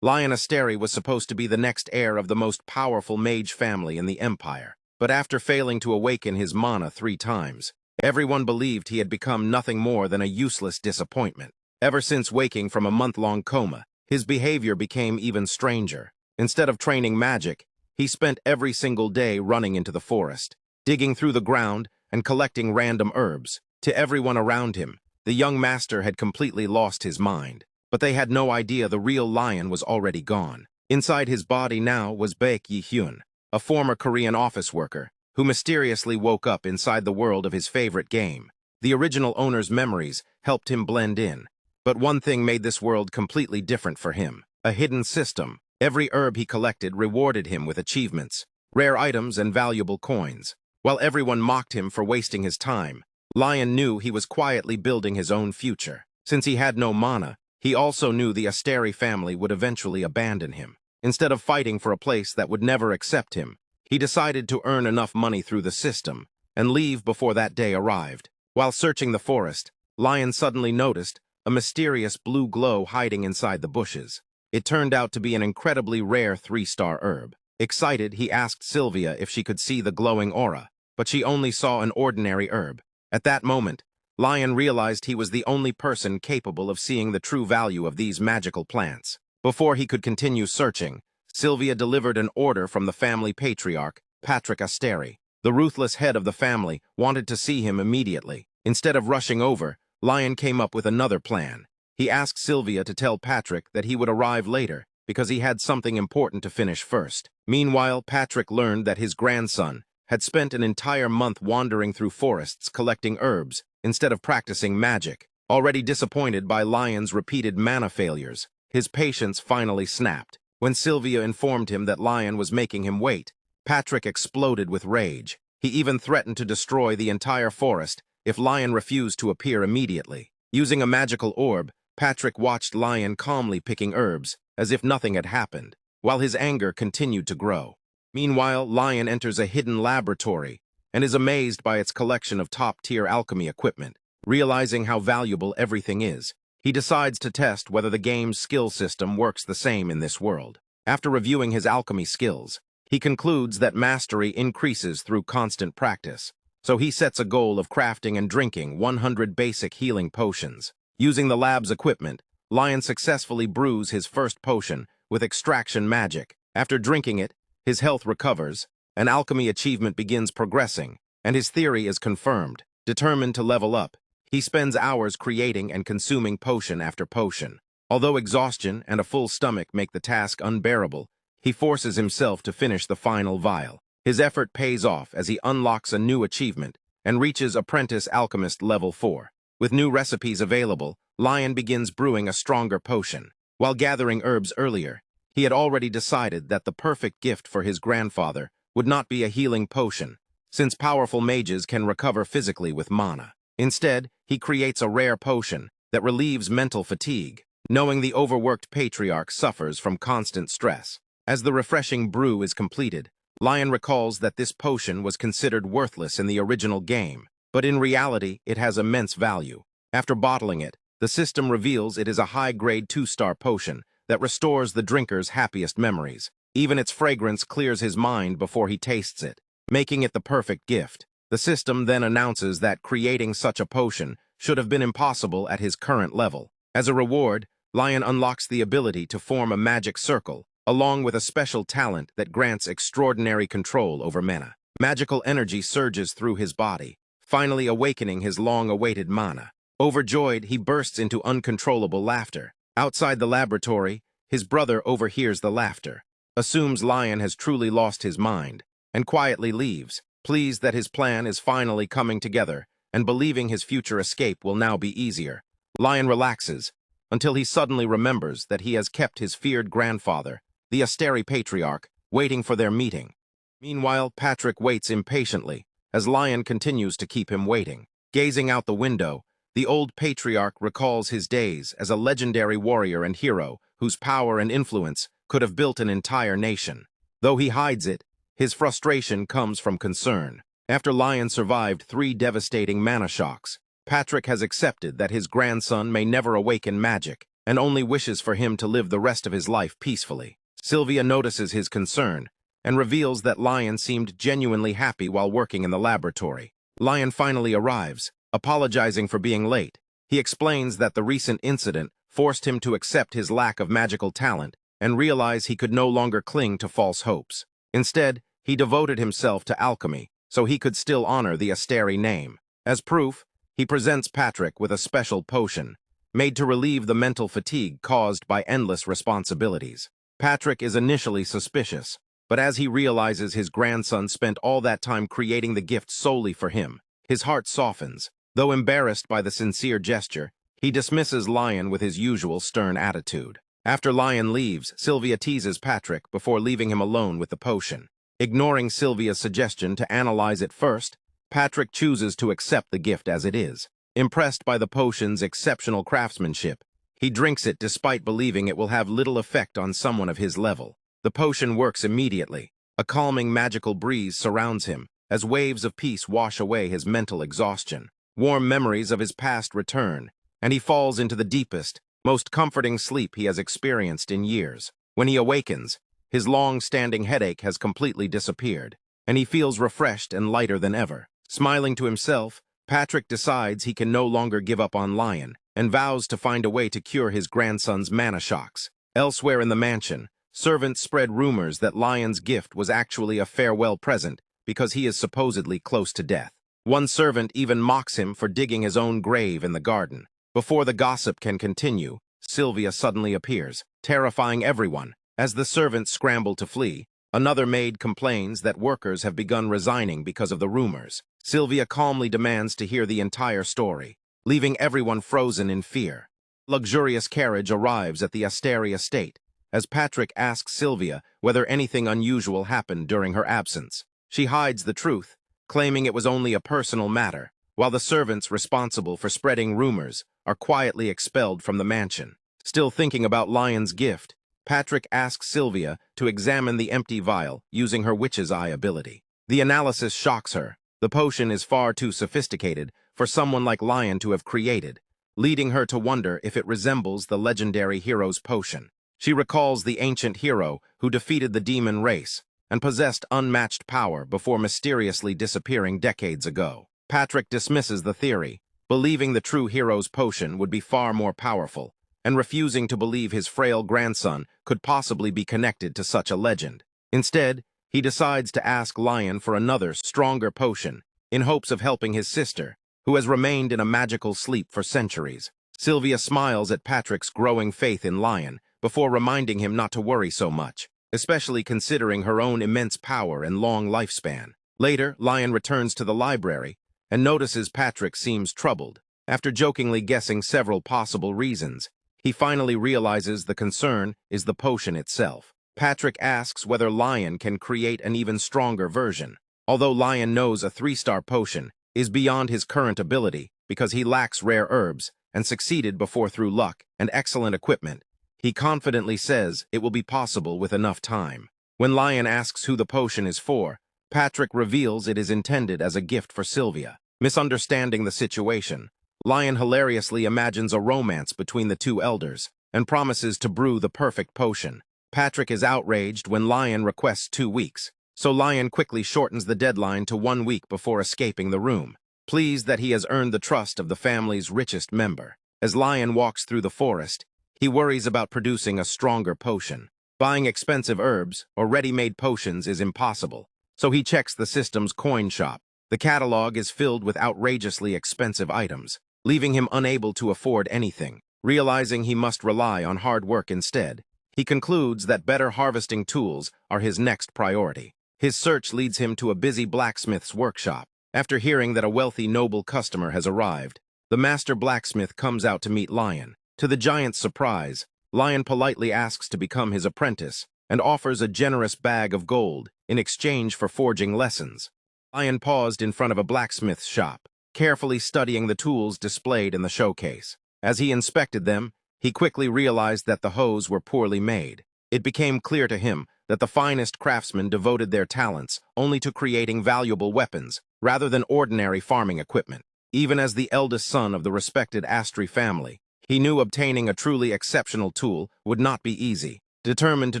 Lion Astery was supposed to be the next heir of the most powerful mage family in the Empire, but after failing to awaken his mana 3 times, everyone believed he had become nothing more than a useless disappointment. Ever since waking from a month-long coma, his behavior became even stranger. Instead of training magic, he spent every single day running into the forest, digging through the ground and collecting random herbs. To everyone around him, the young master had completely lost his mind, but they had no idea the real lion was already gone. Inside his body now was Baek Yi-hyun, a former Korean office worker, who mysteriously woke up inside the world of his favorite game. The original owner's memories helped him blend in, but one thing made this world completely different for him: a hidden system. Every herb he collected rewarded him with achievements, rare items, and valuable coins. While everyone mocked him for wasting his time, Lion knew he was quietly building his own future. Since he had no mana, he also knew the Astery family would eventually abandon him. Instead of fighting for a place that would never accept him, he decided to earn enough money through the system and leave before that day arrived. While searching the forest, Lion suddenly noticed a mysterious blue glow hiding inside the bushes. It turned out to be an incredibly rare 3-star herb. Excited, he asked Sylvia if she could see the glowing aura, but she only saw an ordinary herb. At that moment, Lion realized he was the only person capable of seeing the true value of these magical plants. Before he could continue searching, Sylvia delivered an order from the family patriarch, Patrick Astery. The ruthless head of the family wanted to see him immediately. Instead of rushing over, Lion came up with another plan. He asked Sylvia to tell Patrick that he would arrive later because he had something important to finish first. Meanwhile, Patrick learned that his grandson had spent an entire month wandering through forests collecting herbs instead of practicing magic. Already disappointed by Lion's repeated mana failures, his patience finally snapped. When Sylvia informed him that Lion was making him wait, Patrick exploded with rage. He even threatened to destroy the entire forest if Lion refused to appear immediately. Using a magical orb, Patrick watched Lion calmly picking herbs, as if nothing had happened, while his anger continued to grow. Meanwhile, Lion enters a hidden laboratory and is amazed by its collection of top-tier alchemy equipment. Realizing how valuable everything is, he decides to test whether the game's skill system works the same in this world. After reviewing his alchemy skills, he concludes that mastery increases through constant practice, so he sets a goal of crafting and drinking 100 basic healing potions. Using the lab's equipment, Lion successfully brews his first potion with extraction magic. After drinking it, his health recovers, an alchemy achievement begins progressing, and his theory is confirmed. Determined to level up, he spends hours creating and consuming potion after potion. Although exhaustion and a full stomach make the task unbearable, he forces himself to finish the final vial. His effort pays off as he unlocks a new achievement and reaches Apprentice Alchemist Level 4. With new recipes available, Lion begins brewing a stronger potion. While gathering herbs earlier, he had already decided that the perfect gift for his grandfather would not be a healing potion, since powerful mages can recover physically with mana. Instead, he creates a rare potion that relieves mental fatigue, knowing the overworked patriarch suffers from constant stress. As the refreshing brew is completed, Lion recalls that this potion was considered worthless in the original game, but in reality, it has immense value. After bottling it, the system reveals it is a high-grade 2-star potion that restores the drinker's happiest memories. Even its fragrance clears his mind before he tastes it, making it the perfect gift. The system then announces that creating such a potion should have been impossible at his current level. As a reward, Lion unlocks the ability to form a magic circle, along with a special talent that grants extraordinary control over mana. Magical energy surges through his body, finally awakening his long-awaited mana. Overjoyed, he bursts into uncontrollable laughter. Outside the laboratory, his brother overhears the laughter, assumes Lion has truly lost his mind, and quietly leaves, pleased that his plan is finally coming together and believing his future escape will now be easier. Lion relaxes until he suddenly remembers that he has kept his feared grandfather, the Astery patriarch, waiting for their meeting. Meanwhile, Patrick waits impatiently as Lion continues to keep him waiting. Gazing out the window, the old patriarch recalls his days as a legendary warrior and hero whose power and influence could have built an entire nation. Though he hides it, his frustration comes from concern. After Lion survived 3 devastating mana shocks, Patrick has accepted that his grandson may never awaken magic and only wishes for him to live the rest of his life peacefully. Sylvia notices his concern and reveals that Lion seemed genuinely happy while working in the laboratory. Lion finally arrives, apologizing for being late. He explains that the recent incident forced him to accept his lack of magical talent and realize he could no longer cling to false hopes. Instead, he devoted himself to alchemy so he could still honor the Astery name. As proof, he presents Patrick with a special potion, made to relieve the mental fatigue caused by endless responsibilities. Patrick is initially suspicious, but as he realizes his grandson spent all that time creating the gift solely for him, his heart softens. Though embarrassed by the sincere gesture, he dismisses Lion with his usual stern attitude. After Lion leaves, Sylvia teases Patrick before leaving him alone with the potion. Ignoring Sylvia's suggestion to analyze it first, Patrick chooses to accept the gift as it is. Impressed by the potion's exceptional craftsmanship, he drinks it despite believing it will have little effect on someone of his level. The potion works immediately. A calming magical breeze surrounds him as waves of peace wash away his mental exhaustion. Warm memories of his past return, and he falls into the deepest, most comforting sleep he has experienced in years. When he awakens, his long-standing headache has completely disappeared, and he feels refreshed and lighter than ever. Smiling to himself, Patrick decides he can no longer give up on Lion and vows to find a way to cure his grandson's mana shocks. Elsewhere in the mansion, servants spread rumors that Lion's gift was actually a farewell present because he is supposedly close to death. One servant even mocks him for digging his own grave in the garden. Before the gossip can continue, Sylvia suddenly appears, terrifying everyone. As the servants scramble to flee, another maid complains that workers have begun resigning because of the rumors. Sylvia calmly demands to hear the entire story, leaving everyone frozen in fear. Luxurious carriage arrives at the Astery estate, as Patrick asks Sylvia whether anything unusual happened during her absence. She hides the truth, claiming it was only a personal matter, while the servants responsible for spreading rumors are quietly expelled from the mansion. Still thinking about Lion's gift, Patrick asks Sylvia to examine the empty vial using her witch's eye ability. The analysis shocks her. The potion is far too sophisticated for someone like Lion to have created, leading her to wonder if it resembles the legendary hero's potion. She recalls the ancient hero who defeated the demon race and possessed unmatched power before mysteriously disappearing decades ago. Patrick dismisses the theory, believing the true hero's potion would be far more powerful, and refusing to believe his frail grandson could possibly be connected to such a legend. Instead, he decides to ask Lion for another, stronger potion, in hopes of helping his sister, who has remained in a magical sleep for centuries. Sylvia smiles at Patrick's growing faith in Lion before reminding him not to worry so much, especially considering her own immense power and long lifespan. Later, Lion returns to the library and notices Patrick seems troubled. After jokingly guessing several possible reasons, he finally realizes the concern is the potion itself. Patrick asks whether Lion can create an even stronger version. Although Lion knows a 3-star potion is beyond his current ability because he lacks rare herbs and succeeded before through luck and excellent equipment, he confidently says it will be possible with enough time. When Lion asks who the potion is for, Patrick reveals it is intended as a gift for Sylvia. Misunderstanding the situation, Lion hilariously imagines a romance between the two elders and promises to brew the perfect potion. Patrick is outraged when Lion requests 2 weeks, so Lion quickly shortens the deadline to 1 week before escaping the room, pleased that he has earned the trust of the family's richest member. As Lion walks through the forest, he worries about producing a stronger potion. Buying expensive herbs or ready-made potions is impossible, so he checks the system's coin shop. The catalog is filled with outrageously expensive items, leaving him unable to afford anything. Realizing he must rely on hard work instead, he concludes that better harvesting tools are his next priority. His search leads him to a busy blacksmith's workshop. After hearing that a wealthy noble customer has arrived, the master blacksmith comes out to meet Lion. To the giant's surprise, Lion politely asks to become his apprentice and offers a generous bag of gold in exchange for forging lessons. Lion paused in front of a blacksmith's shop, carefully studying the tools displayed in the showcase. As he inspected them, he quickly realized that the hoes were poorly made. It became clear to him that the finest craftsmen devoted their talents only to creating valuable weapons, rather than ordinary farming equipment. Even as the eldest son of the respected Astery family, He knew obtaining a truly exceptional tool would not be easy. Determined to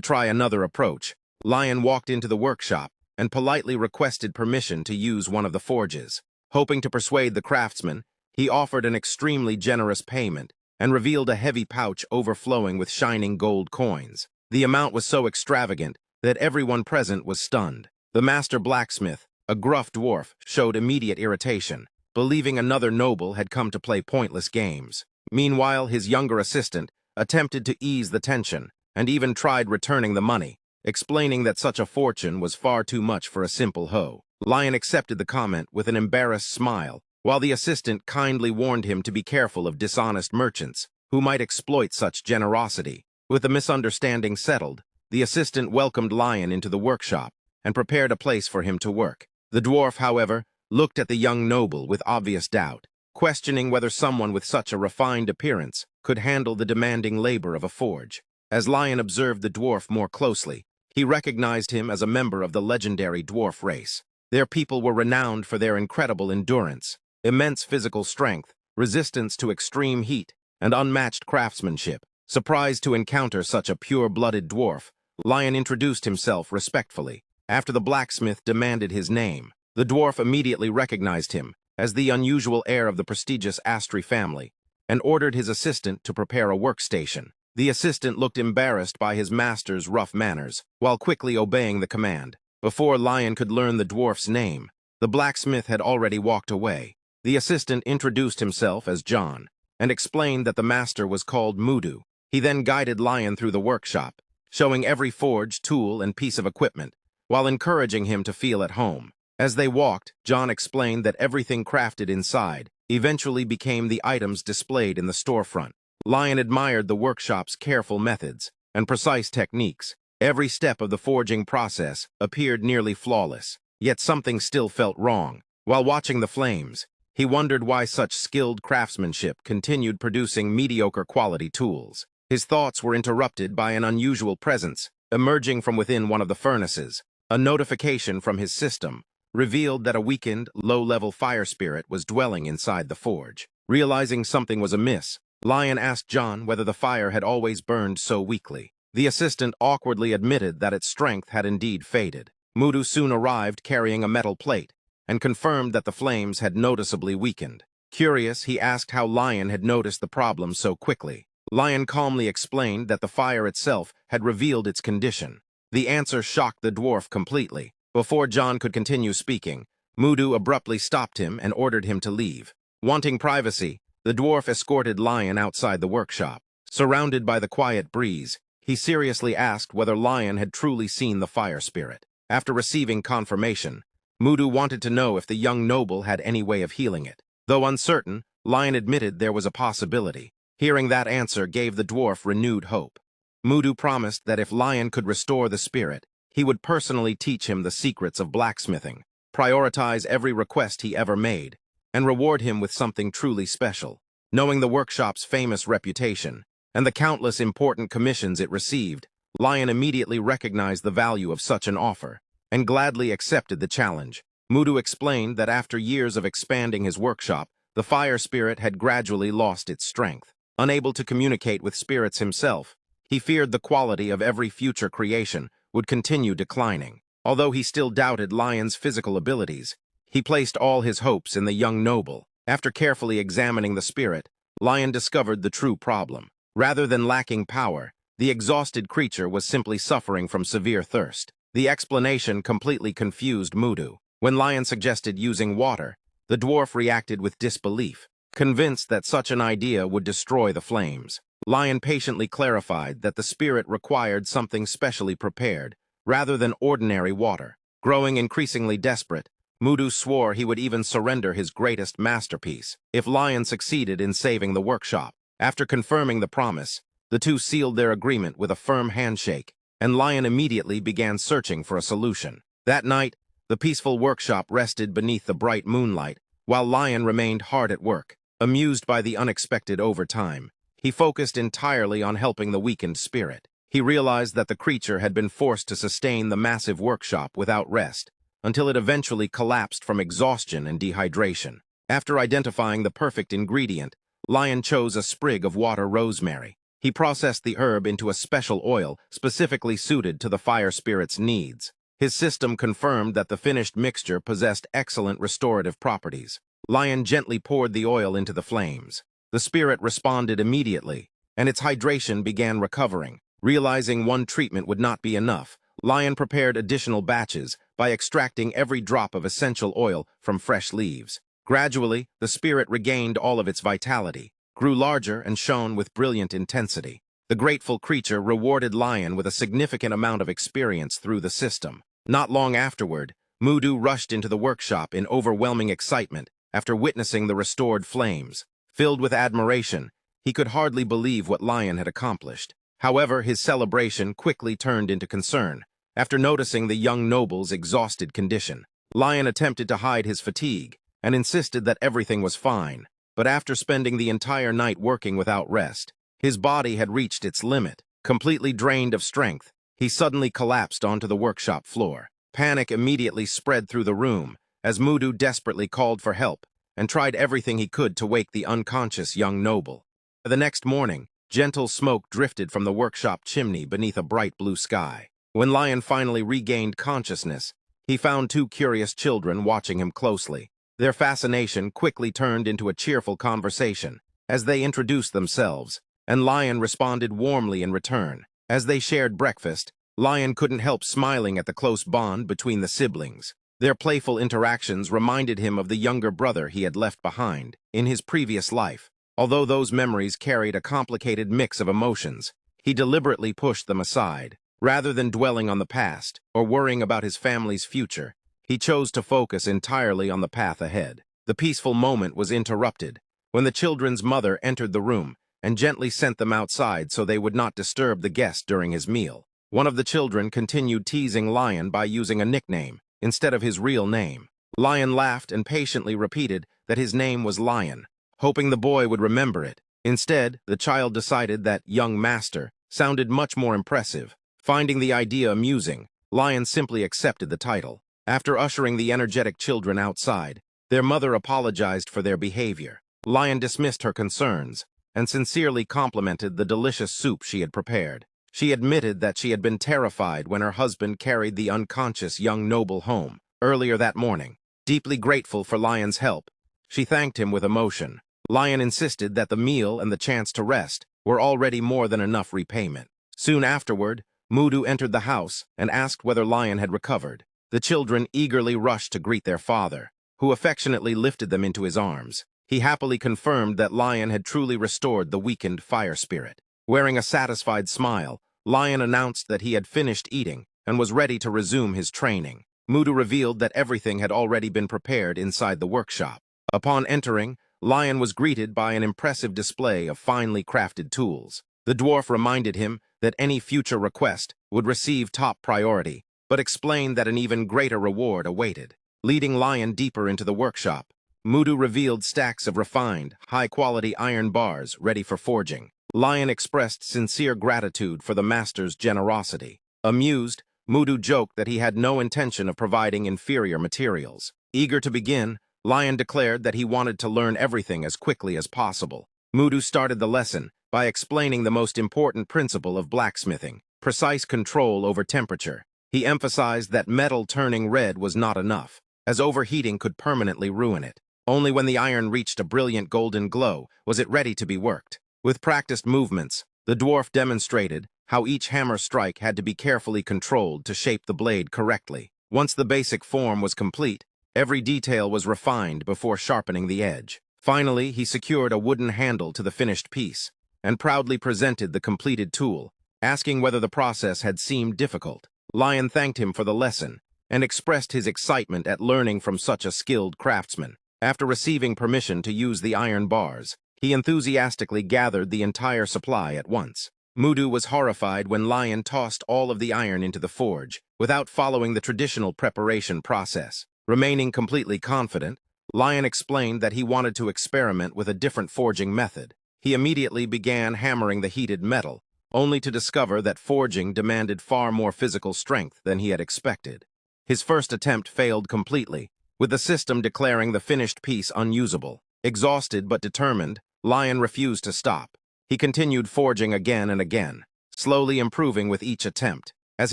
try another approach, Lion walked into the workshop and politely requested permission to use one of the forges. Hoping to persuade the craftsman, he offered an extremely generous payment and revealed a heavy pouch overflowing with shining gold coins. The amount was so extravagant that everyone present was stunned. The master blacksmith, a gruff dwarf, showed immediate irritation, believing another noble had come to play pointless games. Meanwhile, his younger assistant attempted to ease the tension and even tried returning the money, explaining that such a fortune was far too much for a simple hoe. Lion accepted the comment with an embarrassed smile, while the assistant kindly warned him to be careful of dishonest merchants who might exploit such generosity. With the misunderstanding settled, the assistant welcomed Lion into the workshop and prepared a place for him to work. The dwarf, however, looked at the young noble with obvious doubt, questioning whether someone with such a refined appearance could handle the demanding labor of a forge. As Lion observed the dwarf more closely, he recognized him as a member of the legendary dwarf race. Their people were renowned for their incredible endurance, immense physical strength, resistance to extreme heat, and unmatched craftsmanship. Surprised to encounter such a pure-blooded dwarf, Lion introduced himself respectfully. After the blacksmith demanded his name, the dwarf immediately recognized him as the unusual heir of the prestigious Astery family and ordered his assistant to prepare a workstation. The assistant looked embarrassed by his master's rough manners, while quickly obeying the command. Before Lion could learn the dwarf's name, the blacksmith had already walked away. The assistant introduced himself as John and explained that the master was called Mudu. He then guided Lion through the workshop, showing every forge, tool, and piece of equipment, while encouraging him to feel at home. As they walked, John explained that everything crafted inside eventually became the items displayed in the storefront. Lion admired the workshop's careful methods and precise techniques. Every step of the forging process appeared nearly flawless, yet something still felt wrong. While watching the flames, he wondered why such skilled craftsmanship continued producing mediocre quality tools. His thoughts were interrupted by an unusual presence emerging from within one of the furnaces. A notification from his system revealed that a weakened, low-level fire spirit was dwelling inside the forge. Realizing something was amiss, Lion asked John whether the fire had always burned so weakly. The assistant awkwardly admitted that its strength had indeed faded. Mudu soon arrived carrying a metal plate and confirmed that the flames had noticeably weakened. Curious, he asked how Lion had noticed the problem so quickly. Lion calmly explained that the fire itself had revealed its condition. The answer shocked the dwarf completely. Before John could continue speaking, Mudu abruptly stopped him and ordered him to leave. Wanting privacy, the dwarf escorted Lion outside the workshop. Surrounded by the quiet breeze, he seriously asked whether Lion had truly seen the fire spirit. After receiving confirmation, Mudu wanted to know if the young noble had any way of healing it. Though uncertain, Lion admitted there was a possibility. Hearing that answer gave the dwarf renewed hope. Mudu promised that if Lion could restore the spirit, he would personally teach him the secrets of blacksmithing, prioritize every request he ever made, and reward him with something truly special. Knowing the workshop's famous reputation and the countless important commissions it received, Lion immediately recognized the value of such an offer and gladly accepted the challenge. Mudu explained that after years of expanding his workshop, the fire spirit had gradually lost its strength. Unable to communicate with spirits himself, he feared the quality of every future creation would continue declining. Although he still doubted Lion's physical abilities, he placed all his hopes in the young noble. After carefully examining the spirit, Lion discovered the true problem. Rather than lacking power, the exhausted creature was simply suffering from severe thirst. The explanation completely confused Mudu. When Lion suggested using water, the dwarf reacted with disbelief, convinced that such an idea would destroy the flames. Lion patiently clarified that the spirit required something specially prepared, rather than ordinary water. Growing increasingly desperate, Mudu swore he would even surrender his greatest masterpiece if Lion succeeded in saving the workshop. After confirming the promise, the two sealed their agreement with a firm handshake, and Lion immediately began searching for a solution. That night, the peaceful workshop rested beneath the bright moonlight, while Lion remained hard at work. Amused by the unexpected overtime, he focused entirely on helping the weakened spirit. He realized that the creature had been forced to sustain the massive workshop without rest, until it eventually collapsed from exhaustion and dehydration. After identifying the perfect ingredient, Lion chose a sprig of water rosemary. He processed the herb into a special oil specifically suited to the fire spirit's needs. His system confirmed that the finished mixture possessed excellent restorative properties. Lion gently poured the oil into the flames. The spirit responded immediately, and its hydration began recovering. Realizing one treatment would not be enough, Lion prepared additional batches by extracting every drop of essential oil from fresh leaves. Gradually, the spirit regained all of its vitality, grew larger, and shone with brilliant intensity. The grateful creature rewarded Lion with a significant amount of experience through the system. Not long afterward, Mudu rushed into the workshop in overwhelming excitement after witnessing the restored flames. Filled with admiration, he could hardly believe what Lion had accomplished. However, his celebration quickly turned into concern. After noticing the young noble's exhausted condition, Lion attempted to hide his fatigue and insisted that everything was fine. But after spending the entire night working without rest, his body had reached its limit. Completely drained of strength, he suddenly collapsed onto the workshop floor. Panic immediately spread through the room as Mudu desperately called for help and tried everything he could to wake the unconscious young noble. The next morning, gentle smoke drifted from the workshop chimney beneath a bright blue sky. When Lion finally regained consciousness, he found two curious children watching him closely. Their fascination quickly turned into a cheerful conversation as they introduced themselves, and Lion responded warmly in return. As they shared breakfast, Lion couldn't help smiling at the close bond between the siblings. Their playful interactions reminded him of the younger brother he had left behind in his previous life. Although those memories carried a complicated mix of emotions, he deliberately pushed them aside. Rather than dwelling on the past or worrying about his family's future, he chose to focus entirely on the path ahead. The peaceful moment was interrupted when the children's mother entered the room and gently sent them outside so they would not disturb the guest during his meal. One of the children continued teasing Lion by using a nickname instead of his real name. Lion laughed and patiently repeated that his name was Lion, hoping the boy would remember it. Instead, the child decided that young master sounded much more impressive. Finding the idea amusing, Lion simply accepted the title. After ushering the energetic children outside, their mother apologized for their behavior. Lion dismissed her concerns and sincerely complimented the delicious soup she had prepared. She admitted that she had been terrified when her husband carried the unconscious young noble home earlier that morning. Deeply grateful for Lion's help, she thanked him with emotion. Lion insisted that the meal and the chance to rest were already more than enough repayment. Soon afterward, Mudu entered the house and asked whether Lion had recovered. The children eagerly rushed to greet their father, who affectionately lifted them into his arms. He happily confirmed that Lion had truly restored the weakened fire spirit. Wearing a satisfied smile, Lion announced that he had finished eating and was ready to resume his training. Mudu revealed that everything had already been prepared inside the workshop. Upon entering, Lion was greeted by an impressive display of finely crafted tools. The dwarf reminded him that any future request would receive top priority, but explained that an even greater reward awaited. Leading Lion deeper into the workshop, Mudu revealed stacks of refined, high-quality iron bars ready for forging. Lion expressed sincere gratitude for the master's generosity. Amused, Mudu joked that he had no intention of providing inferior materials. Eager to begin, Lion declared that he wanted to learn everything as quickly as possible. Mudu started the lesson by explaining the most important principle of blacksmithing: precise control over temperature. He emphasized that metal turning red was not enough, as overheating could permanently ruin it. Only when the iron reached a brilliant golden glow was it ready to be worked. With practiced movements, the dwarf demonstrated how each hammer strike had to be carefully controlled to shape the blade correctly. Once the basic form was complete, every detail was refined before sharpening the edge. Finally, he secured a wooden handle to the finished piece and proudly presented the completed tool, asking whether the process had seemed difficult. Lion thanked him for the lesson and expressed his excitement at learning from such a skilled craftsman. After receiving permission to use the iron bars, he enthusiastically gathered the entire supply at once. Mudu was horrified when Lion tossed all of the iron into the forge without following the traditional preparation process. Remaining completely confident, Lion explained that he wanted to experiment with a different forging method. He immediately began hammering the heated metal, only to discover that forging demanded far more physical strength than he had expected. His first attempt failed completely, with the system declaring the finished piece unusable. Exhausted but determined, Lion refused to stop. He continued forging again and again, slowly improving with each attempt. As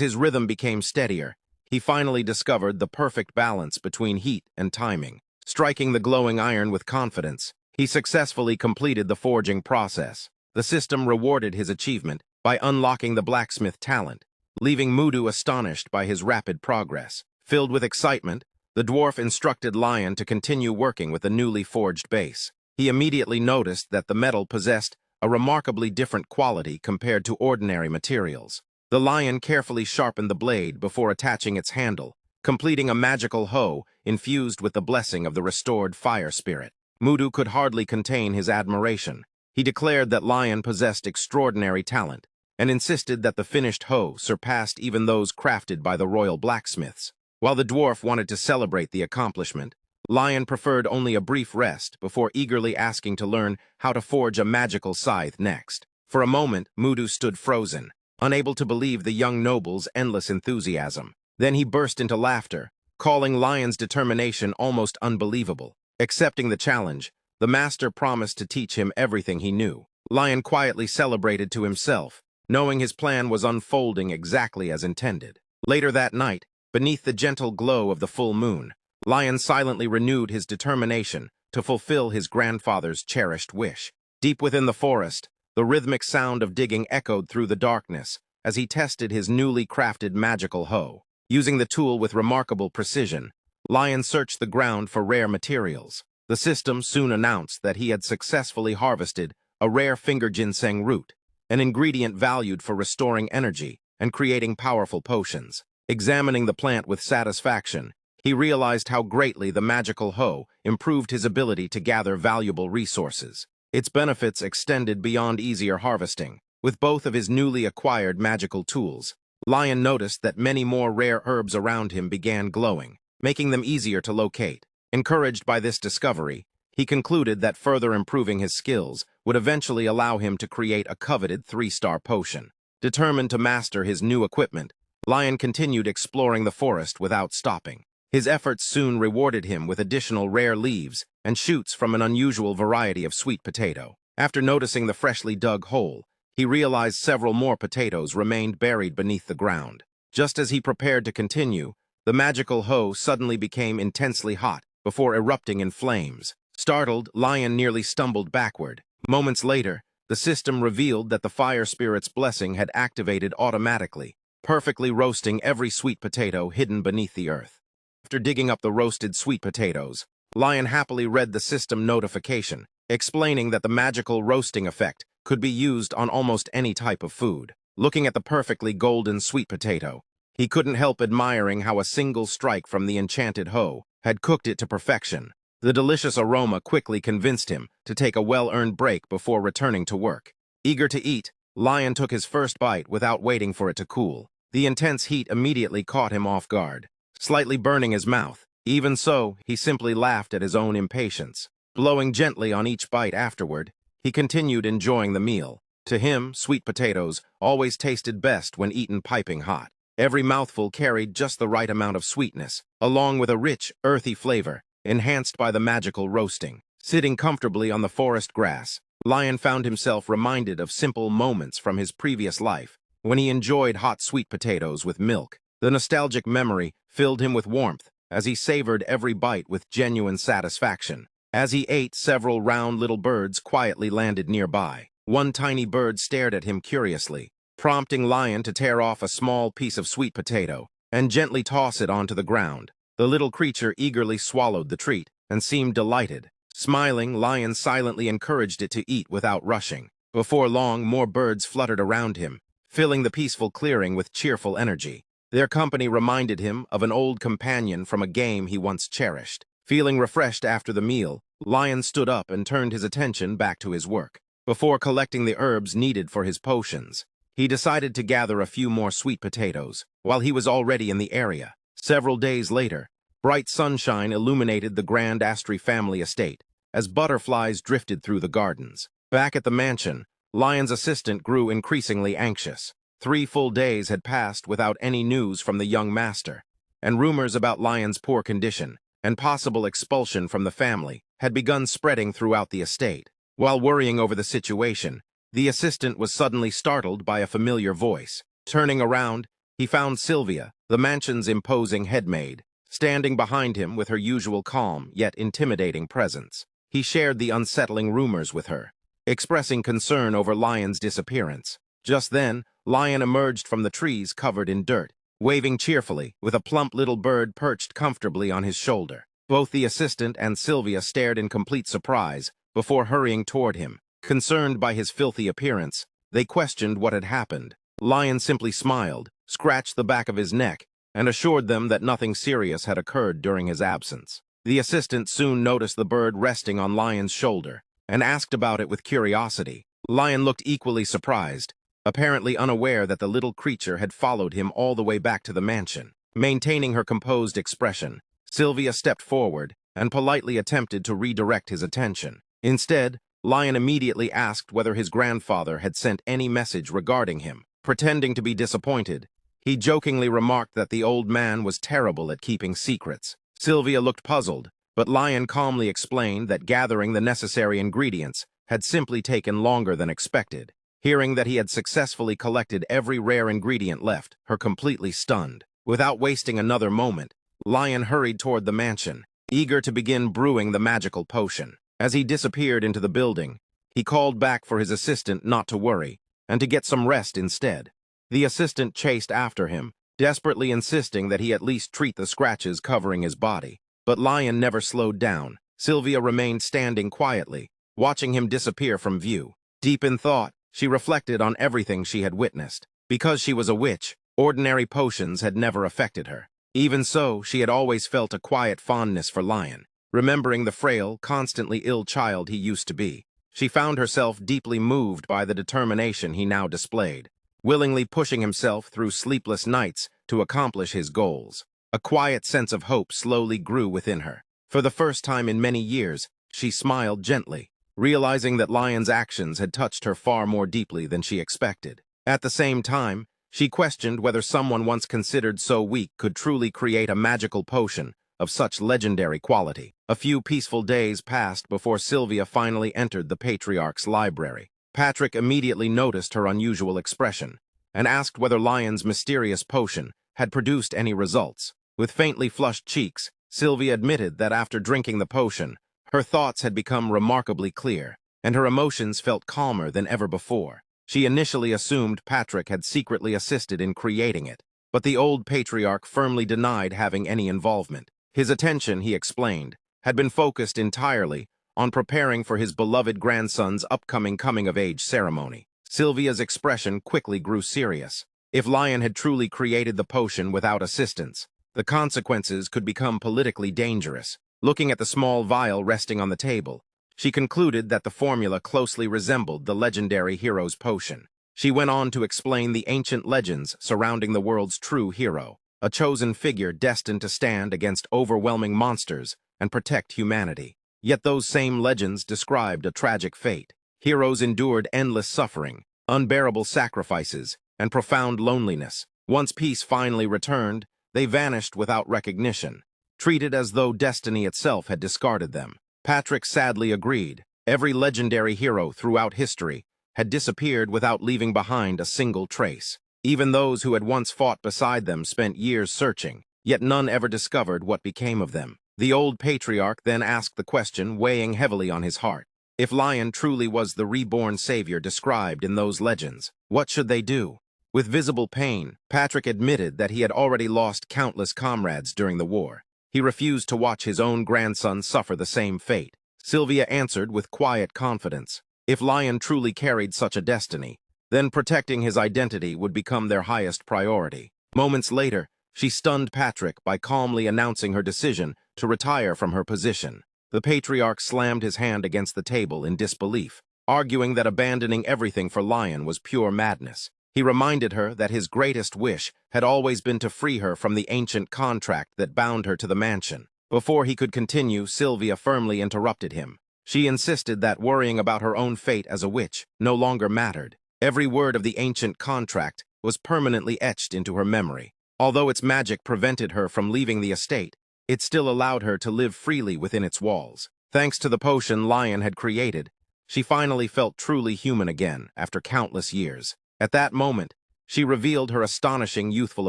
his rhythm became steadier, he finally discovered the perfect balance between heat and timing. Striking the glowing iron with confidence, he successfully completed the forging process. The system rewarded his achievement by unlocking the blacksmith talent, leaving Mudu astonished by his rapid progress. Filled with excitement, the dwarf instructed Lion to continue working with the newly forged base. He immediately noticed that the metal possessed a remarkably different quality compared to ordinary materials. The lion carefully sharpened the blade before attaching its handle, completing a magical hoe infused with the blessing of the restored fire spirit. Mudu could hardly contain his admiration. He declared that Lion possessed extraordinary talent, and insisted that the finished hoe surpassed even those crafted by the royal blacksmiths. While the dwarf wanted to celebrate the accomplishment, Lion preferred only a brief rest before eagerly asking to learn how to forge a magical scythe next. For a moment, Mudu stood frozen, unable to believe the young noble's endless enthusiasm. Then he burst into laughter, calling Lion's determination almost unbelievable. Accepting the challenge, the master promised to teach him everything he knew. Lion quietly celebrated to himself, knowing his plan was unfolding exactly as intended. Later that night, beneath the gentle glow of the full moon, Lion silently renewed his determination to fulfill his grandfather's cherished wish. Deep within the forest, the rhythmic sound of digging echoed through the darkness as he tested his newly crafted magical hoe. Using the tool with remarkable precision, Lion searched the ground for rare materials. The system soon announced that he had successfully harvested a rare finger ginseng root, an ingredient valued for restoring energy and creating powerful potions. Examining the plant with satisfaction, he realized how greatly the magical hoe improved his ability to gather valuable resources. Its benefits extended beyond easier harvesting. With both of his newly acquired magical tools, Lion noticed that many more rare herbs around him began glowing, making them easier to locate. Encouraged by this discovery, he concluded that further improving his skills would eventually allow him to create a coveted 3-star potion. Determined to master his new equipment, Lion continued exploring the forest without stopping. His efforts soon rewarded him with additional rare leaves and shoots from an unusual variety of sweet potato. After noticing the freshly dug hole, he realized several more potatoes remained buried beneath the ground. Just as he prepared to continue, the magical hoe suddenly became intensely hot before erupting in flames. Startled, Lion nearly stumbled backward. Moments later, the system revealed that the fire spirit's blessing had activated automatically, perfectly roasting every sweet potato hidden beneath the earth. After digging up the roasted sweet potatoes, Lion happily read the system notification, explaining that the magical roasting effect could be used on almost any type of food. Looking at the perfectly golden sweet potato, he couldn't help admiring how a single strike from the enchanted hoe had cooked it to perfection. The delicious aroma quickly convinced him to take a well-earned break before returning to work. Eager to eat, Lion took his first bite without waiting for it to cool. The intense heat immediately caught him off guard, slightly burning his mouth. Even so, he simply laughed at his own impatience. Blowing gently on each bite afterward, he continued enjoying the meal. To him, sweet potatoes always tasted best when eaten piping hot. Every mouthful carried just the right amount of sweetness, along with a rich, earthy flavor, enhanced by the magical roasting. Sitting comfortably on the forest grass, Lion found himself reminded of simple moments from his previous life, when he enjoyed hot sweet potatoes with milk. The nostalgic memory filled him with warmth as he savored every bite with genuine satisfaction. As he ate, several round little birds quietly landed nearby. One tiny bird stared at him curiously, prompting Lion to tear off a small piece of sweet potato and gently toss it onto the ground. The little creature eagerly swallowed the treat and seemed delighted. Smiling, Lion silently encouraged it to eat without rushing. Before long, more birds fluttered around him, filling the peaceful clearing with cheerful energy. Their company reminded him of an old companion from a game he once cherished. Feeling refreshed after the meal, Lion stood up and turned his attention back to his work. Before collecting the herbs needed for his potions, he decided to gather a few more sweet potatoes while he was already in the area. Several days later, bright sunshine illuminated the Lion Astery family estate as butterflies drifted through the gardens. Back at the mansion, Lion's assistant grew increasingly anxious. 3 full days had passed without any news from the young master, and rumors about Lion's poor condition and possible expulsion from the family had begun spreading throughout the estate. While worrying over the situation, the assistant was suddenly startled by a familiar voice. Turning around, he found Sylvia, the mansion's imposing headmaid, standing behind him with her usual calm yet intimidating presence. He shared the unsettling rumors with her, expressing concern over Lion's disappearance. Just then, Lion emerged from the trees covered in dirt, waving cheerfully, with a plump little bird perched comfortably on his shoulder. Both the assistant and Sylvia stared in complete surprise before hurrying toward him. Concerned by his filthy appearance, they questioned what had happened. Lion simply smiled, scratched the back of his neck, and assured them that nothing serious had occurred during his absence. The assistant soon noticed the bird resting on Lion's shoulder and asked about it with curiosity. Lion looked equally surprised, apparently unaware that the little creature had followed him all the way back to the mansion. Maintaining her composed expression, Sylvia stepped forward and politely attempted to redirect his attention. Instead, Lion immediately asked whether his grandfather had sent any message regarding him. Pretending to be disappointed, he jokingly remarked that the old man was terrible at keeping secrets. Sylvia looked puzzled, but Lion calmly explained that gathering the necessary ingredients had simply taken longer than expected. Hearing that he had successfully collected every rare ingredient left her completely stunned. Without wasting another moment, Lion hurried toward the mansion, eager to begin brewing the magical potion. As he disappeared into the building, he called back for his assistant not to worry, and to get some rest instead. The assistant chased after him, desperately insisting that he at least treat the scratches covering his body. But Lion never slowed down. Sylvia remained standing quietly, watching him disappear from view. Deep in thought, she reflected on everything she had witnessed. Because she was a witch, ordinary potions had never affected her. Even so, she had always felt a quiet fondness for Lion, remembering the frail, constantly ill child he used to be. She found herself deeply moved by the determination he now displayed, willingly pushing himself through sleepless nights to accomplish his goals. A quiet sense of hope slowly grew within her. For the first time in many years, she smiled gently, realizing that Lion's actions had touched her far more deeply than she expected. At the same time, she questioned whether someone once considered so weak could truly create a magical potion of such legendary quality. A few peaceful days passed before Sylvia finally entered the Patriarch's library. Patrick immediately noticed her unusual expression and asked whether Lion's mysterious potion had produced any results. With faintly flushed cheeks, Sylvia admitted that after drinking the potion, her thoughts had become remarkably clear, and her emotions felt calmer than ever before. She initially assumed Patrick had secretly assisted in creating it, but the old patriarch firmly denied having any involvement. His attention, he explained, had been focused entirely on preparing for his beloved grandson's upcoming coming-of-age ceremony. Sylvia's expression quickly grew serious. If Lion had truly created the potion without assistance, the consequences could become politically dangerous. Looking at the small vial resting on the table, she concluded that the formula closely resembled the legendary hero's potion. She went on to explain the ancient legends surrounding the world's true hero, a chosen figure destined to stand against overwhelming monsters and protect humanity. Yet those same legends described a tragic fate. Heroes endured endless suffering, unbearable sacrifices, and profound loneliness. Once peace finally returned, they vanished without recognition, treated as though destiny itself had discarded them. Patrick sadly agreed. Every legendary hero throughout history had disappeared without leaving behind a single trace. Even those who had once fought beside them spent years searching, yet none ever discovered what became of them. The old patriarch then asked the question, weighing heavily on his heart. If Lion truly was the reborn savior described in those legends, what should they do? With visible pain, Patrick admitted that he had already lost countless comrades during the war. He refused to watch his own grandson suffer the same fate. Sylvia answered with quiet confidence. If Lion truly carried such a destiny, then protecting his identity would become their highest priority. Moments later, she stunned Patrick by calmly announcing her decision to retire from her position. The patriarch slammed his hand against the table in disbelief, arguing that abandoning everything for Lion was pure madness. He reminded her that his greatest wish had always been to free her from the ancient contract that bound her to the mansion. Before he could continue, Sylvia firmly interrupted him. She insisted that worrying about her own fate as a witch no longer mattered. Every word of the ancient contract was permanently etched into her memory. Although its magic prevented her from leaving the estate, it still allowed her to live freely within its walls. Thanks to the potion Lion had created, She finally felt truly human again after countless years. At that moment, she revealed her astonishing youthful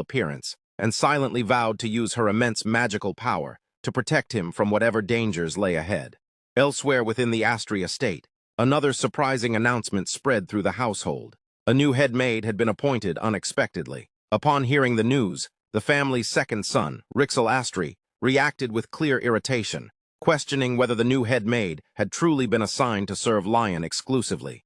appearance and silently vowed to use her immense magical power to protect him from whatever dangers lay ahead. Elsewhere within the Astery estate, another surprising announcement spread through the household. A new head maid had been appointed unexpectedly. Upon hearing the news, the family's second son, Lion Astery, reacted with clear irritation, questioning whether the new head maid had truly been assigned to serve Lion exclusively.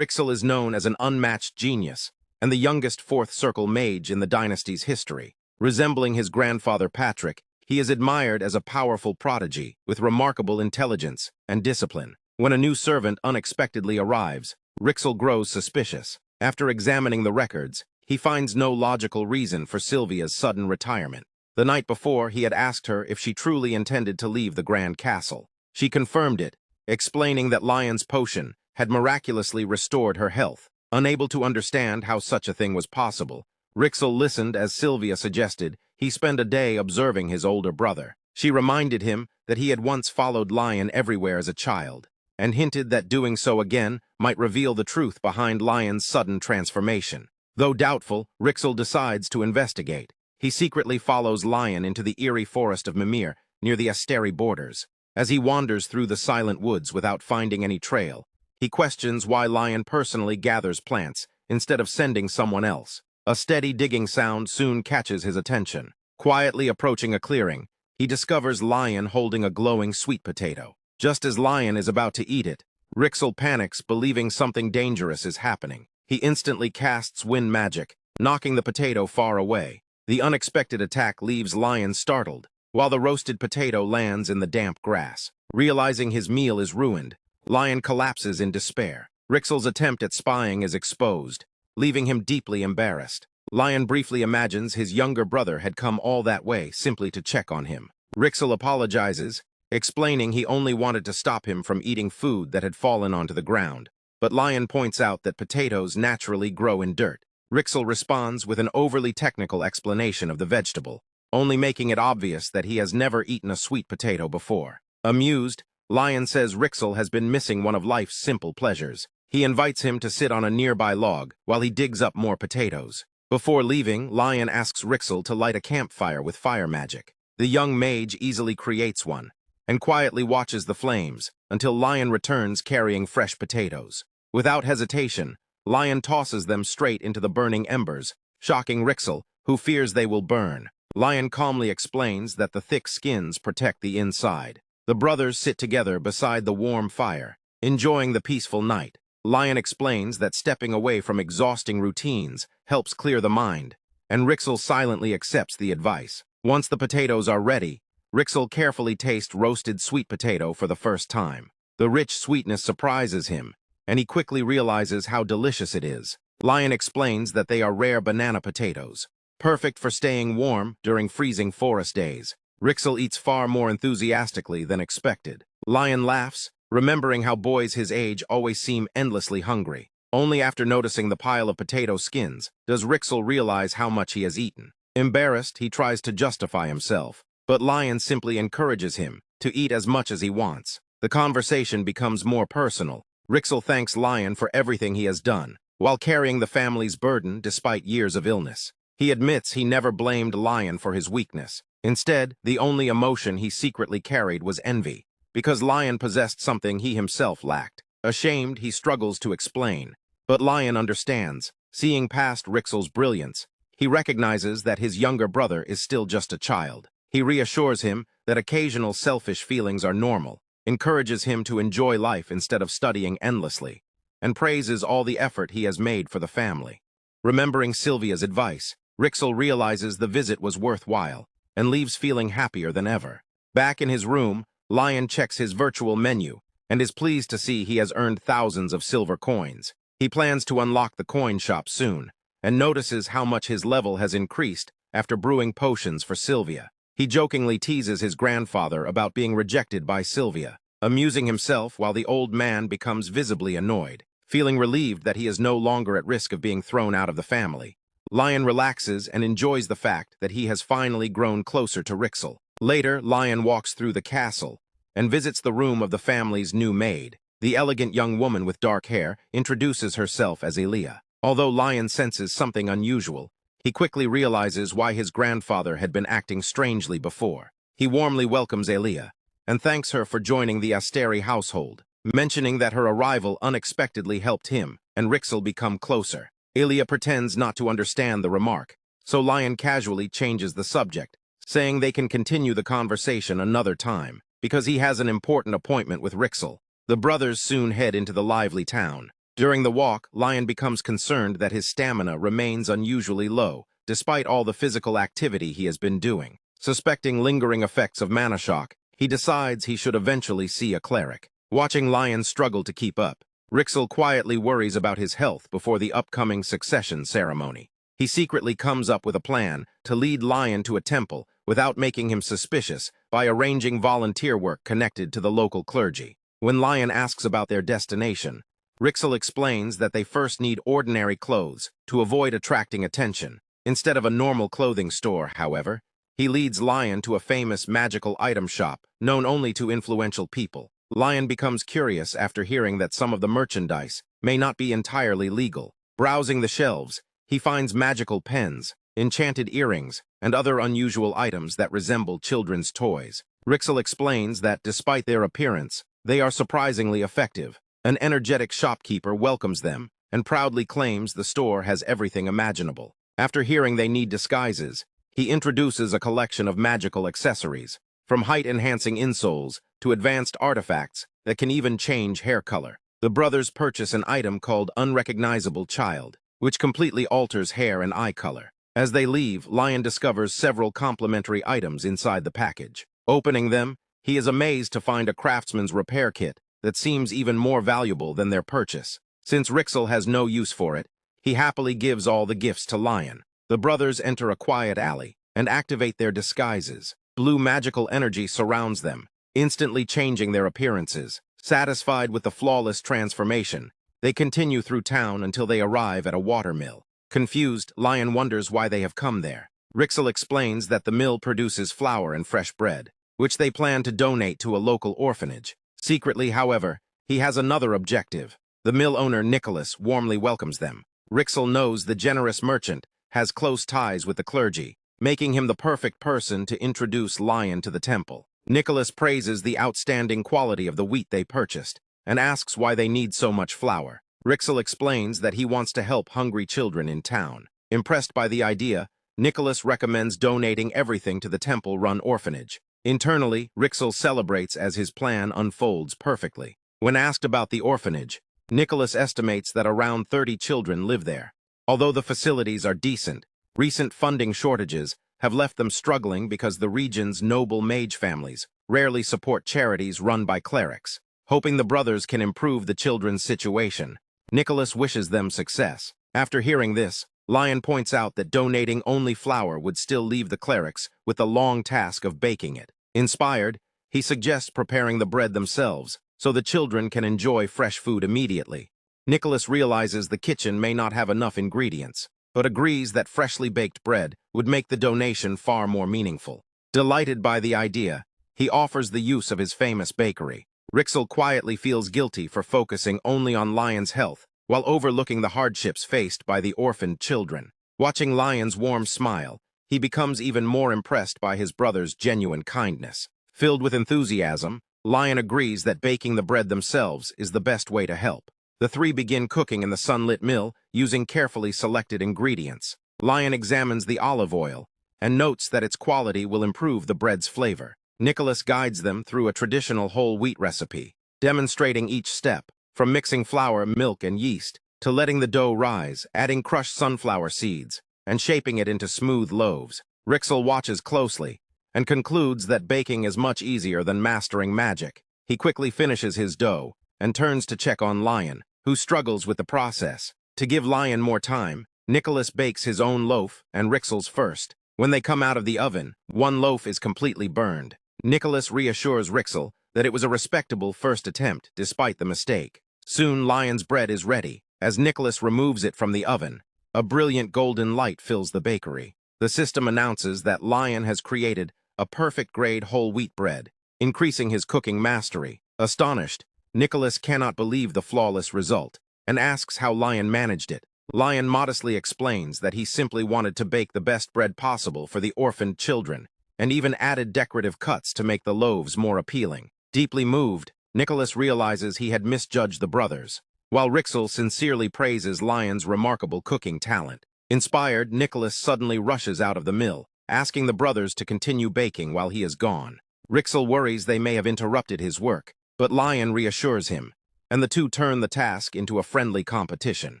Lion is known as an unmatched genius and the youngest fourth circle mage in the dynasty's history. Resembling his grandfather Patrick, he is admired as a powerful prodigy with remarkable intelligence and discipline. When a new servant unexpectedly arrives, Lion grows suspicious. After examining the records, he finds no logical reason for Sylvia's sudden retirement. The night before, he had asked her if she truly intended to leave the Grand Castle. She confirmed it, explaining that Lion's potion had miraculously restored her health. Unable to understand how such a thing was possible, Lion listened as Sylvia suggested he spend a day observing his older brother. She reminded him that he had once followed Lion everywhere as a child, and hinted that doing so again might reveal the truth behind Lion's sudden transformation. Though doubtful, Lion decides to investigate. He secretly follows Lion into the eerie forest of Mimir near the Astery borders. As he wanders through the silent woods without finding any trail, he questions why Lion personally gathers plants instead of sending someone else. A steady digging sound soon catches his attention. Quietly approaching a clearing, he discovers Lion holding a glowing sweet potato. Just as Lion is about to eat it, Lion panics, believing something dangerous is happening. He instantly casts wind magic, knocking the potato far away. The unexpected attack leaves Lion startled, while the roasted potato lands in the damp grass. Realizing his meal is ruined, Lion collapses in despair. Lion's attempt at spying is exposed, leaving him deeply embarrassed. Lion briefly imagines his younger brother had come all that way simply to check on him. Lion apologizes, explaining he only wanted to stop him from eating food that had fallen onto the ground. But Lion points out that potatoes naturally grow in dirt. Lion responds with an overly technical explanation of the vegetable, only making it obvious that he has never eaten a sweet potato before. Amused, Lion says Lion has been missing one of life's simple pleasures. He invites him to sit on a nearby log while he digs up more potatoes. Before leaving, Lion asks Lion to light a campfire with fire magic. The young mage easily creates one and quietly watches the flames until Lion returns carrying fresh potatoes. Without hesitation, Lion tosses them straight into the burning embers, shocking Lion, who fears they will burn. Lion calmly explains that the thick skins protect the inside. The brothers sit together beside the warm fire, enjoying the peaceful night. Lion explains that stepping away from exhausting routines helps clear the mind, and Lion silently accepts the advice. Once the potatoes are ready, Lion carefully tastes roasted sweet potato for the first time. The rich sweetness surprises him, and he quickly realizes how delicious it is. Lion explains that they are rare banana potatoes, perfect for staying warm during freezing forest days. Lion eats far more enthusiastically than expected. Lion laughs, remembering how boys his age always seem endlessly hungry. Only after noticing the pile of potato skins does Lion realize how much he has eaten. Embarrassed, he tries to justify himself, but Lion simply encourages him to eat as much as he wants. The conversation becomes more personal. Lion thanks Lion for everything he has done, while carrying the family's burden despite years of illness. He admits he never blamed Lion for his weakness. Instead, the only emotion he secretly carried was envy, because Lion possessed something he himself lacked. Ashamed, he struggles to explain, but Lion understands. Seeing past Lion's brilliance, he recognizes that his younger brother is still just a child. He reassures him that occasional selfish feelings are normal, encourages him to enjoy life instead of studying endlessly, and praises all the effort he has made for the family. Remembering Sylvia's advice, Lion realizes the visit was worthwhile and leaves feeling happier than ever. Back in his room, Lion checks his virtual menu and is pleased to see he has earned thousands of silver coins. He plans to unlock the coin shop soon and notices how much his level has increased after brewing potions for Sylvia. He jokingly teases his grandfather about being rejected by Sylvia, amusing himself while the old man becomes visibly annoyed. Feeling relieved that he is no longer at risk of being thrown out of the family, Lion relaxes and enjoys the fact that he has finally grown closer to Lion. Later, Lion walks through the castle and visits the room of the family's new maid. The elegant young woman with dark hair introduces herself as Elia. Although Lion senses something unusual, he quickly realizes why his grandfather had been acting strangely before. He warmly welcomes Elia and thanks her for joining the Astery household, mentioning that her arrival unexpectedly helped him and Rixel become closer. Elia pretends not to understand the remark, so Lion casually changes the subject, saying they can continue the conversation another time, because he has an important appointment with Rixel. The brothers soon head into the lively town. During the walk, Lion becomes concerned that his stamina remains unusually low, despite all the physical activity he has been doing. Suspecting lingering effects of mana shock, he decides he should eventually see a cleric. Watching Lion struggle to keep up, Rixel quietly worries about his health before the upcoming succession ceremony. He secretly comes up with a plan to lead Lion to a temple without making him suspicious by arranging volunteer work connected to the local clergy. When Lion asks about their destination, Rixel explains that they first need ordinary clothes to avoid attracting attention. Instead of a normal clothing store, however, he leads Lion to a famous magical item shop known only to influential people. Lion becomes curious after hearing that some of the merchandise may not be entirely legal. Browsing the shelves, he finds magical pens, enchanted earrings, and other unusual items that resemble children's toys. Rixel explains that despite their appearance, they are surprisingly effective. An energetic shopkeeper welcomes them and proudly claims the store has everything imaginable. After hearing they need disguises, he introduces a collection of magical accessories, from height-enhancing insoles to advanced artifacts that can even change hair color. The brothers purchase an item called Unrecognizable Child, which completely alters hair and eye color. As they leave, Lion discovers several complementary items inside the package. Opening them, he is amazed to find a craftsman's repair kit that seems even more valuable than their purchase. Since Rixel has no use for it, he happily gives all the gifts to Lion. The brothers enter a quiet alley and activate their disguises. Blue magical energy surrounds them, instantly changing their appearances. Satisfied with the flawless transformation, they continue through town until they arrive at a watermill. Confused, Lion wonders why they have come there. Rixel explains that the mill produces flour and fresh bread, which they plan to donate to a local orphanage. Secretly, however, he has another objective. The mill owner, Nicholas, warmly welcomes them. Rixel knows the generous merchant has close ties with the clergy, making him the perfect person to introduce Lion to the temple. Nicholas praises the outstanding quality of the wheat they purchased and asks why they need so much flour. Rixel explains that he wants to help hungry children in town. Impressed by the idea, Nicholas recommends donating everything to the temple-run orphanage. Internally, Rixel celebrates as his plan unfolds perfectly. When asked about the orphanage, Nicholas estimates that around 30 children live there. Although the facilities are decent, recent funding shortages have left them struggling because the region's noble mage families rarely support charities run by clerics. Hoping the brothers can improve the children's situation, Nicholas wishes them success. After hearing this, Lion points out that donating only flour would still leave the clerics with the long task of baking it. Inspired, he suggests preparing the bread themselves so the children can enjoy fresh food immediately. Nicholas realizes the kitchen may not have enough ingredients, but agrees that freshly baked bread would make the donation far more meaningful. Delighted by the idea, he offers the use of his famous bakery. Rixel quietly feels guilty for focusing only on Lion's health, while overlooking the hardships faced by the orphaned children. Watching Lion's warm smile, he becomes even more impressed by his brother's genuine kindness. Filled with enthusiasm, Lion agrees that baking the bread themselves is the best way to help. The three begin cooking in the sunlit mill using carefully selected ingredients. Lion examines the olive oil and notes that its quality will improve the bread's flavor. Nicholas guides them through a traditional whole wheat recipe, demonstrating each step, from mixing flour, milk, and yeast, to letting the dough rise, adding crushed sunflower seeds, and shaping it into smooth loaves. Rixel watches closely and concludes that baking is much easier than mastering magic. He quickly finishes his dough and turns to check on Lion, who struggles with the process. To give Lion more time, Nicholas bakes his own loaf and Rixel's first. When they come out of the oven, one loaf is completely burned. Nicholas reassures Rixel that it was a respectable first attempt despite the mistake. Soon Lion's bread is ready. As Nicholas removes it from the oven, a brilliant golden light fills the bakery. The system announces that Lion has created a perfect grade whole wheat bread, increasing his cooking mastery. Astonished, Nicholas cannot believe the flawless result and asks how Lion managed it. Lion modestly explains that he simply wanted to bake the best bread possible for the orphaned children, and even added decorative cuts to make the loaves more appealing. Deeply moved, Nicholas realizes he had misjudged the brothers, while Rixel sincerely praises Lion's remarkable cooking talent. Inspired, Nicholas suddenly rushes out of the mill, asking the brothers to continue baking while he is gone. Rixel worries they may have interrupted his work, but Lion reassures him, and the two turn the task into a friendly competition.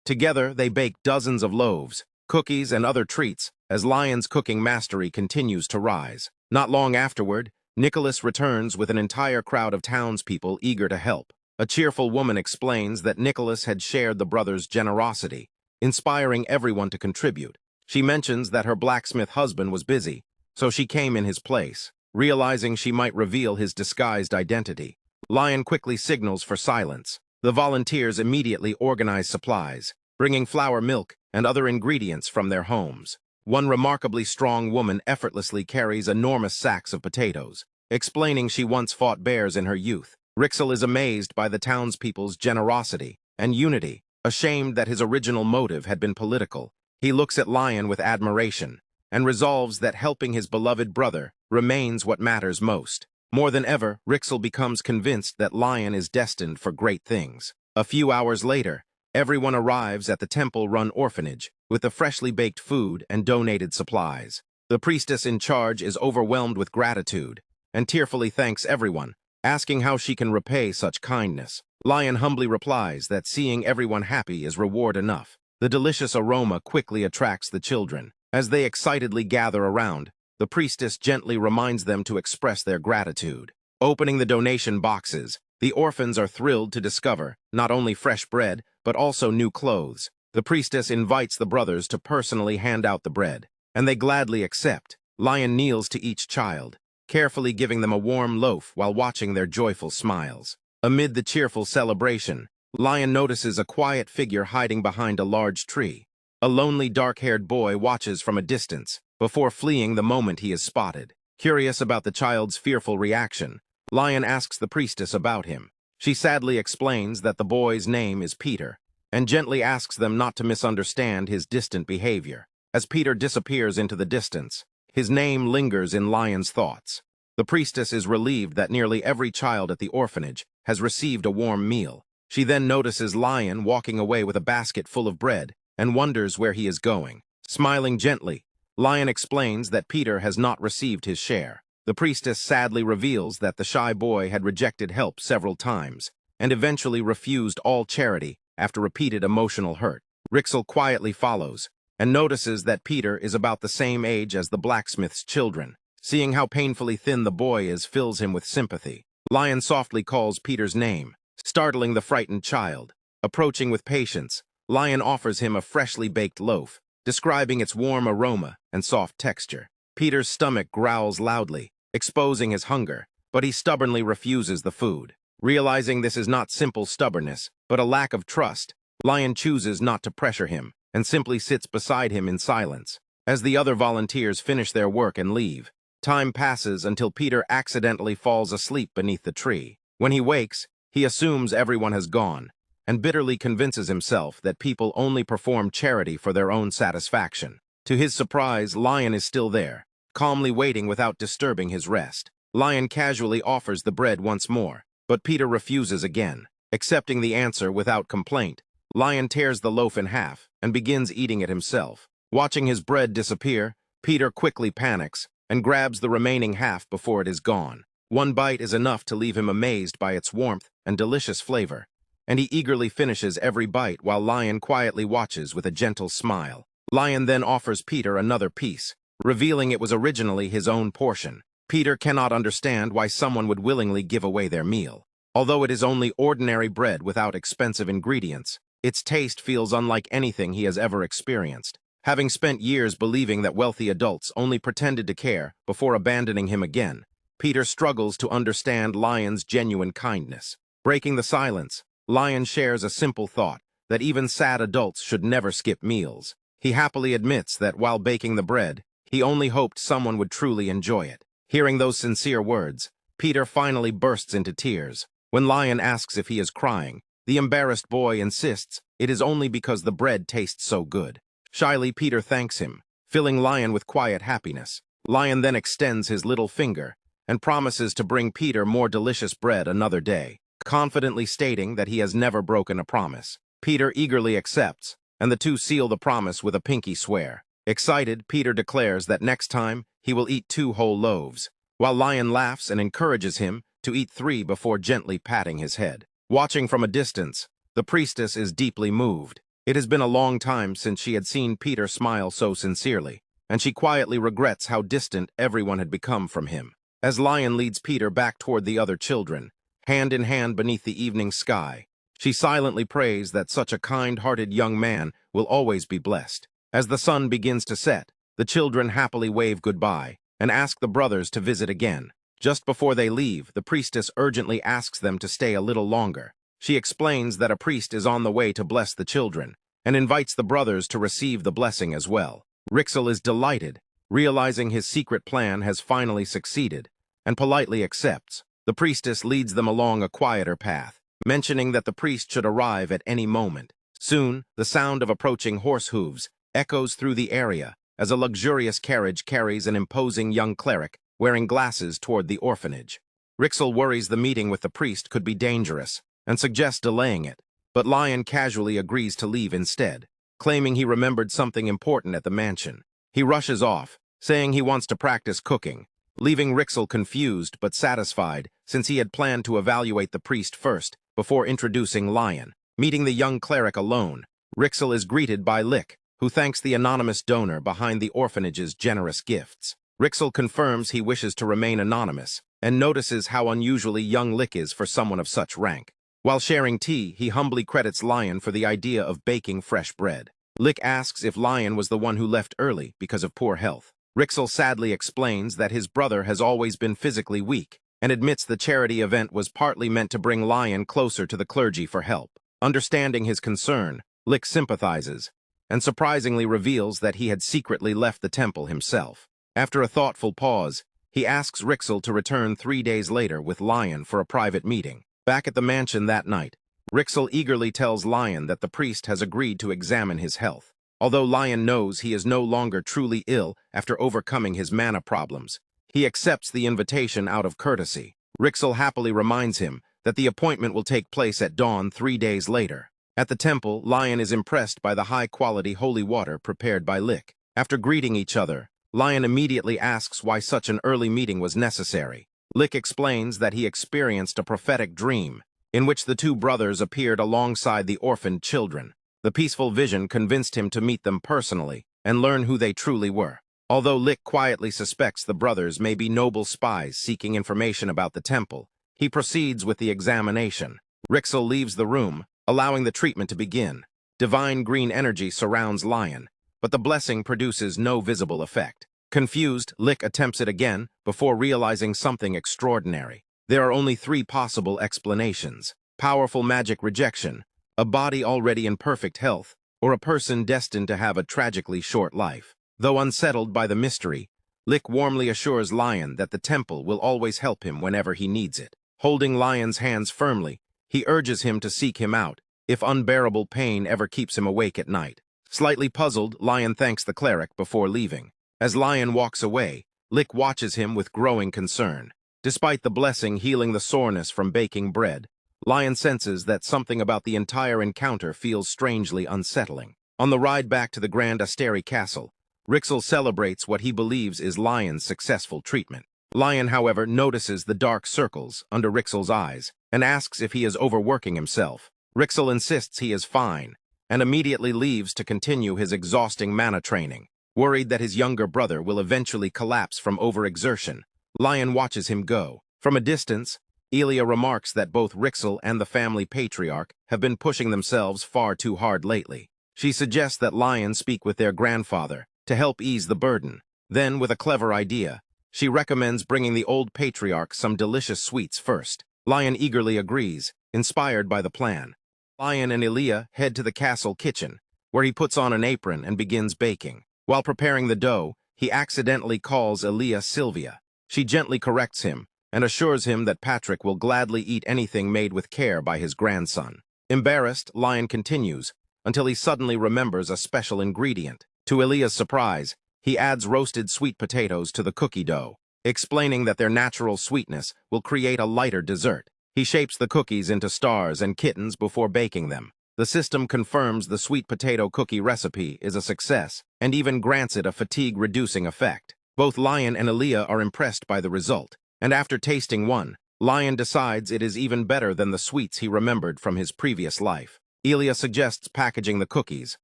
Together, they bake dozens of loaves, cookies, and other treats as Lion's cooking mastery continues to rise. Not long afterward, Nicholas returns with an entire crowd of townspeople eager to help. A cheerful woman explains that Nicholas had shared the brothers' generosity, inspiring everyone to contribute. She mentions that her blacksmith husband was busy, so she came in his place, realizing she might reveal his disguised identity. Lion quickly signals for silence. The volunteers immediately organize supplies, bringing flour, milk, and other ingredients from their homes. One remarkably strong woman effortlessly carries enormous sacks of potatoes, explaining she once fought bears in her youth. Rixel is amazed by the townspeople's generosity and unity, ashamed that his original motive had been political. He looks at Lion with admiration and resolves that helping his beloved brother remains what matters most. More than ever, Rixel becomes convinced that Lion is destined for great things. A few hours later, everyone arrives at the temple-run orphanage with the freshly baked food and donated supplies. The priestess in charge is overwhelmed with gratitude and tearfully thanks everyone, asking how she can repay such kindness. Lion humbly replies that seeing everyone happy is reward enough. The delicious aroma quickly attracts the children. As they excitedly gather around, the priestess gently reminds them to express their gratitude. Opening the donation boxes, the orphans are thrilled to discover not only fresh bread, but also new clothes. The priestess invites the brothers to personally hand out the bread, and they gladly accept. Lion kneels to each child, carefully giving them a warm loaf while watching their joyful smiles. Amid the cheerful celebration, Lion notices a quiet figure hiding behind a large tree. A lonely, dark-haired boy watches from a distance, before fleeing the moment he is spotted. Curious about the child's fearful reaction, Lion asks the priestess about him. She sadly explains that the boy's name is Peter, and gently asks them not to misunderstand his distant behavior. As Peter disappears into the distance, his name lingers in Lion's thoughts. The priestess is relieved that nearly every child at the orphanage has received a warm meal. She then notices Lion walking away with a basket full of bread and wonders where he is going. Smiling gently, Lion explains that Peter has not received his share. The priestess sadly reveals that the shy boy had rejected help several times and eventually refused all charity after repeated emotional hurt. Rixel quietly follows and notices that Peter is about the same age as the blacksmith's children. Seeing how painfully thin the boy is fills him with sympathy. Lion softly calls Peter's name, startling the frightened child. Approaching with patience, Lion offers him a freshly baked loaf, describing its warm aroma and soft texture. Peter's stomach growls loudly, exposing his hunger, but he stubbornly refuses the food. Realizing this is not simple stubbornness, but a lack of trust, Lion chooses not to pressure him and simply sits beside him in silence. As the other volunteers finish their work and leave, time passes until Peter accidentally falls asleep beneath the tree. When he wakes, he assumes everyone has gone, and bitterly convinces himself that people only perform charity for their own satisfaction. To his surprise, Lion is still there, calmly waiting without disturbing his rest. Lion casually offers the bread once more, but Peter refuses again. Accepting the answer without complaint, Lion tears the loaf in half and begins eating it himself. Watching his bread disappear, Peter quickly panics and grabs the remaining half before it is gone. One bite is enough to leave him amazed by its warmth and delicious flavor, and he eagerly finishes every bite while Lion quietly watches with a gentle smile. Lion then offers Peter another piece, revealing it was originally his own portion. Peter cannot understand why someone would willingly give away their meal. Although it is only ordinary bread without expensive ingredients, its taste feels unlike anything he has ever experienced. Having spent years believing that wealthy adults only pretended to care before abandoning him again, Peter struggles to understand Lion's genuine kindness. Breaking the silence, Lion shares a simple thought, that even sad adults should never skip meals. He happily admits that while baking the bread, he only hoped someone would truly enjoy it. Hearing those sincere words, Peter finally bursts into tears. When Lion asks if he is crying, the embarrassed boy insists it is only because the bread tastes so good. Shyly, Peter thanks him, filling Lion with quiet happiness. Lion then extends his little finger and promises to bring Peter more delicious bread another day, confidently stating that he has never broken a promise. Peter eagerly accepts, and the two seal the promise with a pinky swear. Excited, Peter declares that next time he will eat 2 whole loaves, while Lion laughs and encourages him to eat 3 before gently patting his head. Watching from a distance, the priestess is deeply moved. It has been a long time since she had seen Peter smile so sincerely, and she quietly regrets how distant everyone had become from him. As Lion leads Peter back toward the other children, hand in hand beneath the evening sky, she silently prays that such a kind-hearted young man will always be blessed. As the sun begins to set, the children happily wave goodbye and ask the brothers to visit again. Just before they leave, the priestess urgently asks them to stay a little longer. She explains that a priest is on the way to bless the children and invites the brothers to receive the blessing as well. Rixel is delighted, realizing his secret plan has finally succeeded, and politely accepts. The priestess leads them along a quieter path, mentioning that the priest should arrive at any moment. Soon, the sound of approaching horse hooves echoes through the area as a luxurious carriage carries an imposing young cleric wearing glasses toward the orphanage. Rixel worries the meeting with the priest could be dangerous and suggests delaying it, but Lion casually agrees to leave instead, claiming he remembered something important at the mansion. He rushes off, saying he wants to practice cooking, leaving Rixel confused but satisfied since he had planned to evaluate the priest first before introducing Lion. Meeting the young cleric alone, Rixel is greeted by Lick, who thanks the anonymous donor behind the orphanage's generous gifts. Rixel confirms he wishes to remain anonymous and notices how unusually young Lick is for someone of such rank. While sharing tea, he humbly credits Lion for the idea of baking fresh bread. Lick asks if Lion was the one who left early because of poor health. Rixel sadly explains that his brother has always been physically weak and admits the charity event was partly meant to bring Lion closer to the clergy for help. Understanding his concern, Lick sympathizes and surprisingly reveals that he had secretly left the temple himself. After a thoughtful pause, he asks Rixel to return 3 days later with Lion for a private meeting. Back at the mansion that night, Rixel eagerly tells Lion that the priest has agreed to examine his health. Although Lion knows he is no longer truly ill after overcoming his mana problems, he accepts the invitation out of courtesy. Rixel happily reminds him that the appointment will take place at dawn 3 days later. At the temple, Lion is impressed by the high-quality holy water prepared by Lick. After greeting each other, Lion immediately asks why such an early meeting was necessary. Lick explains that he experienced a prophetic dream in which the two brothers appeared alongside the orphaned children. The peaceful vision convinced him to meet them personally and learn who they truly were. Although Lick quietly suspects the brothers may be noble spies seeking information about the temple, he proceeds with the examination. Rixel leaves the room, allowing the treatment to begin. Divine green energy surrounds Lion, but the blessing produces no visible effect. Confused, Lick attempts it again before realizing something extraordinary. There are only 3 possible explanations: powerful magic rejection, a body already in perfect health, or a person destined to have a tragically short life. Though unsettled by the mystery, Lick warmly assures Lion that the temple will always help him whenever he needs it. Holding Lion's hands firmly, he urges him to seek him out if unbearable pain ever keeps him awake at night. Slightly puzzled, Lion thanks the cleric before leaving. As Lion walks away, Lick watches him with growing concern. Despite the blessing healing the soreness from baking bread, Lion senses that something about the entire encounter feels strangely unsettling. On the ride back to the Grand Astery castle, Rixel celebrates what he believes is Lion's successful treatment. Lion, however, notices the dark circles under Rixel's eyes and asks if he is overworking himself. Rixel insists he is fine and immediately leaves to continue his exhausting mana training. Worried that his younger brother will eventually collapse from overexertion, Lion watches him go. From a distance, Elia remarks that both Rixel and the family patriarch have been pushing themselves far too hard lately. She suggests that Lion speak with their grandfather to help ease the burden. Then, with a clever idea, she recommends bringing the old patriarch some delicious sweets first. Lion eagerly agrees, inspired by the plan. Lion and Elia head to the castle kitchen, where he puts on an apron and begins baking. While preparing the dough, he accidentally calls Elia Sylvia. She gently corrects him and assures him that Patrick will gladly eat anything made with care by his grandson. Embarrassed, Lion continues, until he suddenly remembers a special ingredient. To Elia's surprise, he adds roasted sweet potatoes to the cookie dough, explaining that their natural sweetness will create a lighter dessert. He shapes the cookies into stars and kittens before baking them. The system confirms the sweet potato cookie recipe is a success and even grants it a fatigue-reducing effect. Both Lion and Elia are impressed by the result, and after tasting one, Lion decides it is even better than the sweets he remembered from his previous life. Elia suggests packaging the cookies,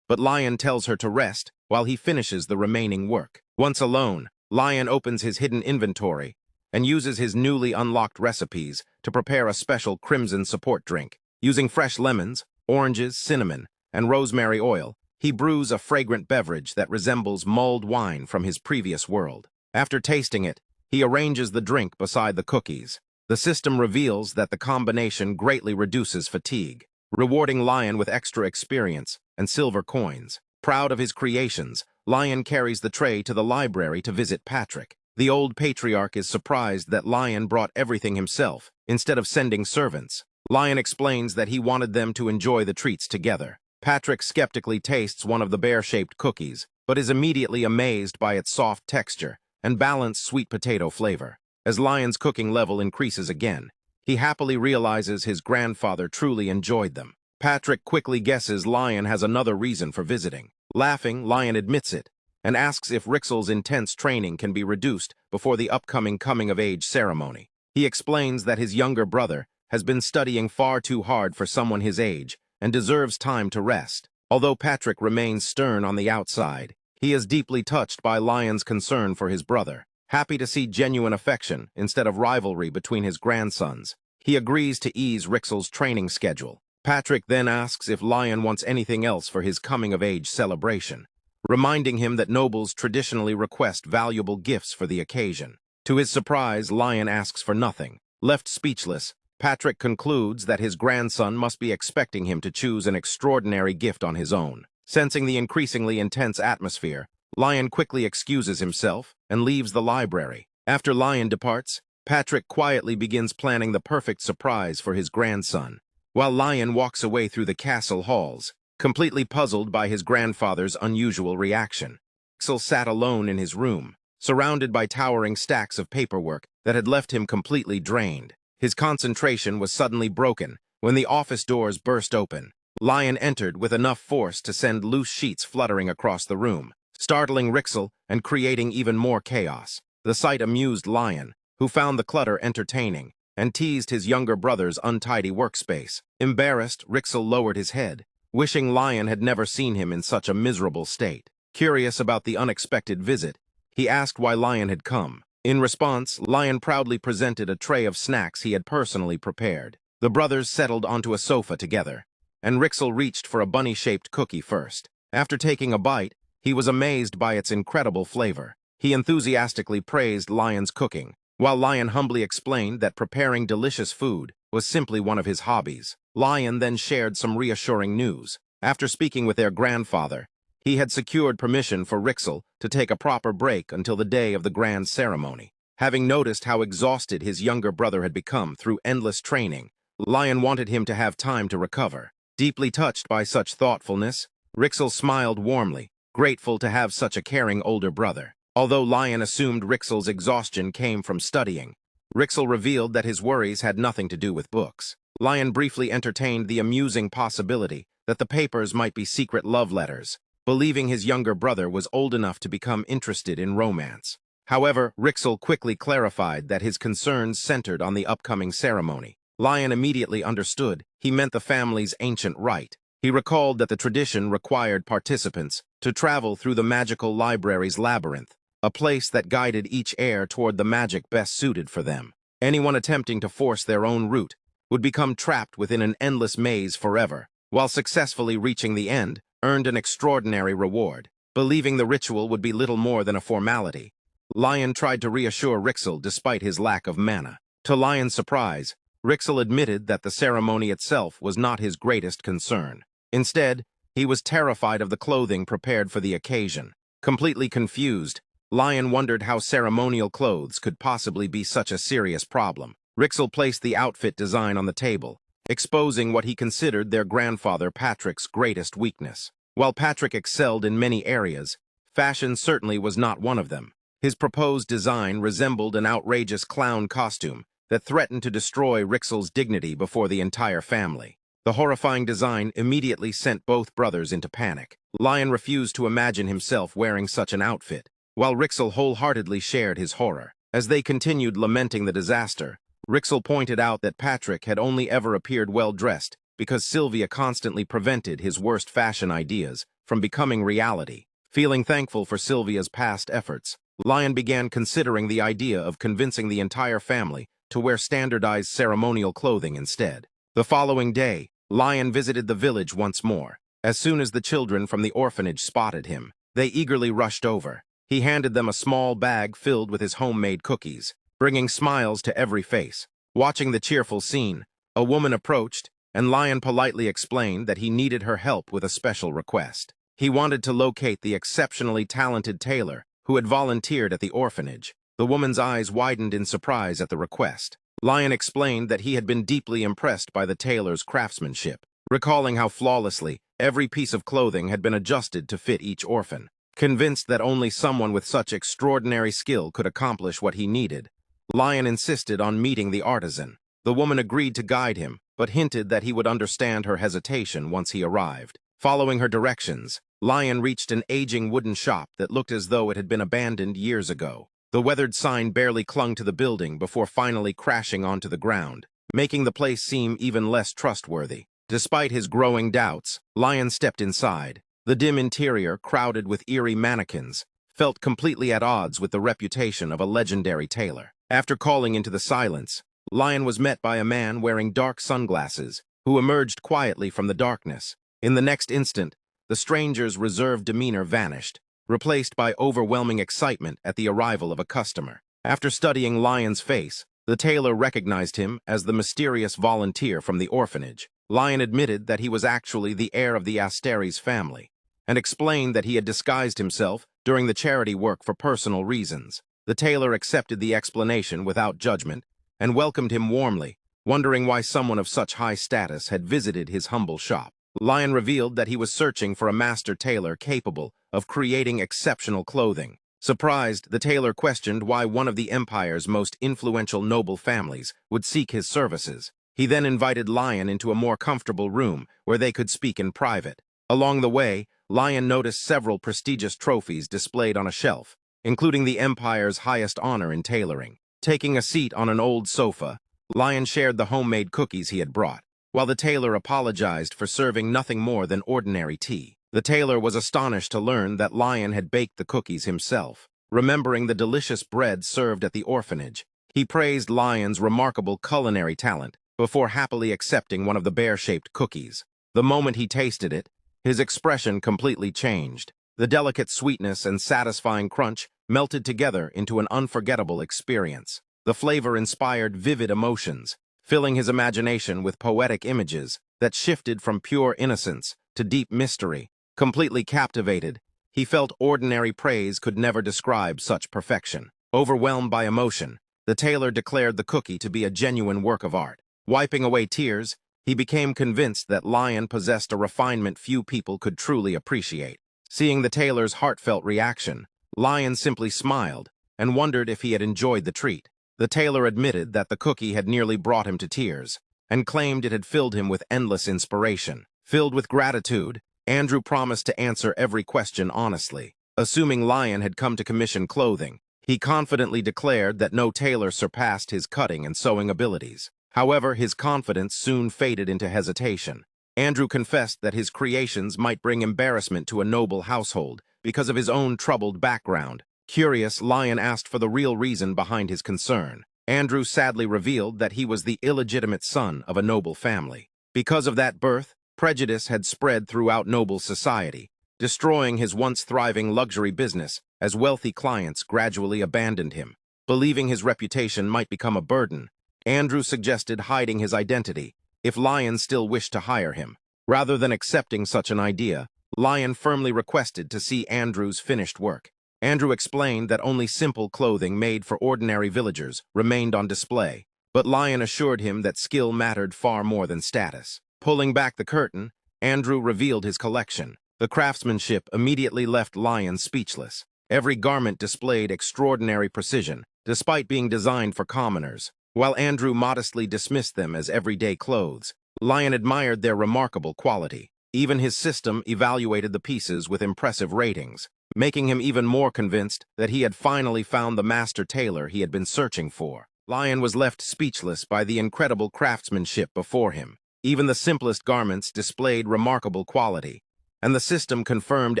but Lion tells her to rest while he finishes the remaining work. Once alone, Lion opens his hidden inventory and uses his newly unlocked recipes to prepare a special crimson support drink. Using fresh lemons, oranges, cinnamon, and rosemary oil, he brews a fragrant beverage that resembles mulled wine from his previous world. After tasting it, he arranges the drink beside the cookies. The system reveals that the combination greatly reduces fatigue, rewarding Lion with extra experience and silver coins. Proud of his creations, Lion carries the tray to the library to visit Patrick. The old patriarch is surprised that Lion brought everything himself, instead of sending servants. Lion explains that he wanted them to enjoy the treats together. Patrick skeptically tastes one of the bear-shaped cookies, but is immediately amazed by its soft texture and balanced sweet potato flavor. As Lion's cooking level increases again, he happily realizes his grandfather truly enjoyed them. Patrick quickly guesses Lion has another reason for visiting. Laughing, Lion admits it, and asks if Rixel's intense training can be reduced before the upcoming coming-of-age ceremony. He explains that his younger brother has been studying far too hard for someone his age and deserves time to rest. Although Patrick remains stern on the outside, he is deeply touched by Lion's concern for his brother. Happy to see genuine affection instead of rivalry between his grandsons, he agrees to ease Rixel's training schedule. Patrick then asks if Lion wants anything else for his coming-of-age celebration, reminding him that nobles traditionally request valuable gifts for the occasion. To his surprise, Lion asks for nothing. Left speechless, Patrick concludes that his grandson must be expecting him to choose an extraordinary gift on his own. Sensing the increasingly intense atmosphere, Lion quickly excuses himself and leaves the library. After Lion departs, Patrick quietly begins planning the perfect surprise for his grandson, while Lion walks away through the castle halls, completely puzzled by his grandfather's unusual reaction. Rixel sat alone in his room, surrounded by towering stacks of paperwork that had left him completely drained. His concentration was suddenly broken when the office doors burst open. Lion entered with enough force to send loose sheets fluttering across the room, startling Rixel and creating even more chaos. The sight amused Lion, who found the clutter entertaining, and teased his younger brother's untidy workspace. Embarrassed, Rixel lowered his head, wishing Lion had never seen him in such a miserable state. Curious about the unexpected visit, he asked why Lion had come. In response, Lion proudly presented a tray of snacks he had personally prepared. The brothers settled onto a sofa together, and Rixel reached for a bunny-shaped cookie first. After taking a bite, he was amazed by its incredible flavor. He enthusiastically praised Lion's cooking, while Lion humbly explained that preparing delicious food was simply one of his hobbies. Lion then shared some reassuring news. After speaking with their grandfather, he had secured permission for Rixel to take a proper break until the day of the grand ceremony. Having noticed how exhausted his younger brother had become through endless training, Lion wanted him to have time to recover. Deeply touched by such thoughtfulness, Rixel smiled warmly, grateful to have such a caring older brother. Although Lion assumed Rixel's exhaustion came from studying, Rixel revealed that his worries had nothing to do with books. Lion briefly entertained the amusing possibility that the papers might be secret love letters, believing his younger brother was old enough to become interested in romance. However, Rixel quickly clarified that his concerns centered on the upcoming ceremony. Lion immediately understood he meant the family's ancient rite. He recalled that the tradition required participants to travel through the magical library's labyrinth, a place that guided each heir toward the magic best suited for them. Anyone attempting to force their own route would become trapped within an endless maze forever, while successfully reaching the end earned an extraordinary reward. Believing the ritual would be little more than a formality, Lion tried to reassure Rixel despite his lack of mana. To Lion's surprise, Rixel admitted that the ceremony itself was not his greatest concern. Instead, he was terrified of the clothing prepared for the occasion. Completely confused, Lion wondered how ceremonial clothes could possibly be such a serious problem. Rixel placed the outfit design on the table, exposing what he considered their grandfather Patrick's greatest weakness. While Patrick excelled in many areas, fashion certainly was not one of them. His proposed design resembled an outrageous clown costume that threatened to destroy Rixel's dignity before the entire family. The horrifying design immediately sent both brothers into panic. Lion refused to imagine himself wearing such an outfit, while Rixel wholeheartedly shared his horror. As they continued lamenting the disaster, Rixel pointed out that Patrick had only ever appeared well-dressed because Sylvia constantly prevented his worst fashion ideas from becoming reality. Feeling thankful for Sylvia's past efforts, Lion began considering the idea of convincing the entire family to wear standardized ceremonial clothing instead. The following day, Lion visited the village once more. As soon as the children from the orphanage spotted him, they eagerly rushed over. He handed them a small bag filled with his homemade cookies, bringing smiles to every face. Watching the cheerful scene, a woman approached, and Lion politely explained that he needed her help with a special request. He wanted to locate the exceptionally talented tailor who had volunteered at the orphanage. The woman's eyes widened in surprise at the request. Lion explained that he had been deeply impressed by the tailor's craftsmanship, recalling how flawlessly every piece of clothing had been adjusted to fit each orphan. Convinced that only someone with such extraordinary skill could accomplish what he needed, Lion insisted on meeting the artisan. The woman agreed to guide him, but hinted that he would understand her hesitation once he arrived. Following her directions, Lion reached an aging wooden shop that looked as though it had been abandoned years ago. The weathered sign barely clung to the building before finally crashing onto the ground, making the place seem even less trustworthy. Despite his growing doubts, Lion stepped inside. The dim interior, crowded with eerie mannequins, felt completely at odds with the reputation of a legendary tailor. After calling into the silence, Lion was met by a man wearing dark sunglasses, who emerged quietly from the darkness. In the next instant, the stranger's reserved demeanor vanished, replaced by overwhelming excitement at the arrival of a customer. After studying Lion's face, the tailor recognized him as the mysterious volunteer from the orphanage. Lion admitted that he was actually the heir of the Astery's family, and explained that he had disguised himself during the charity work for personal reasons. The tailor accepted the explanation without judgment and welcomed him warmly, wondering why someone of such high status had visited his humble shop. Lion revealed that he was searching for a master tailor capable of creating exceptional clothing. Surprised, the tailor questioned why one of the Empire's most influential noble families would seek his services. He then invited Lion into a more comfortable room where they could speak in private. Along the way, Lion noticed several prestigious trophies displayed on a shelf, including the Empire's highest honor in tailoring. Taking a seat on an old sofa, Lion shared the homemade cookies he had brought, while the tailor apologized for serving nothing more than ordinary tea. The tailor was astonished to learn that Lion had baked the cookies himself. Remembering the delicious bread served at the orphanage, he praised Lion's remarkable culinary talent before happily accepting one of the bear-shaped cookies. The moment he tasted it, his expression completely changed. The delicate sweetness and satisfying crunch melted together into an unforgettable experience. The flavor inspired vivid emotions, filling his imagination with poetic images that shifted from pure innocence to deep mystery. Completely captivated, he felt ordinary praise could never describe such perfection. Overwhelmed by emotion, the tailor declared the cookie to be a genuine work of art. Wiping away tears, he became convinced that Lion possessed a refinement few people could truly appreciate. Seeing the tailor's heartfelt reaction, Lion simply smiled and wondered if he had enjoyed the treat. The tailor admitted that the cookie had nearly brought him to tears and claimed it had filled him with endless inspiration. Filled with gratitude, Andrew promised to answer every question honestly. Assuming Lion had come to commission clothing, he confidently declared that no tailor surpassed his cutting and sewing abilities. However, his confidence soon faded into hesitation. Andrew confessed that his creations might bring embarrassment to a noble household because of his own troubled background. Curious, Lion asked for the real reason behind his concern. Andrew sadly revealed that he was the illegitimate son of a noble family. Because of that birth, prejudice had spread throughout noble society, destroying his once thriving luxury business as wealthy clients gradually abandoned him. Believing his reputation might become a burden, Andrew suggested hiding his identity if Lion still wished to hire him. Rather than accepting such an idea, Lion firmly requested to see Andrew's finished work. Andrew explained that only simple clothing made for ordinary villagers remained on display, but Lion assured him that skill mattered far more than status. Pulling back the curtain, Andrew revealed his collection. The craftsmanship immediately left Lion speechless. Every garment displayed extraordinary precision, despite being designed for commoners. While Andrew modestly dismissed them as everyday clothes, Lion admired their remarkable quality. Even his system evaluated the pieces with impressive ratings, making him even more convinced that he had finally found the master tailor he had been searching for. Lion was left speechless by the incredible craftsmanship before him. Even the simplest garments displayed remarkable quality, and the system confirmed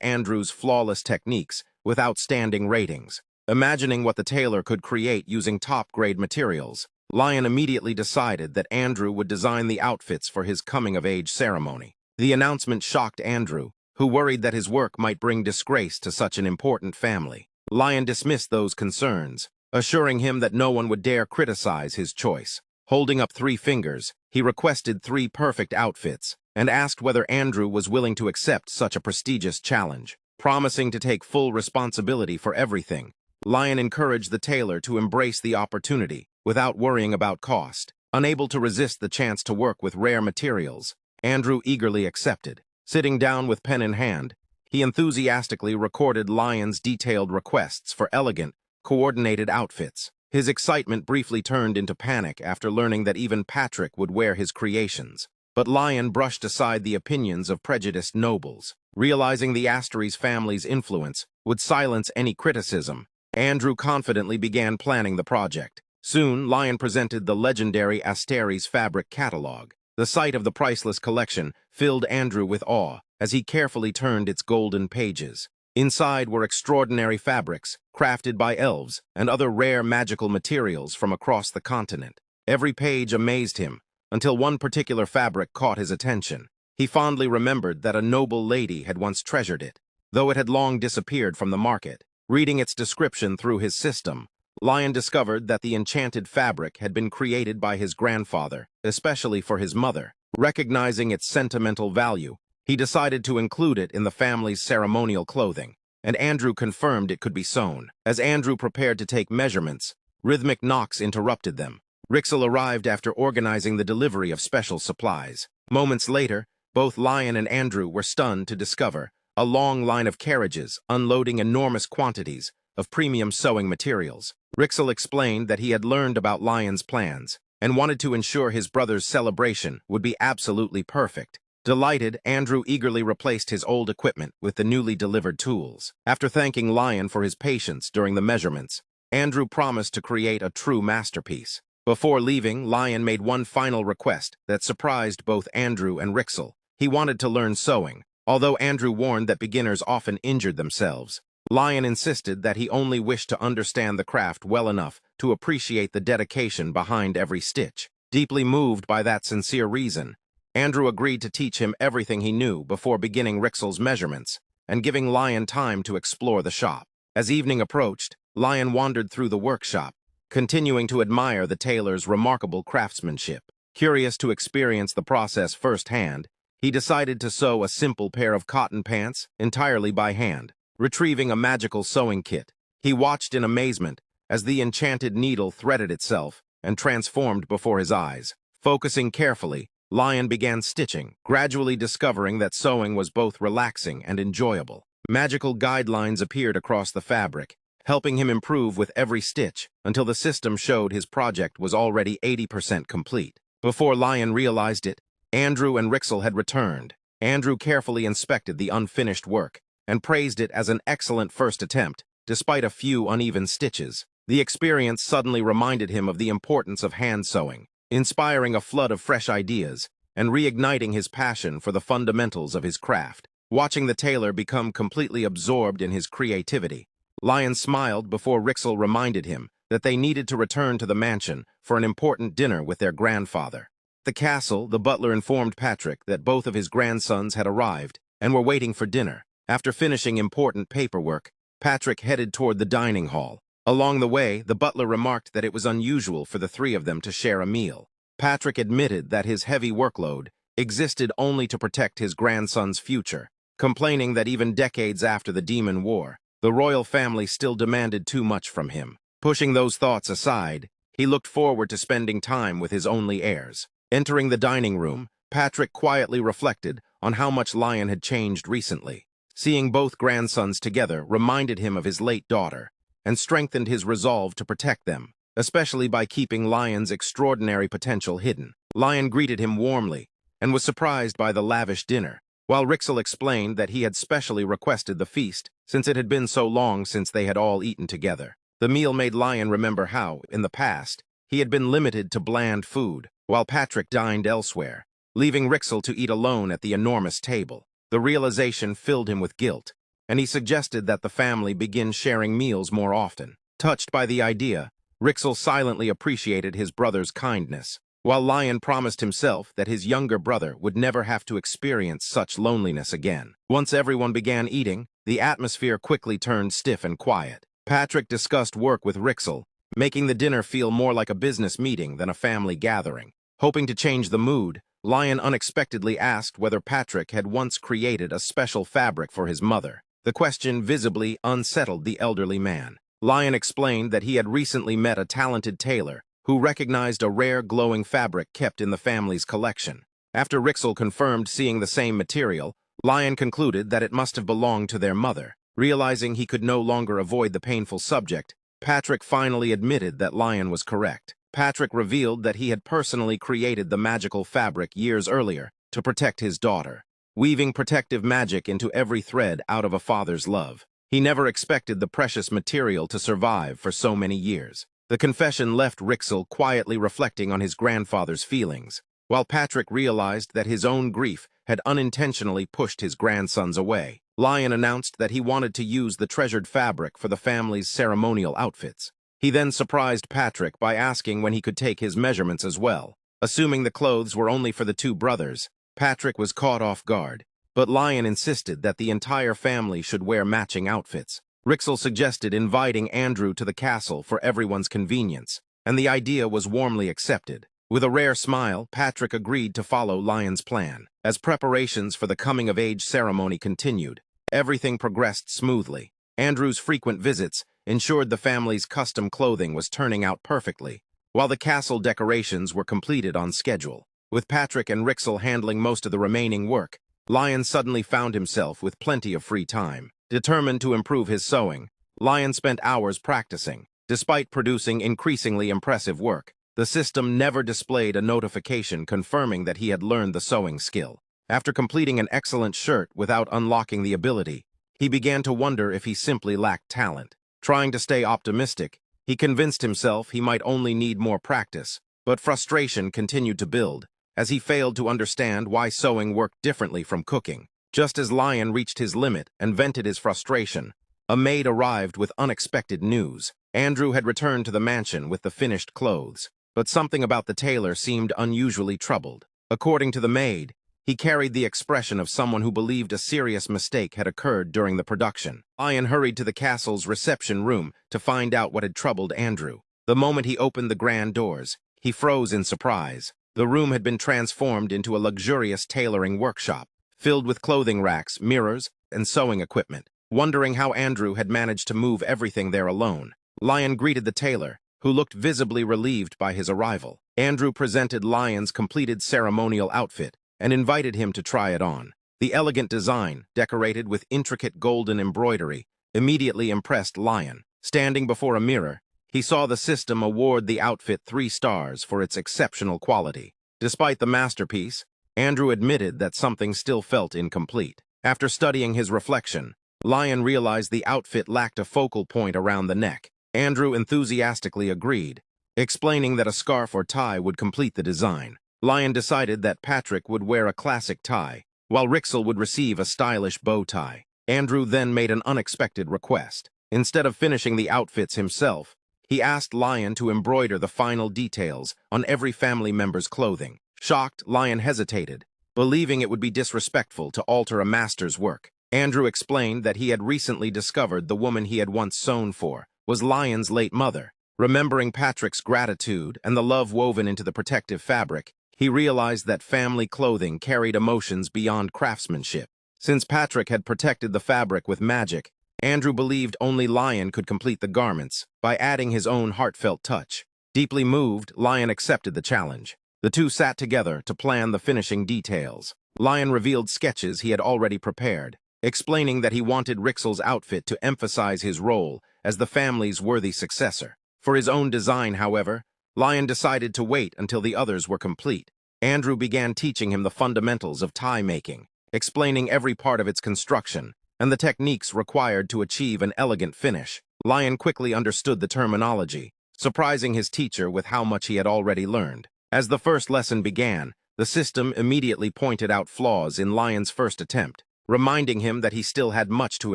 Andrew's flawless techniques with outstanding ratings. Imagining what the tailor could create using top-grade materials, Lion immediately decided that Andrew would design the outfits for his coming-of-age ceremony. The announcement shocked Andrew, who worried that his work might bring disgrace to such an important family. Lion dismissed those concerns, assuring him that no one would dare criticize his choice. Holding up 3 fingers, he requested 3 perfect outfits and asked whether Andrew was willing to accept such a prestigious challenge. Promising to take full responsibility for everything, Lion encouraged the tailor to embrace the opportunity without worrying about cost. Unable to resist the chance to work with rare materials, Andrew eagerly accepted. Sitting down with pen in hand, he enthusiastically recorded Lion's detailed requests for elegant, coordinated outfits. His excitement briefly turned into panic after learning that even Patrick would wear his creations. But Lion brushed aside the opinions of prejudiced nobles. Realizing the Astery's family's influence would silence any criticism, Andrew confidently began planning the project. Soon, Lion presented the legendary Astery's fabric catalog. The sight of the priceless collection filled Andrew with awe as he carefully turned its golden pages. Inside were extraordinary fabrics, crafted by elves and other rare magical materials from across the continent. Every page amazed him, until one particular fabric caught his attention. He fondly remembered that a noble lady had once treasured it, though it had long disappeared from the market. Reading its description through his system, Lion discovered that the enchanted fabric had been created by his grandfather, especially for his mother. Recognizing its sentimental value, he decided to include it in the family's ceremonial clothing, and Andrew confirmed it could be sewn. As Andrew prepared to take measurements, rhythmic knocks interrupted them. Rixel arrived after organizing the delivery of special supplies. Moments later, both Lion and Andrew were stunned to discover a long line of carriages unloading enormous quantities of premium sewing materials. Rixel explained that he had learned about Lion's plans and wanted to ensure his brother's celebration would be absolutely perfect. Delighted, Andrew eagerly replaced his old equipment with the newly delivered tools. After thanking Lion for his patience during the measurements, Andrew promised to create a true masterpiece. Before leaving, Lion made one final request that surprised both Andrew and Rixel. He wanted to learn sewing. Although Andrew warned that beginners often injured themselves, Lion insisted that he only wished to understand the craft well enough to appreciate the dedication behind every stitch. Deeply moved by that sincere reason, Andrew agreed to teach him everything he knew before beginning Rixel's measurements and giving Lion time to explore the shop. As evening approached, Lion wandered through the workshop, continuing to admire the tailor's remarkable craftsmanship. Curious to experience the process firsthand, he decided to sew a simple pair of cotton pants entirely by hand. Retrieving a magical sewing kit, he watched in amazement as the enchanted needle threaded itself and transformed before his eyes. Focusing carefully, Lion began stitching, gradually discovering that sewing was both relaxing and enjoyable. Magical guidelines appeared across the fabric, helping him improve with every stitch until the system showed his project was already 80% complete. Before Lion realized it, Andrew and Rixel had returned. Andrew carefully inspected the unfinished work and praised it as an excellent first attempt, despite a few uneven stitches. The experience suddenly reminded him of the importance of hand sewing, inspiring a flood of fresh ideas and reigniting his passion for the fundamentals of his craft. Watching the tailor become completely absorbed in his creativity, Lion smiled before Rixel reminded him that they needed to return to the mansion for an important dinner with their grandfather. At the castle, the butler informed Patrick that both of his grandsons had arrived and were waiting for dinner. After finishing important paperwork, Patrick headed toward the dining hall. Along the way, the butler remarked that it was unusual for the 3 of them to share a meal. Patrick admitted that his heavy workload existed only to protect his grandson's future, complaining that even decades after the Demon War, The royal family still demanded too much from him. Pushing those thoughts aside, he looked forward to spending time with his only heirs. Entering the dining room, Patrick quietly reflected on how much Lion had changed recently. Seeing both grandsons together reminded him of his late daughter and strengthened his resolve to protect them, especially by keeping Lion's extraordinary potential hidden. Lion greeted him warmly and was surprised by the lavish dinner, while Rixel explained that he had specially requested the feast since it had been so long since they had all eaten together. The meal made Lion remember how, in the past, he had been limited to bland food, while Patrick dined elsewhere, leaving Rixel to eat alone at the enormous table. The realization filled him with guilt, and he suggested that the family begin sharing meals more often. Touched by the idea, Rixel silently appreciated his brother's kindness, while Lion promised himself that his younger brother would never have to experience such loneliness again. Once everyone began eating, the atmosphere quickly turned stiff and quiet. Patrick discussed work with Rixel, making the dinner feel more like a business meeting than a family gathering. Hoping to change the mood, Lion unexpectedly asked whether Patrick had once created a special fabric for his mother. The question visibly unsettled the elderly man. Lion explained that he had recently met a talented tailor who recognized a rare glowing fabric kept in the family's collection. After Rixel confirmed seeing the same material, Lion concluded that it must have belonged to their mother. Realizing he could no longer avoid the painful subject, Patrick finally admitted that Lion was correct. Patrick revealed that he had personally created the magical fabric years earlier to protect his daughter, weaving protective magic into every thread out of a father's love. He never expected the precious material to survive for so many years. The confession left Rixel quietly reflecting on his grandfather's feelings, while Patrick realized that his own grief had unintentionally pushed his grandsons away. Lion announced that he wanted to use the treasured fabric for the family's ceremonial outfits. He then surprised Patrick by asking when he could take his measurements as well. Assuming the clothes were only for the two brothers, Patrick was caught off guard, but Lion insisted that the entire family should wear matching outfits. Rixel suggested inviting Andrew to the castle for everyone's convenience, and the idea was warmly accepted. With a rare smile, Patrick agreed to follow Lion's plan. As preparations for the coming-of-age ceremony continued, everything progressed smoothly. Andrew's frequent visits ensured the family's custom clothing was turning out perfectly, while the castle decorations were completed on schedule. With Patrick and Rixel handling most of the remaining work, Lion suddenly found himself with plenty of free time. Determined to improve his sewing, Lion spent hours practicing. Despite producing increasingly impressive work, the system never displayed a notification confirming that he had learned the sewing skill. After completing an excellent shirt without unlocking the ability, he began to wonder if he simply lacked talent. Trying to stay optimistic, he convinced himself he might only need more practice, but frustration continued to build as he failed to understand why sewing worked differently from cooking. Just as Lion reached his limit and vented his frustration, a maid arrived with unexpected news. Andrew had returned to the mansion with the finished clothes, but something about the tailor seemed unusually troubled. According to the maid, he carried the expression of someone who believed a serious mistake had occurred during the production. Lion hurried to the castle's reception room to find out what had troubled Andrew. The moment he opened the grand doors, he froze in surprise. The room had been transformed into a luxurious tailoring workshop, filled with clothing racks, mirrors, and sewing equipment. Wondering how Andrew had managed to move everything there alone, Lion greeted the tailor, who looked visibly relieved by his arrival. Andrew presented Lion's completed ceremonial outfit and invited him to try it on. The elegant design, decorated with intricate golden embroidery, immediately impressed Lion. Standing before a mirror, he saw the system award the outfit 3 stars for its exceptional quality. Despite the masterpiece, Andrew admitted that something still felt incomplete. After studying his reflection, Lion realized the outfit lacked a focal point around the neck. Andrew enthusiastically agreed, explaining that a scarf or tie would complete the design. Lion decided that Patrick would wear a classic tie, while Rixel would receive a stylish bow tie. Andrew then made an unexpected request. Instead of finishing the outfits himself, he asked Lion to embroider the final details on every family member's clothing. Shocked, Lion hesitated, believing it would be disrespectful to alter a master's work. Andrew explained that he had recently discovered the woman he had once sewn for was Lion's late mother. Remembering Patrick's gratitude and the love woven into the protective fabric, he realized that family clothing carried emotions beyond craftsmanship. Since Patrick had protected the fabric with magic, Andrew believed only Lion could complete the garments by adding his own heartfelt touch. Deeply moved, Lion accepted the challenge. The two sat together to plan the finishing details. Lion revealed sketches he had already prepared, explaining that he wanted Rixel's outfit to emphasize his role as the family's worthy successor. For his own design, however, Lion decided to wait until the others were complete. Andrew began teaching him the fundamentals of tie making, explaining every part of its construction and the techniques required to achieve an elegant finish. Lion quickly understood the terminology, surprising his teacher with how much he had already learned. As the first lesson began, the system immediately pointed out flaws in Lion's first attempt, reminding him that he still had much to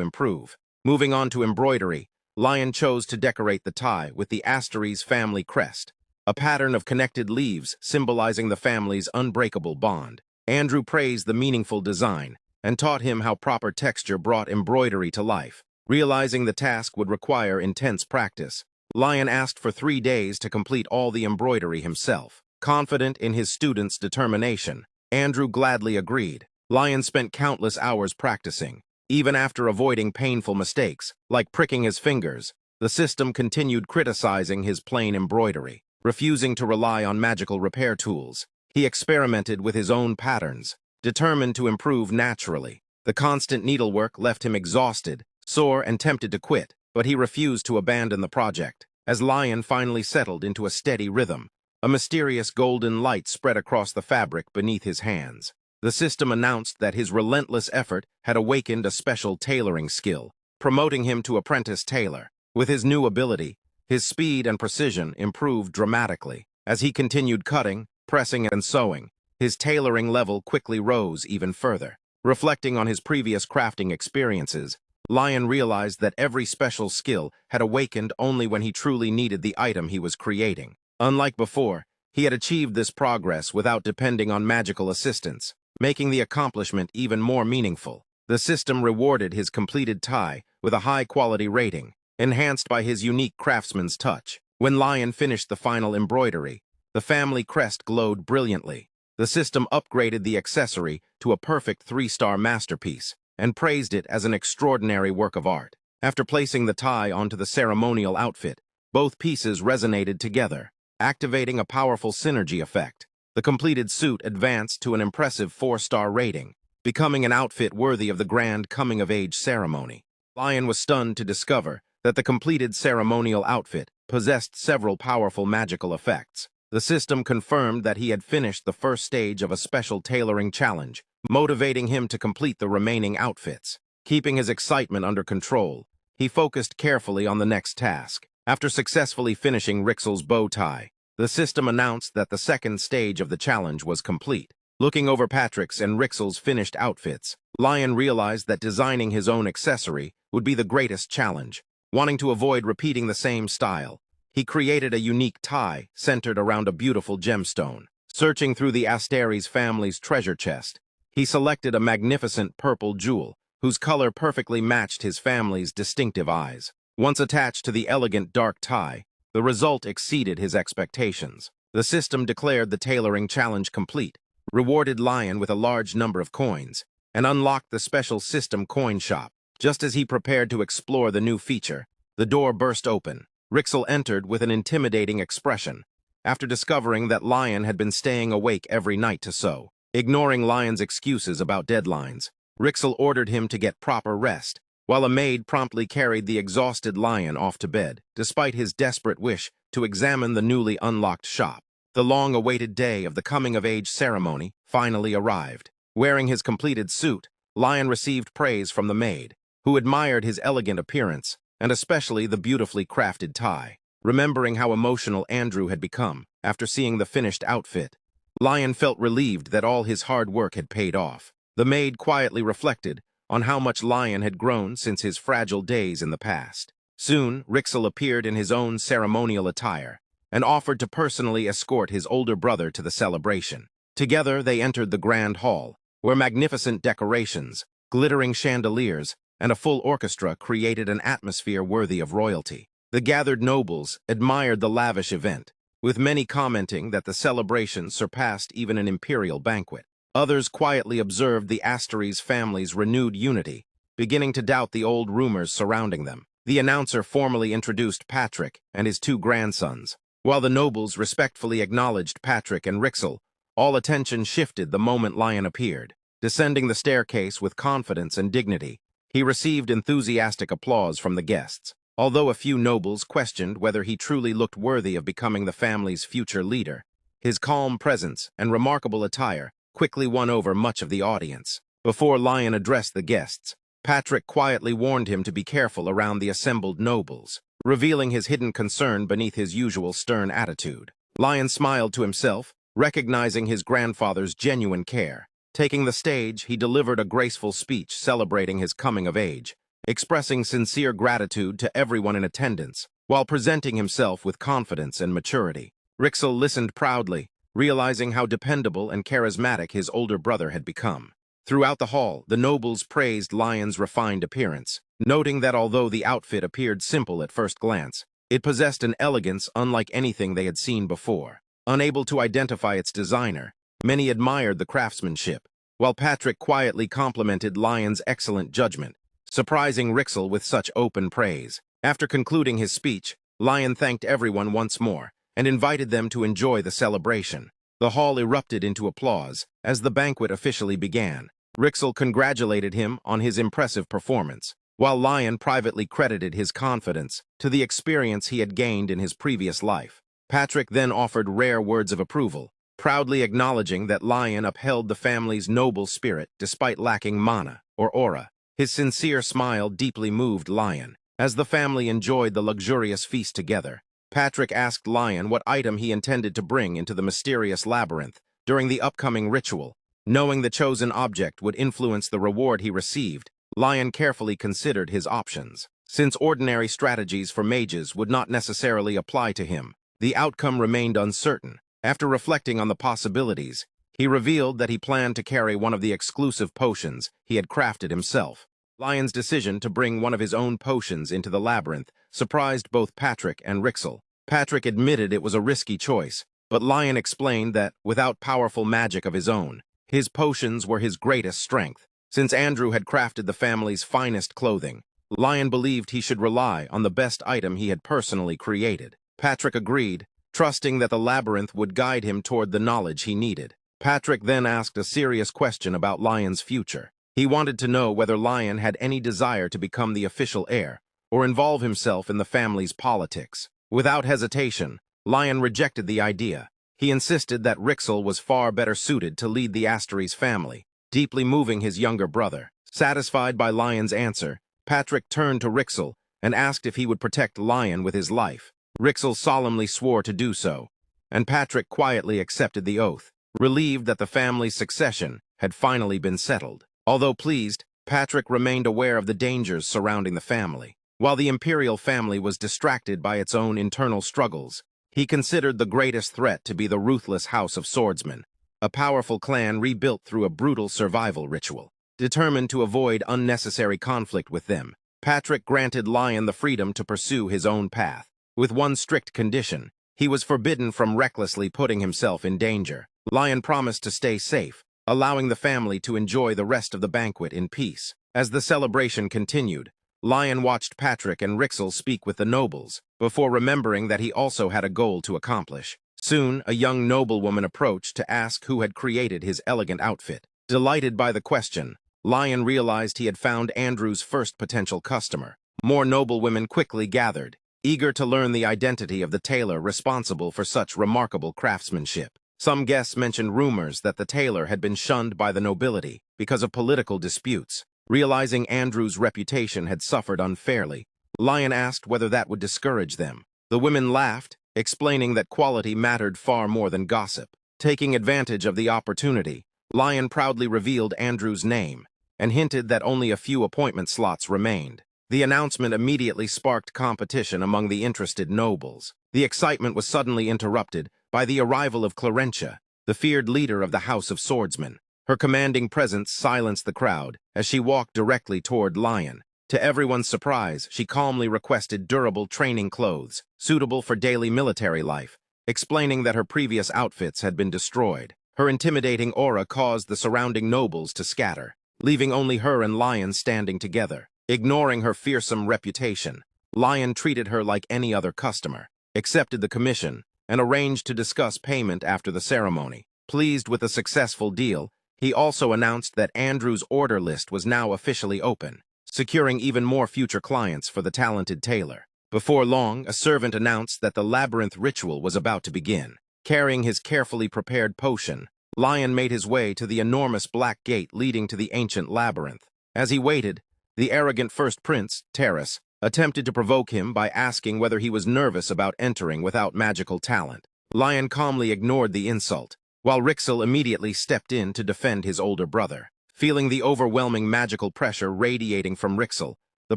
improve. Moving on to embroidery, Lion chose to decorate the tie with the Astery's family crest, a pattern of connected leaves symbolizing the family's unbreakable bond. Andrew praised the meaningful design and taught him how proper texture brought embroidery to life. Realizing the task would require intense practice, Lion asked for 3 days to complete all the embroidery himself. Confident in his students' determination, Andrew gladly agreed. Lion spent countless hours practicing. Even after avoiding painful mistakes, like pricking his fingers, the system continued criticizing his plain embroidery. Refusing to rely on magical repair tools, he experimented with his own patterns, determined to improve naturally. The constant needlework left him exhausted, sore, and tempted to quit, but he refused to abandon the project. As Lion finally settled into a steady rhythm, a mysterious golden light spread across the fabric beneath his hands. The system announced that his relentless effort had awakened a special tailoring skill, promoting him to apprentice tailor. With his new ability, his speed and precision improved dramatically. As he continued cutting, pressing, and sewing, his tailoring level quickly rose even further. Reflecting on his previous crafting experiences, Lion realized that every special skill had awakened only when he truly needed the item he was creating. Unlike before, he had achieved this progress without depending on magical assistance, making the accomplishment even more meaningful. The system rewarded his completed tie with a high-quality rating, enhanced by his unique craftsman's touch. When Lion finished the final embroidery, the family crest glowed brilliantly. The system upgraded the accessory to a perfect 3-star masterpiece and praised it as an extraordinary work of art. After placing the tie onto the ceremonial outfit, both pieces resonated together, activating a powerful synergy effect. The completed suit advanced to an impressive 4-star rating, becoming an outfit worthy of the grand coming-of-age ceremony. Lion was stunned to discover that the completed ceremonial outfit possessed several powerful magical effects. The system confirmed that he had finished the first stage of a special tailoring challenge, motivating him to complete the remaining outfits. Keeping his excitement under control, he focused carefully on the next task. After successfully finishing Rixel's bow tie, the system announced that the second stage of the challenge was complete. Looking over Patrick's and Rixel's finished outfits, Lion realized that designing his own accessory would be the greatest challenge. Wanting to avoid repeating the same style, he created a unique tie centered around a beautiful gemstone. Searching through the Astery's family's treasure chest, he selected a magnificent purple jewel whose color perfectly matched his family's distinctive eyes. Once attached to the elegant dark tie, the result exceeded his expectations. The system declared the tailoring challenge complete, rewarded Lion with a large number of coins, and unlocked the special system coin shop. Just as he prepared to explore the new feature, the door burst open. Rixel entered with an intimidating expression, after discovering that Lion had been staying awake every night to sew. Ignoring Lion's excuses about deadlines, Rixel ordered him to get proper rest, while a maid promptly carried the exhausted Lion off to bed, despite his desperate wish to examine the newly unlocked shop. The long-awaited day of the coming-of-age ceremony finally arrived. Wearing his completed suit, Lion received praise from the maid, who admired his elegant appearance, and especially the beautifully crafted tie. Remembering how emotional Andrew had become after seeing the finished outfit, Lion felt relieved that all his hard work had paid off. The maid quietly reflected on how much Lion had grown since his fragile days in the past. Soon, Rixel appeared in his own ceremonial attire and offered to personally escort his older brother to the celebration. Together, they entered the grand hall, where magnificent decorations, glittering chandeliers, and a full orchestra created an atmosphere worthy of royalty. The gathered nobles admired the lavish event, with many commenting that the celebration surpassed even an imperial banquet. Others quietly observed the Astery's family's renewed unity beginning to doubt the old rumors surrounding them. The announcer formally introduced Patrick and his two grandsons. While the nobles respectfully acknowledged Patrick and Rixel, all attention shifted the moment Lion appeared. Descending the staircase with confidence and dignity, he received enthusiastic applause from the guests. Although a few nobles questioned whether he truly looked worthy of becoming the family's future leader, his calm presence and remarkable attire quickly won over much of the audience. Before Lion addressed the guests, Patrick quietly warned him to be careful around the assembled nobles, revealing his hidden concern beneath his usual stern attitude. Lion smiled to himself, recognizing his grandfather's genuine care. Taking the stage, he delivered a graceful speech celebrating his coming of age, expressing sincere gratitude to everyone in attendance, while presenting himself with confidence and maturity. Rixel listened proudly, realizing how dependable and charismatic his older brother had become. Throughout the hall, the nobles praised Lion's refined appearance, noting that although the outfit appeared simple at first glance, it possessed an elegance unlike anything they had seen before. Unable to identify its designer, many admired the craftsmanship, while Patrick quietly complimented Lion's excellent judgment, surprising Rixel with such open praise. After concluding his speech, Lion thanked everyone once more and invited them to enjoy the celebration. The hall erupted into applause as the banquet officially began. Rixel congratulated him on his impressive performance, while Lion privately credited his confidence to the experience he had gained in his previous life. Patrick then offered rare words of approval, proudly acknowledging that Lion upheld the family's noble spirit despite lacking mana or aura. His sincere smile deeply moved Lion. As the family enjoyed the luxurious feast together, Patrick asked Lion what item he intended to bring into the mysterious labyrinth during the upcoming ritual. Knowing the chosen object would influence the reward he received, Lion carefully considered his options. Since ordinary strategies for mages would not necessarily apply to him, the outcome remained uncertain. After reflecting on the possibilities, he revealed that he planned to carry one of the exclusive potions he had crafted himself. Lion's decision to bring one of his own potions into the labyrinth surprised both Patrick and Rixel. Patrick admitted it was a risky choice, but Lion explained that, without powerful magic of his own, his potions were his greatest strength. Since Andrew had crafted the family's finest clothing, Lion believed he should rely on the best item he had personally created. Patrick agreed, trusting that the labyrinth would guide him toward the knowledge he needed. Patrick then asked a serious question about Lion's future. He wanted to know whether Lion had any desire to become the official heir or involve himself in the family's politics. Without hesitation, Lion rejected the idea. He insisted that Rixel was far better suited to lead the Astery's family, deeply moving his younger brother. Satisfied by Lion's answer, Patrick turned to Rixel and asked if he would protect Lion with his life. Rixel solemnly swore to do so, and Patrick quietly accepted the oath, relieved that the family's succession had finally been settled. Although pleased, Patrick remained aware of the dangers surrounding the family. While the imperial family was distracted by its own internal struggles, he considered the greatest threat to be the ruthless House of Swordsmen, a powerful clan rebuilt through a brutal survival ritual. Determined to avoid unnecessary conflict with them, Patrick granted Lion the freedom to pursue his own path. With one strict condition, he was forbidden from recklessly putting himself in danger. Lion promised to stay safe, allowing the family to enjoy the rest of the banquet in peace. As the celebration continued, Lion watched Patrick and Rixel speak with the nobles, before remembering that he also had a goal to accomplish. Soon, a young noblewoman approached to ask who had created his elegant outfit. Delighted by the question, Lion realized he had found Andrew's first potential customer. More noblewomen quickly gathered, eager to learn the identity of the tailor responsible for such remarkable craftsmanship. Some guests mentioned rumors that the tailor had been shunned by the nobility because of political disputes. Realizing Andrew's reputation had suffered unfairly, Lion asked whether that would discourage them. The women laughed, explaining that quality mattered far more than gossip. Taking advantage of the opportunity, Lion proudly revealed Andrew's name and hinted that only a few appointment slots remained. The announcement immediately sparked competition among the interested nobles. The excitement was suddenly interrupted by the arrival of Clarentia, the feared leader of the House of Swordsmen. Her commanding presence silenced the crowd as she walked directly toward Lion. To everyone's surprise, she calmly requested durable training clothes, suitable for daily military life, explaining that her previous outfits had been destroyed. Her intimidating aura caused the surrounding nobles to scatter. leaving only her and Lion standing together. Ignoring her fearsome reputation, Lion treated her like any other customer, accepted the commission, and arranged to discuss payment after the ceremony. Pleased with the successful deal, he also announced that Andrew's order list was now officially open, securing even more future clients for the talented tailor. Before long, a servant announced that the labyrinth ritual was about to begin. Carrying his carefully prepared potion, Lion made his way to the enormous black gate leading to the ancient labyrinth. As he waited, the arrogant first prince, Terrace, attempted to provoke him by asking whether he was nervous about entering without magical talent. Lion calmly ignored the insult, while Rixel immediately stepped in to defend his older brother. Feeling the overwhelming magical pressure radiating from Rixel, the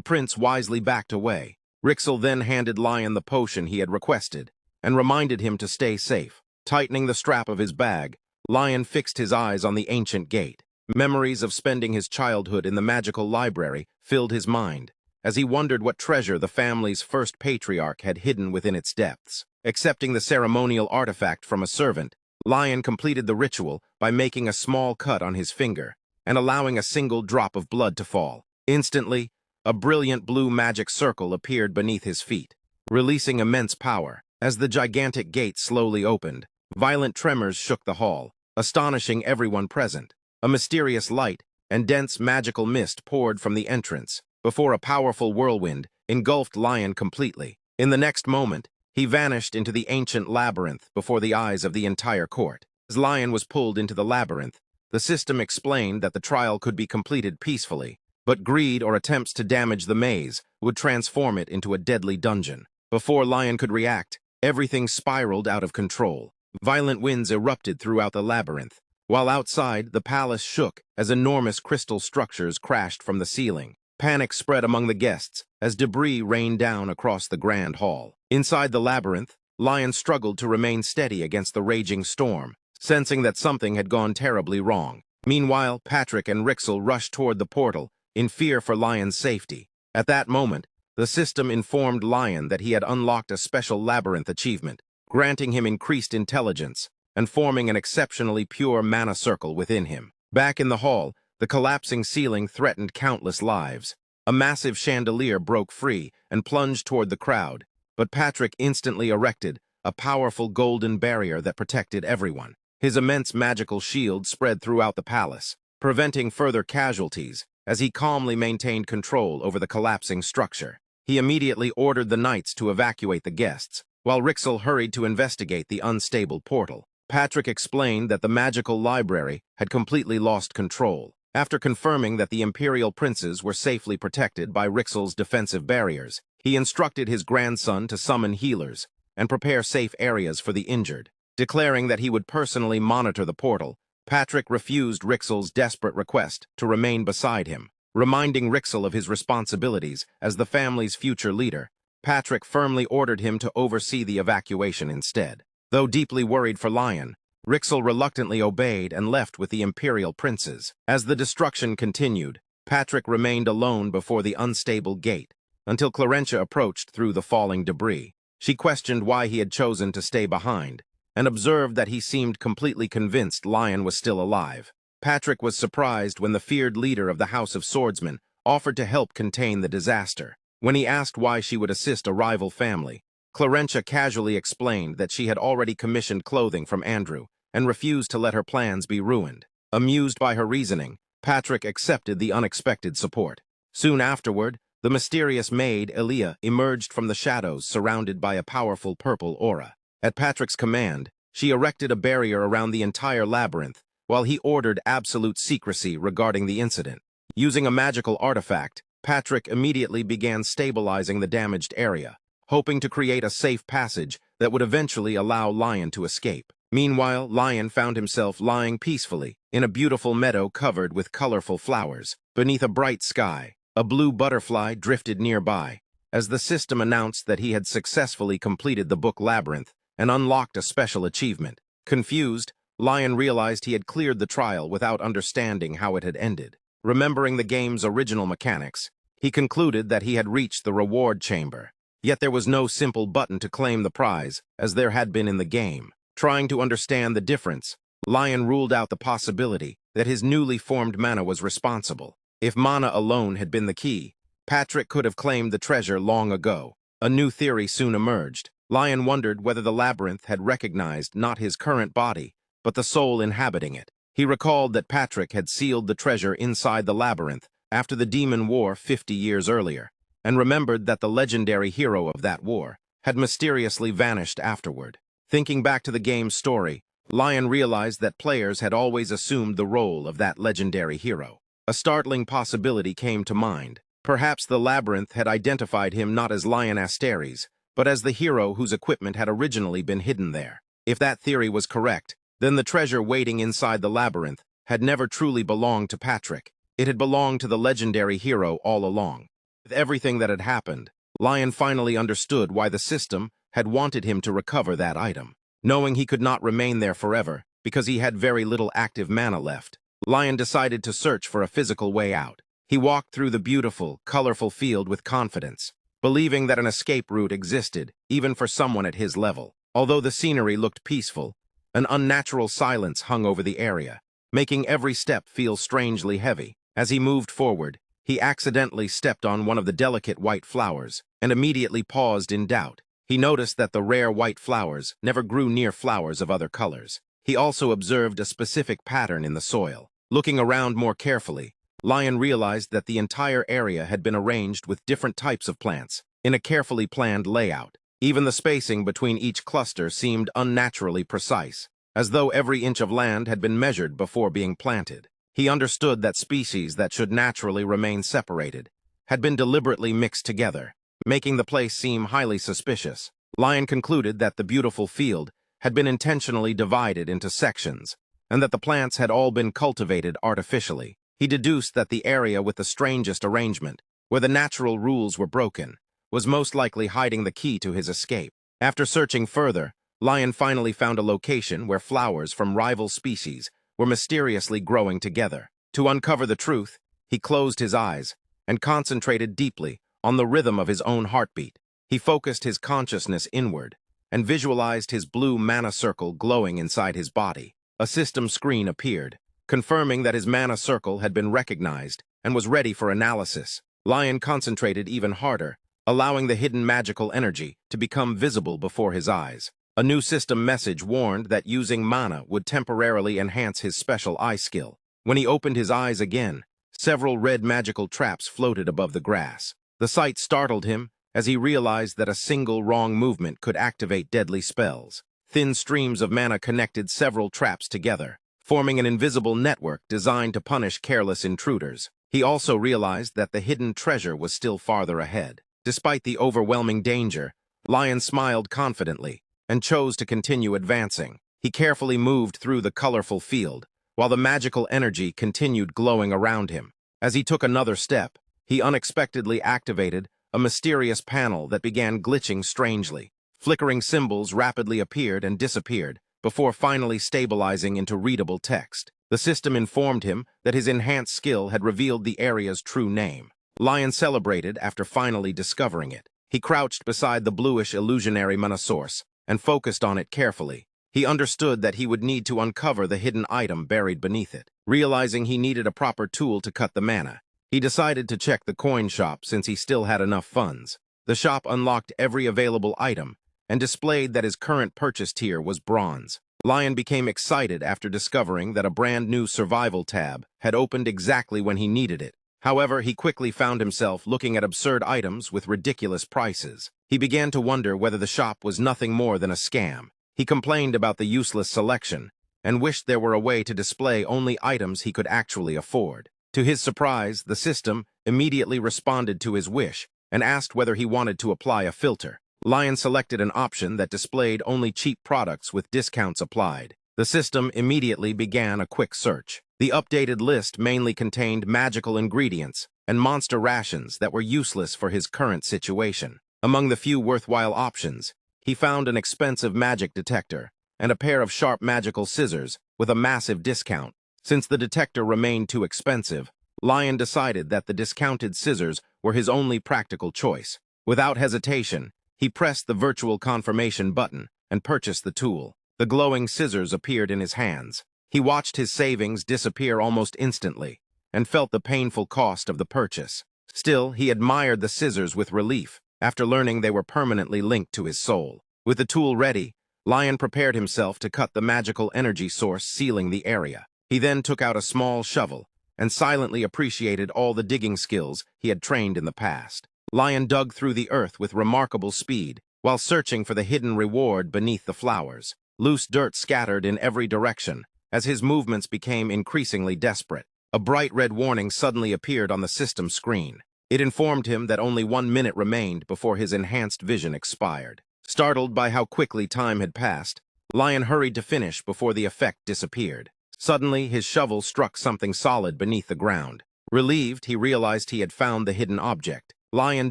prince wisely backed away. Rixel then handed Lion the potion he had requested, and reminded him to stay safe. Tightening the strap of his bag, Lion fixed his eyes on the ancient gate. Memories of spending his childhood in the magical library filled his mind, as he wondered what treasure the family's first patriarch had hidden within its depths. Accepting the ceremonial artifact from a servant, Lion completed the ritual by making a small cut on his finger and allowing a single drop of blood to fall. Instantly, a brilliant blue magic circle appeared beneath his feet, releasing immense power. As the gigantic gate slowly opened, violent tremors shook the hall, astonishing everyone present. A mysterious light and dense magical mist poured from the entrance, before a powerful whirlwind engulfed Lion completely. In the next moment, he vanished into the ancient labyrinth before the eyes of the entire court. As Lion was pulled into the labyrinth, the system explained that the trial could be completed peacefully, but greed or attempts to damage the maze would transform it into a deadly dungeon. Before Lion could react, everything spiraled out of control. Violent winds erupted throughout the labyrinth, while outside, the palace shook as enormous crystal structures crashed from the ceiling. Panic spread among the guests as debris rained down across the grand hall. Inside the labyrinth, Lion struggled to remain steady against the raging storm, sensing that something had gone terribly wrong. Meanwhile, Patrick and Rixel rushed toward the portal, in fear for Lion's safety. At that moment, the system informed Lion that he had unlocked a special labyrinth achievement, granting him increased intelligence and forming an exceptionally pure mana circle within him. Back in the hall, the collapsing ceiling threatened countless lives. A massive chandelier broke free and plunged toward the crowd, but Patrick instantly erected a powerful golden barrier that protected everyone. His immense magical shield spread throughout the palace, preventing further casualties as he calmly maintained control over the collapsing structure. He immediately ordered the knights to evacuate the guests, while Rixel hurried to investigate the unstable portal. Patrick explained that the magical library had completely lost control. After confirming that the imperial princes were safely protected by Rixel's defensive barriers, he instructed his grandson to summon healers and prepare safe areas for the injured. Declaring that he would personally monitor the portal, Patrick refused Rixel's desperate request to remain beside him. Reminding Rixel of his responsibilities as the family's future leader, Patrick firmly ordered him to oversee the evacuation instead. Though deeply worried for Lion, Rixel reluctantly obeyed and left with the imperial princes. As the destruction continued, Patrick remained alone before the unstable gate, until Clarentia approached through the falling debris. She questioned why he had chosen to stay behind, and observed that he seemed completely convinced Lion was still alive. Patrick was surprised when the feared leader of the House of Swordsmen offered to help contain the disaster. When he asked why she would assist a rival family, Clarentia casually explained that she had already commissioned clothing from Andrew and refused to let her plans be ruined. Amused by her reasoning, Patrick accepted the unexpected support. Soon afterward, the mysterious maid, Elia, emerged from the shadows surrounded by a powerful purple aura. At Patrick's command, she erected a barrier around the entire labyrinth, while he ordered absolute secrecy regarding the incident. Using a magical artifact, Patrick immediately began stabilizing the damaged area, hoping to create a safe passage that would eventually allow Lion to escape. Meanwhile, Lion found himself lying peacefully in a beautiful meadow covered with colorful flowers. Beneath a bright sky, a blue butterfly drifted nearby, as the system announced that he had successfully completed the book Labyrinth and unlocked a special achievement. Confused, Lion realized he had cleared the trial without understanding how it had ended. Remembering the game's original mechanics, he concluded that he had reached the reward chamber. Yet there was no simple button to claim the prize, as there had been in the game. Trying to understand the difference, Lion ruled out the possibility that his newly formed mana was responsible. If mana alone had been the key, Patrick could have claimed the treasure long ago. A new theory soon emerged. Lion wondered whether the labyrinth had recognized not his current body, but the soul inhabiting it. He recalled that Patrick had sealed the treasure inside the labyrinth after the demon war 50 years earlier, and remembered that the legendary hero of that war had mysteriously vanished afterward. Thinking back to the game's story, Lion realized that players had always assumed the role of that legendary hero. A startling possibility came to mind. Perhaps the labyrinth had identified him not as Lion Astery, but as the hero whose equipment had originally been hidden there. If that theory was correct, then the treasure waiting inside the labyrinth had never truly belonged to Patrick. It had belonged to the legendary hero all along. With everything that had happened, Lion finally understood why the system had wanted him to recover that item. Knowing he could not remain there forever, because he had very little active mana left, Lion decided to search for a physical way out. He walked through the beautiful, colorful field with confidence, believing that an escape route existed, even for someone at his level. Although the scenery looked peaceful, an unnatural silence hung over the area, making every step feel strangely heavy. As he moved forward, he accidentally stepped on one of the delicate white flowers, and immediately paused in doubt. He noticed that the rare white flowers never grew near flowers of other colors. He also observed a specific pattern in the soil. Looking around more carefully, Lion realized that the entire area had been arranged with different types of plants, in a carefully planned layout. Even the spacing between each cluster seemed unnaturally precise, as though every inch of land had been measured before being planted. He understood that species that should naturally remain separated had been deliberately mixed together, making the place seem highly suspicious. Lion concluded that the beautiful field had been intentionally divided into sections, and that the plants had all been cultivated artificially. He deduced that the area with the strangest arrangement, where the natural rules were broken, was most likely hiding the key to his escape. After searching further, Lion finally found a location where flowers from rival species were mysteriously growing together. To uncover the truth, he closed his eyes and concentrated deeply on the rhythm of his own heartbeat. He focused his consciousness inward and visualized his blue mana circle glowing inside his body. A system screen appeared, confirming that his mana circle had been recognized and was ready for analysis. Lion concentrated even harder, allowing the hidden magical energy to become visible before his eyes. A new system message warned that using mana would temporarily enhance his special eye skill. When he opened his eyes again, several red magical traps floated above the grass. The sight startled him as he realized that a single wrong movement could activate deadly spells. Thin streams of mana connected several traps together, forming an invisible network designed to punish careless intruders. He also realized that the hidden treasure was still farther ahead. Despite the overwhelming danger, Lion smiled confidently and chose to continue advancing. He carefully moved through the colorful field, while the magical energy continued glowing around him. As he took another step, he unexpectedly activated a mysterious panel that began glitching strangely. Flickering symbols rapidly appeared and disappeared, before finally stabilizing into readable text. The system informed him that his enhanced skill had revealed the area's true name. Lion celebrated after finally discovering it. He crouched beside the bluish illusionary mana source and focused on it carefully. He understood that he would need to uncover the hidden item buried beneath it. Realizing he needed a proper tool to cut the mana, he decided to check the coin shop since he still had enough funds. The shop unlocked every available item and displayed that his current purchase tier was bronze. Lion became excited after discovering that a brand new survival tab had opened exactly when he needed it. However, he quickly found himself looking at absurd items with ridiculous prices. He began to wonder whether the shop was nothing more than a scam. He complained about the useless selection and wished there were a way to display only items he could actually afford. To his surprise, the system immediately responded to his wish and asked whether he wanted to apply a filter. Lion selected an option that displayed only cheap products with discounts applied. The system immediately began a quick search. The updated list mainly contained magical ingredients and monster rations that were useless for his current situation. Among the few worthwhile options, he found an expensive magic detector and a pair of sharp magical scissors with a massive discount. Since the detector remained too expensive, Lion decided that the discounted scissors were his only practical choice. Without hesitation, he pressed the virtual confirmation button and purchased the tool. The glowing scissors appeared in his hands, He watched his savings disappear almost instantly and felt the painful cost of the purchase. Still, he admired the scissors with relief after learning they were permanently linked to his soul. With the tool ready, Lion prepared himself to cut the magical energy source sealing the area. He then took out a small shovel and silently appreciated all the digging skills he had trained in the past. Lion dug through the earth with remarkable speed while searching for the hidden reward beneath the flowers. Loose dirt scattered in every direction as his movements became increasingly desperate. A bright red warning suddenly appeared on the system screen. It informed him that only 1 minute remained before his enhanced vision expired. Startled by how quickly time had passed, Lion hurried to finish before the effect disappeared. Suddenly, his shovel struck something solid beneath the ground. Relieved, he realized he had found the hidden object. Lion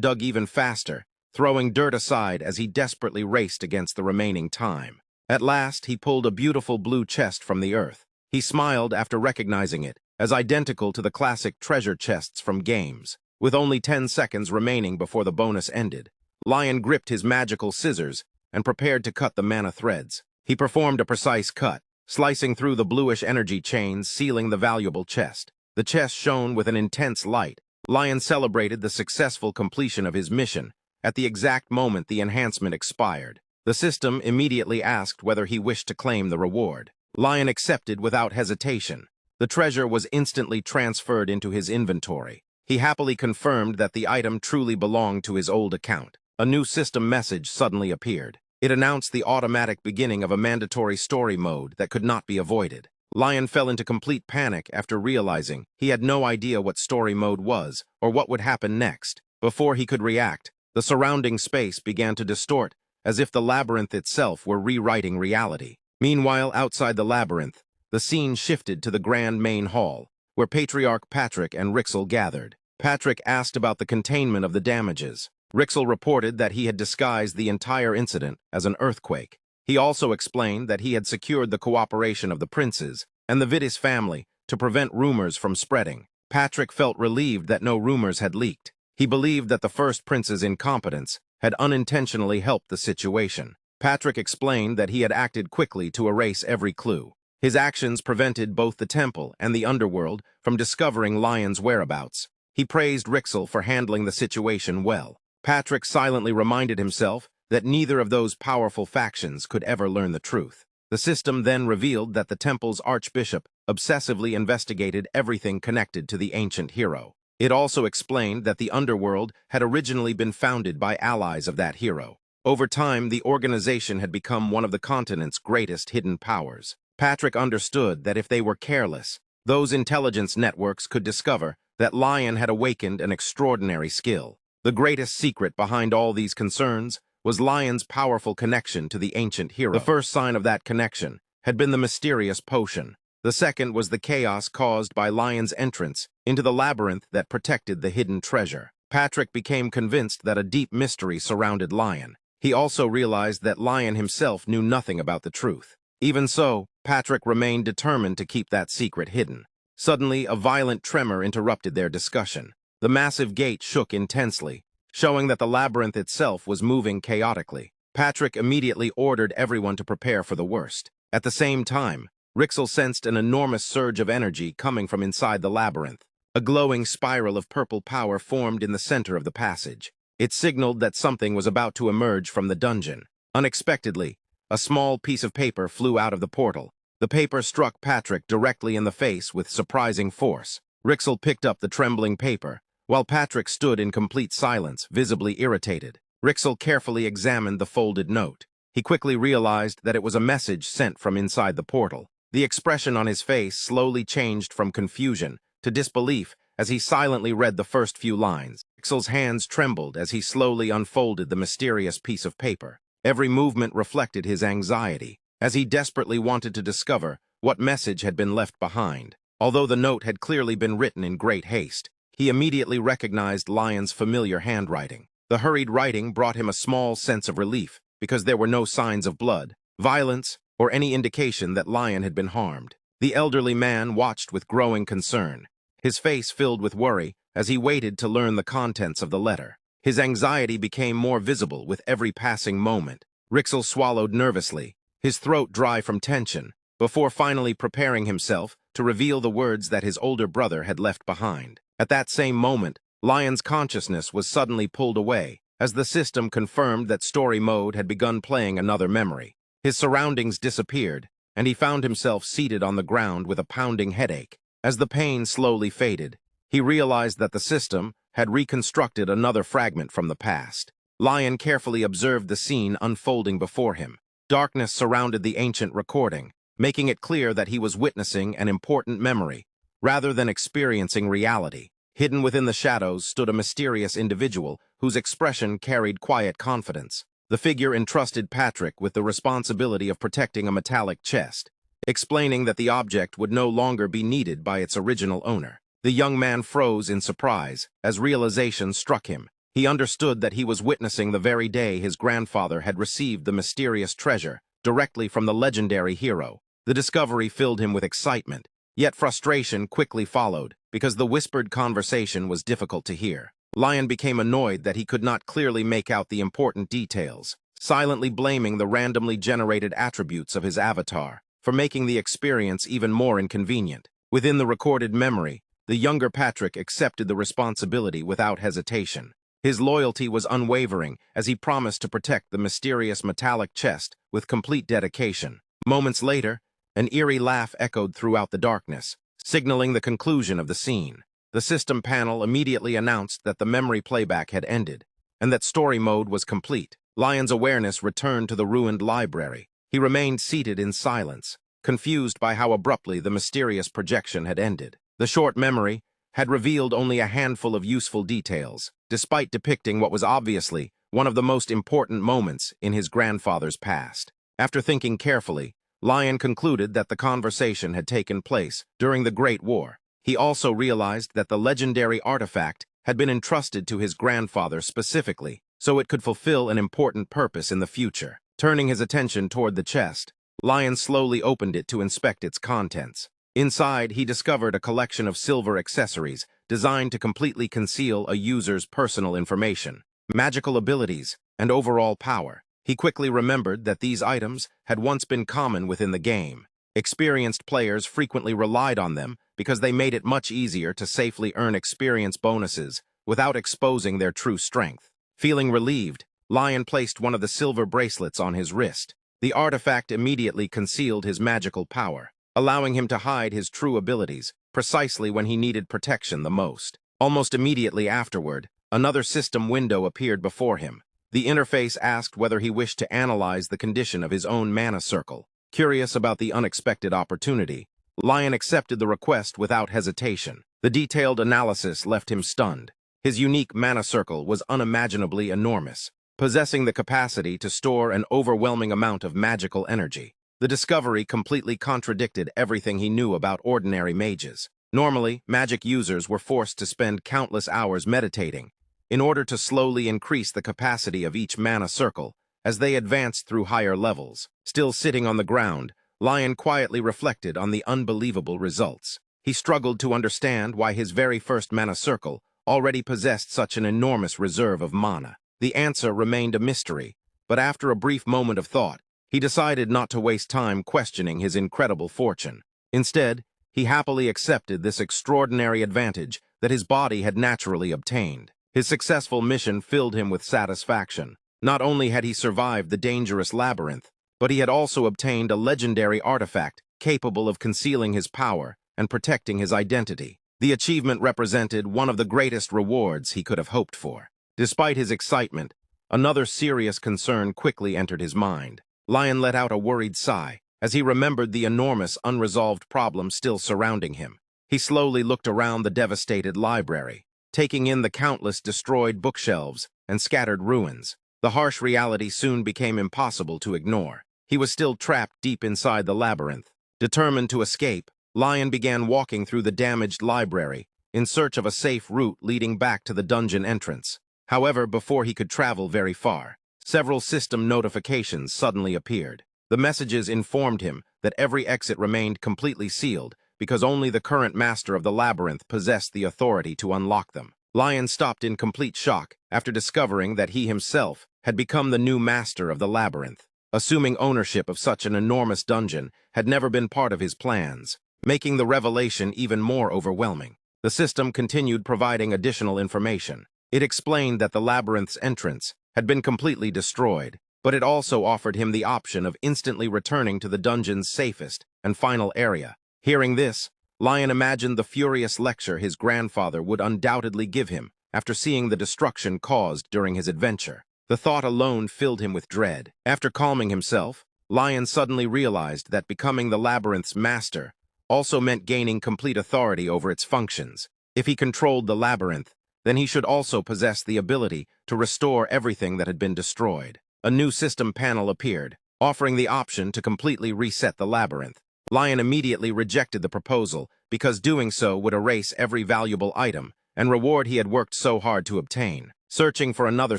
dug even faster, throwing dirt aside as he desperately raced against the remaining time. At last, he pulled a beautiful blue chest from the earth. He smiled after recognizing it as identical to the classic treasure chests from games. With only 10 seconds remaining before the bonus ended, Lion gripped his magical scissors and prepared to cut the mana threads. He performed a precise cut, slicing through the bluish energy chains, sealing the valuable chest. The chest shone with an intense light. Lion celebrated the successful completion of his mission at the exact moment the enhancement expired. The system immediately asked whether he wished to claim the reward. Lion accepted without hesitation. The treasure was instantly transferred into his inventory. He happily confirmed that the item truly belonged to his old account. A new system message suddenly appeared. It announced the automatic beginning of a mandatory story mode that could not be avoided. Lion fell into complete panic after realizing he had no idea what story mode was or what would happen next. Before he could react, the surrounding space began to distort, as if the labyrinth itself were rewriting reality. Meanwhile, outside the labyrinth, the scene shifted to the grand main hall, where Patriarch Patrick and Rixel gathered. Patrick asked about the containment of the damages. Rixel reported that he had disguised the entire incident as an earthquake. He also explained that he had secured the cooperation of the princes and the Vitis family to prevent rumors from spreading. Patrick felt relieved that no rumors had leaked. He believed that the first prince's incompetence had unintentionally helped the situation. Patrick explained that he had acted quickly to erase every clue. His actions prevented both the temple and the underworld from discovering Lion's whereabouts. He praised Rixel for handling the situation well. Patrick silently reminded himself that neither of those powerful factions could ever learn the truth. The system then revealed that the temple's archbishop obsessively investigated everything connected to the ancient hero. It also explained that the underworld had originally been founded by allies of that hero. Over time, the organization had become one of the continent's greatest hidden powers. Patrick understood that if they were careless, those intelligence networks could discover that Lion had awakened an extraordinary skill. The greatest secret behind all these concerns was Lion's powerful connection to the ancient hero. The first sign of that connection had been the mysterious potion. The second was the chaos caused by Lion's entrance into the labyrinth that protected the hidden treasure. Patrick became convinced that a deep mystery surrounded Lion. He also realized that Lion himself knew nothing about the truth. Even so, Patrick remained determined to keep that secret hidden. Suddenly, a violent tremor interrupted their discussion. The massive gate shook intensely, showing that the labyrinth itself was moving chaotically. Patrick immediately ordered everyone to prepare for the worst. At the same time, Rixel sensed an enormous surge of energy coming from inside the labyrinth. A glowing spiral of purple power formed in the center of the passage. It signaled that something was about to emerge from the dungeon. Unexpectedly, a small piece of paper flew out of the portal. The paper struck Patrick directly in the face with surprising force. Rixel picked up the trembling paper, while Patrick stood in complete silence, visibly irritated. Rixel carefully examined the folded note. He quickly realized that it was a message sent from inside the portal. The expression on his face slowly changed from confusion to disbelief as he silently read the first few lines. Rixel's hands trembled as he slowly unfolded the mysterious piece of paper. Every movement reflected his anxiety, as he desperately wanted to discover what message had been left behind. Although the note had clearly been written in great haste, he immediately recognized Lion's familiar handwriting. The hurried writing brought him a small sense of relief, because there were no signs of blood, violence, or any indication that Lion had been harmed. The elderly man watched with growing concern, his face filled with worry as he waited to learn the contents of the letter. His anxiety became more visible with every passing moment. Rixel swallowed nervously, his throat dry from tension. before finally preparing himself to reveal the words that his older brother had left behind. At that same moment, Lion's consciousness was suddenly pulled away, as the system confirmed that story mode had begun playing another memory. His surroundings disappeared, and he found himself seated on the ground with a pounding headache. As the pain slowly faded, he realized that the system had reconstructed another fragment from the past. Lion carefully observed the scene unfolding before him. Darkness surrounded the ancient recording, making it clear that he was witnessing an important memory, rather than experiencing reality. Hidden within the shadows stood a mysterious individual whose expression carried quiet confidence. The figure entrusted Patrick with the responsibility of protecting a metallic chest, explaining that the object would no longer be needed by its original owner. The young man froze in surprise as realization struck him. He understood that he was witnessing the very day his grandfather had received the mysterious treasure directly from the legendary hero. The discovery filled him with excitement, yet frustration quickly followed because the whispered conversation was difficult to hear. Lion became annoyed that he could not clearly make out the important details, silently blaming the randomly generated attributes of his avatar for making the experience even more inconvenient. Within the recorded memory, the younger Patrick accepted the responsibility without hesitation. His loyalty was unwavering as he promised to protect the mysterious metallic chest with complete dedication. Moments later, an eerie laugh echoed throughout the darkness, signaling the conclusion of the scene. The system panel immediately announced that the memory playback had ended, and that story mode was complete. Lion's awareness returned to the ruined library. He remained seated in silence, confused by how abruptly the mysterious projection had ended. The short memory had revealed only a handful of useful details, despite depicting what was obviously one of the most important moments in his grandfather's past. After thinking carefully, Lion concluded that the conversation had taken place during the Great War. He also realized that the legendary artifact had been entrusted to his grandfather specifically, so it could fulfill an important purpose in the future. Turning his attention toward the chest, Lion slowly opened it to inspect its contents. Inside, he discovered a collection of silver accessories designed to completely conceal a user's personal information, magical abilities, and overall power. He quickly remembered that these items had once been common within the game. Experienced players frequently relied on them because they made it much easier to safely earn experience bonuses without exposing their true strength. Feeling relieved, Lion placed one of the silver bracelets on his wrist. The artifact immediately concealed his magical power, allowing him to hide his true abilities precisely when he needed protection the most. Almost immediately afterward, another system window appeared before him. The interface asked whether he wished to analyze the condition of his own mana circle. Curious about the unexpected opportunity, Lion accepted the request without hesitation. The detailed analysis left him stunned. His unique mana circle was unimaginably enormous, possessing the capacity to store an overwhelming amount of magical energy. The discovery completely contradicted everything he knew about ordinary mages. Normally, magic users were forced to spend countless hours meditating in order to slowly increase the capacity of each mana circle as they advanced through higher levels. Still sitting on the ground, Lion quietly reflected on the unbelievable results. He struggled to understand why his very first mana circle already possessed such an enormous reserve of mana. The answer remained a mystery, but after a brief moment of thought, he decided not to waste time questioning his incredible fortune. Instead, he happily accepted this extraordinary advantage that his body had naturally obtained. His successful mission filled him with satisfaction. Not only had he survived the dangerous labyrinth, but he had also obtained a legendary artifact capable of concealing his power and protecting his identity. The achievement represented one of the greatest rewards he could have hoped for. Despite his excitement, another serious concern quickly entered his mind. Lion let out a worried sigh as he remembered the enormous unresolved problem still surrounding him. He slowly looked around the devastated library, taking in the countless destroyed bookshelves and scattered ruins. The harsh reality soon became impossible to ignore. He was still trapped deep inside the labyrinth. Determined to escape, Lion began walking through the damaged library in search of a safe route leading back to the dungeon entrance. However, before he could travel very far, several system notifications suddenly appeared. The messages informed him that every exit remained completely sealed because only the current master of the labyrinth possessed the authority to unlock them. Lion stopped in complete shock after discovering that he himself had become the new master of the labyrinth. Assuming ownership of such an enormous dungeon had never been part of his plans, making the revelation even more overwhelming. The system continued providing additional information. It explained that the labyrinth's entrance had been completely destroyed, but it also offered him the option of instantly returning to the dungeon's safest and final area. Hearing this, Lion imagined the furious lecture his grandfather would undoubtedly give him after seeing the destruction caused during his adventure. The thought alone filled him with dread. After calming himself, Lion suddenly realized that becoming the labyrinth's master also meant gaining complete authority over its functions. If he controlled the labyrinth, then he should also possess the ability to restore everything that had been destroyed. A new system panel appeared, offering the option to completely reset the labyrinth. Lion immediately rejected the proposal because doing so would erase every valuable item and reward he had worked so hard to obtain. Searching for another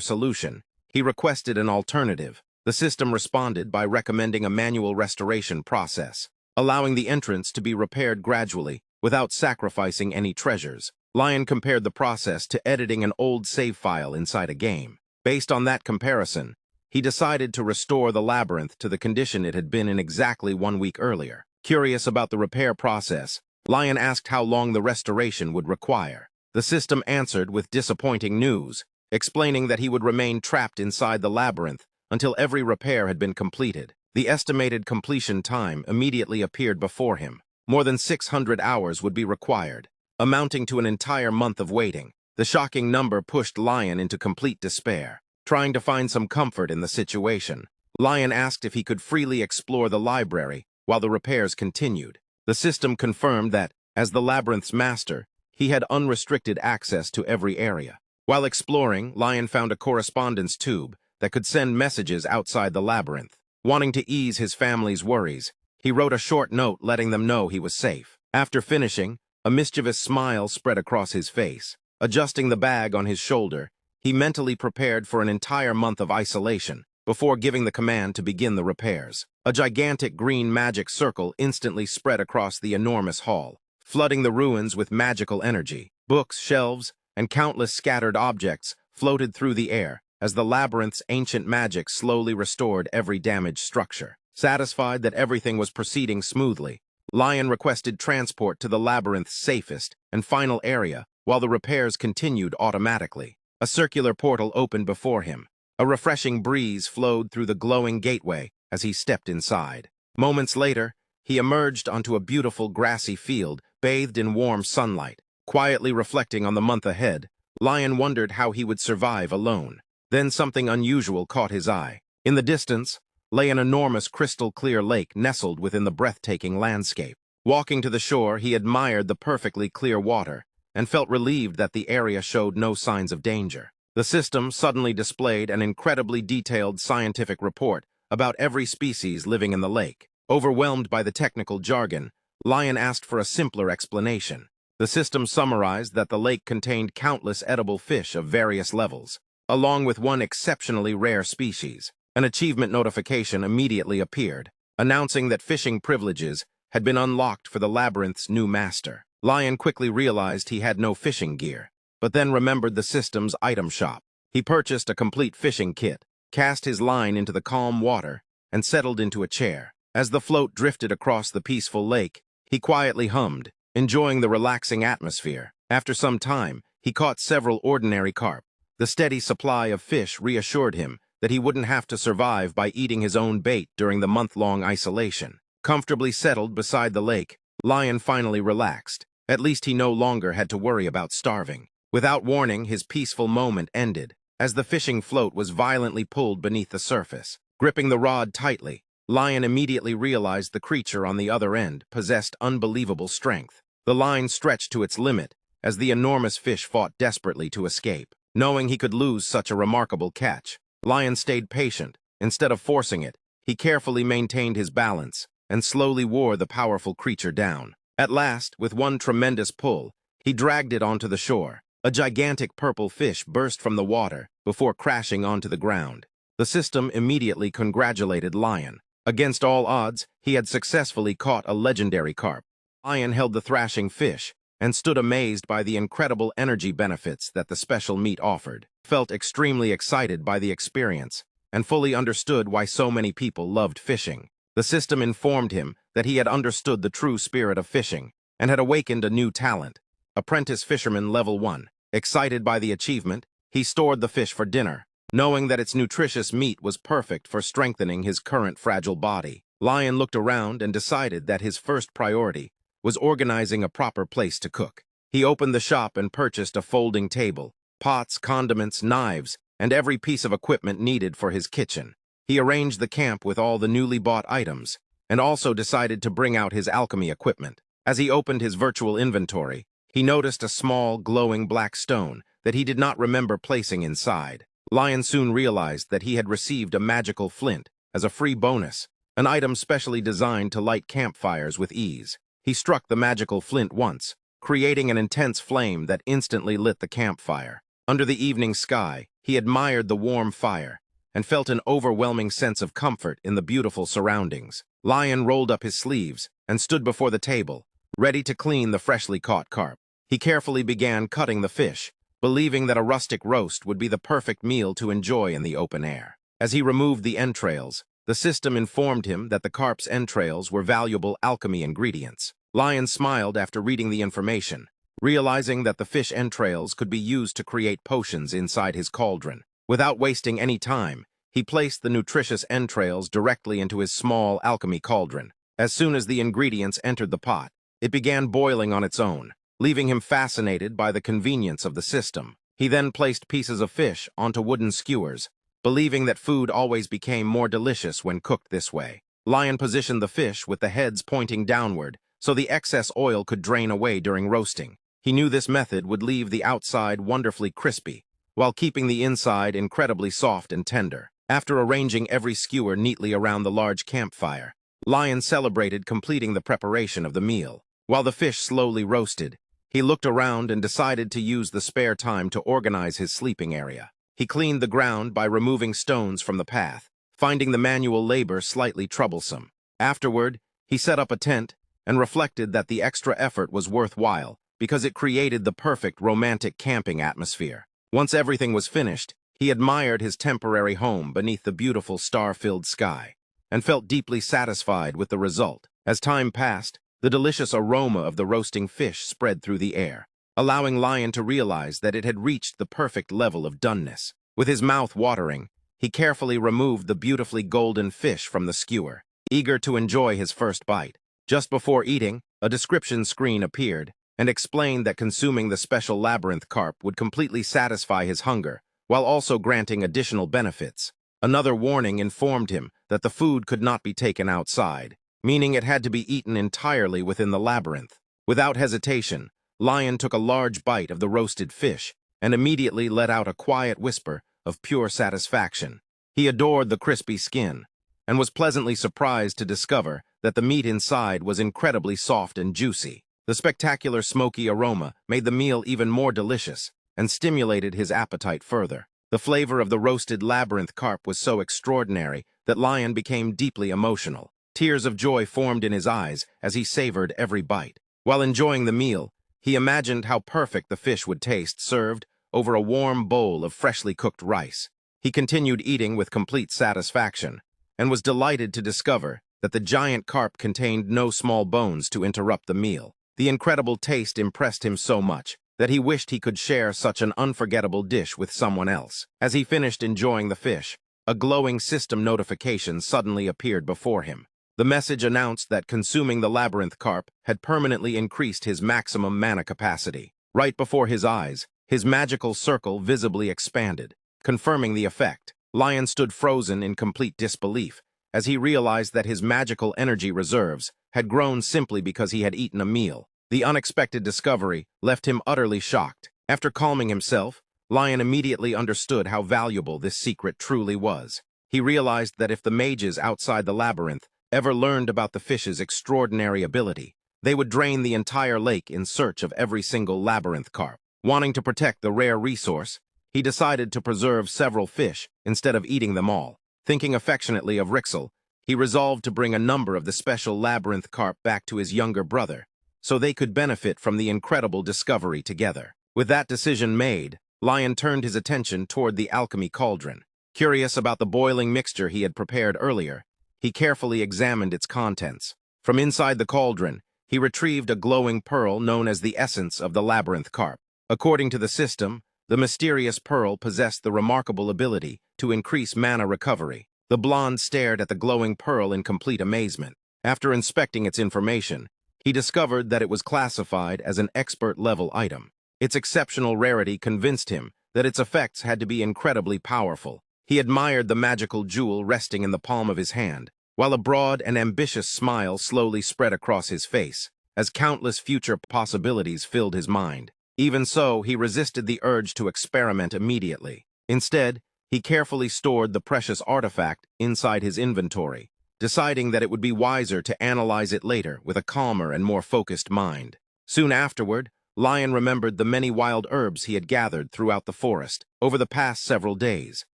solution, he requested an alternative. The system responded by recommending a manual restoration process, allowing the entrance to be repaired gradually without sacrificing any treasures. Lion compared the process to editing an old save file inside a game. Based on that comparison, he decided to restore the labyrinth to the condition it had been in exactly 1 week earlier. Curious about the repair process, Lion asked how long the restoration would require. The system answered with disappointing news, explaining that he would remain trapped inside the labyrinth until every repair had been completed. The estimated completion time immediately appeared before him. More than 600 hours would be required, amounting to an entire month of waiting. The shocking number pushed Lion into complete despair. Trying to find some comfort in the situation, Lion asked if he could freely explore the library while the repairs continued. The system confirmed that, as the labyrinth's master, he had unrestricted access to every area. While exploring, Lion found a correspondence tube that could send messages outside the labyrinth. Wanting to ease his family's worries, he wrote a short note letting them know he was safe. After finishing, a mischievous smile spread across his face. Adjusting the bag on his shoulder, he mentally prepared for an entire month of isolation before giving the command to begin the repairs. A gigantic green magic circle instantly spread across the enormous hall, flooding the ruins with magical energy. Books, shelves, and countless scattered objects floated through the air as the labyrinth's ancient magic slowly restored every damaged structure. Satisfied that everything was proceeding smoothly, Lion requested transport to the labyrinth's safest and final area while the repairs continued automatically. A circular portal opened before him. A refreshing breeze flowed through the glowing gateway as he stepped inside. Moments later, he emerged onto a beautiful grassy field bathed in warm sunlight. Quietly reflecting on the month ahead, Lion wondered how he would survive alone. Then something unusual caught his eye. In the distance lay an enormous crystal-clear lake nestled within the breathtaking landscape. Walking to the shore, he admired the perfectly clear water and felt relieved that the area showed no signs of danger. The system suddenly displayed an incredibly detailed scientific report about every species living in the lake. Overwhelmed by the technical jargon, Lion asked for a simpler explanation. The system summarized that the lake contained countless edible fish of various levels, along with one exceptionally rare species. An achievement notification immediately appeared, announcing that fishing privileges had been unlocked for the labyrinth's new master. Lion quickly realized he had no fishing gear, but then remembered the system's item shop. He purchased a complete fishing kit, cast his line into the calm water, and settled into a chair. As the float drifted across the peaceful lake, he quietly hummed, enjoying the relaxing atmosphere. After some time, he caught several ordinary carp. The steady supply of fish reassured him that he wouldn't have to survive by eating his own bait during the month-long isolation. Comfortably settled beside the lake, Lion finally relaxed. At least he no longer had to worry about starving. Without warning, his peaceful moment ended, as the fishing float was violently pulled beneath the surface. Gripping the rod tightly, Lion immediately realized the creature on the other end possessed unbelievable strength. The line stretched to its limit as the enormous fish fought desperately to escape. Knowing he could lose such a remarkable catch, Lion stayed patient. Instead of forcing it, he carefully maintained his balance and slowly wore the powerful creature down. At last, with one tremendous pull, he dragged it onto the shore. A gigantic purple fish burst from the water before crashing onto the ground. The system immediately congratulated Lion. Against all odds, he had successfully caught a legendary carp. Lion held the thrashing fish and stood amazed by the incredible energy benefits that the special meat offered. Felt extremely excited by the experience and fully understood why so many people loved fishing. The system informed him that he had understood the true spirit of fishing and had awakened a new talent. Apprentice Fisherman Level 1. Excited by the achievement, he stored the fish for dinner, knowing that its nutritious meat was perfect for strengthening his current fragile body. Lion looked around and decided that his first priority was organizing a proper place to cook. He opened the shop and purchased a folding table, pots, condiments, knives, and every piece of equipment needed for his kitchen. He arranged the camp with all the newly bought items, and also decided to bring out his alchemy equipment. As he opened his virtual inventory, he noticed a small, glowing black stone that he did not remember placing inside. Lion soon realized that he had received a magical flint as a free bonus, an item specially designed to light campfires with ease. He struck the magical flint once, creating an intense flame that instantly lit the campfire. Under the evening sky, he admired the warm fire and felt an overwhelming sense of comfort in the beautiful surroundings. Lion rolled up his sleeves and stood before the table, ready to clean the freshly caught carp. He carefully began cutting the fish, believing that a rustic roast would be the perfect meal to enjoy in the open air. As he removed the entrails, the system informed him that the carp's entrails were valuable alchemy ingredients. Lion smiled after reading the information, realizing that the fish entrails could be used to create potions inside his cauldron. Without wasting any time, he placed the nutritious entrails directly into his small alchemy cauldron. As soon as the ingredients entered the pot, it began boiling on its own, leaving him fascinated by the convenience of the system. He then placed pieces of fish onto wooden skewers, believing that food always became more delicious when cooked this way. Lion positioned the fish with the heads pointing downward so the excess oil could drain away during roasting. He knew this method would leave the outside wonderfully crispy, while keeping the inside incredibly soft and tender. After arranging every skewer neatly around the large campfire, Lion celebrated completing the preparation of the meal. While the fish slowly roasted, he looked around and decided to use the spare time to organize his sleeping area. He cleaned the ground by removing stones from the path, finding the manual labor slightly troublesome. Afterward, he set up a tent and reflected that the extra effort was worthwhile because it created the perfect romantic camping atmosphere. Once everything was finished, he admired his temporary home beneath the beautiful star-filled sky and felt deeply satisfied with the result. As time passed, the delicious aroma of the roasting fish spread through the air, allowing Lion to realize that it had reached the perfect level of doneness. With his mouth watering, he carefully removed the beautifully golden fish from the skewer, eager to enjoy his first bite. Just before eating, a description screen appeared and explained that consuming the special labyrinth carp would completely satisfy his hunger, while also granting additional benefits. Another warning informed him that the food could not be taken outside, meaning it had to be eaten entirely within the labyrinth. Without hesitation, Lion took a large bite of the roasted fish and immediately let out a quiet whisper of pure satisfaction. He adored the crispy skin and was pleasantly surprised to discover that the meat inside was incredibly soft and juicy. The spectacular smoky aroma made the meal even more delicious and stimulated his appetite further. The flavor of the roasted labyrinth carp was so extraordinary that Lion became deeply emotional. Tears of joy formed in his eyes as he savored every bite. While enjoying the meal, he imagined how perfect the fish would taste served over a warm bowl of freshly cooked rice. He continued eating with complete satisfaction and was delighted to discover that the giant carp contained no small bones to interrupt the meal. The incredible taste impressed him so much that he wished he could share such an unforgettable dish with someone else. As he finished enjoying the fish, a glowing system notification suddenly appeared before him. The message announced that consuming the labyrinth carp had permanently increased his maximum mana capacity. Right before his eyes, his magical circle visibly expanded, confirming the effect. Lion stood frozen in complete disbelief as he realized that his magical energy reserves had grown simply because he had eaten a meal. The unexpected discovery left him utterly shocked. After calming himself, Lion immediately understood how valuable this secret truly was. He realized that if the mages outside the labyrinth ever learned about the fish's extraordinary ability, they would drain the entire lake in search of every single labyrinth carp. Wanting to protect the rare resource, he decided to preserve several fish instead of eating them all. Thinking affectionately of Rixel, he resolved to bring a number of the special labyrinth carp back to his younger brother, so they could benefit from the incredible discovery together. With that decision made, Lion turned his attention toward the alchemy cauldron. Curious about the boiling mixture he had prepared earlier, he carefully examined its contents. From inside the cauldron, he retrieved a glowing pearl known as the essence of the labyrinth carp. According to the system, the mysterious pearl possessed the remarkable ability to increase mana recovery. The blonde stared at the glowing pearl in complete amazement. After inspecting its information, he discovered that it was classified as an expert-level item. Its exceptional rarity convinced him that its effects had to be incredibly powerful. He admired the magical jewel resting in the palm of his hand, while a broad and ambitious smile slowly spread across his face, as countless future possibilities filled his mind. Even so, he resisted the urge to experiment immediately. Instead, he carefully stored the precious artifact inside his inventory, deciding that it would be wiser to analyze it later with a calmer and more focused mind. Soon afterward, Lion remembered the many wild herbs he had gathered throughout the forest over the past several days.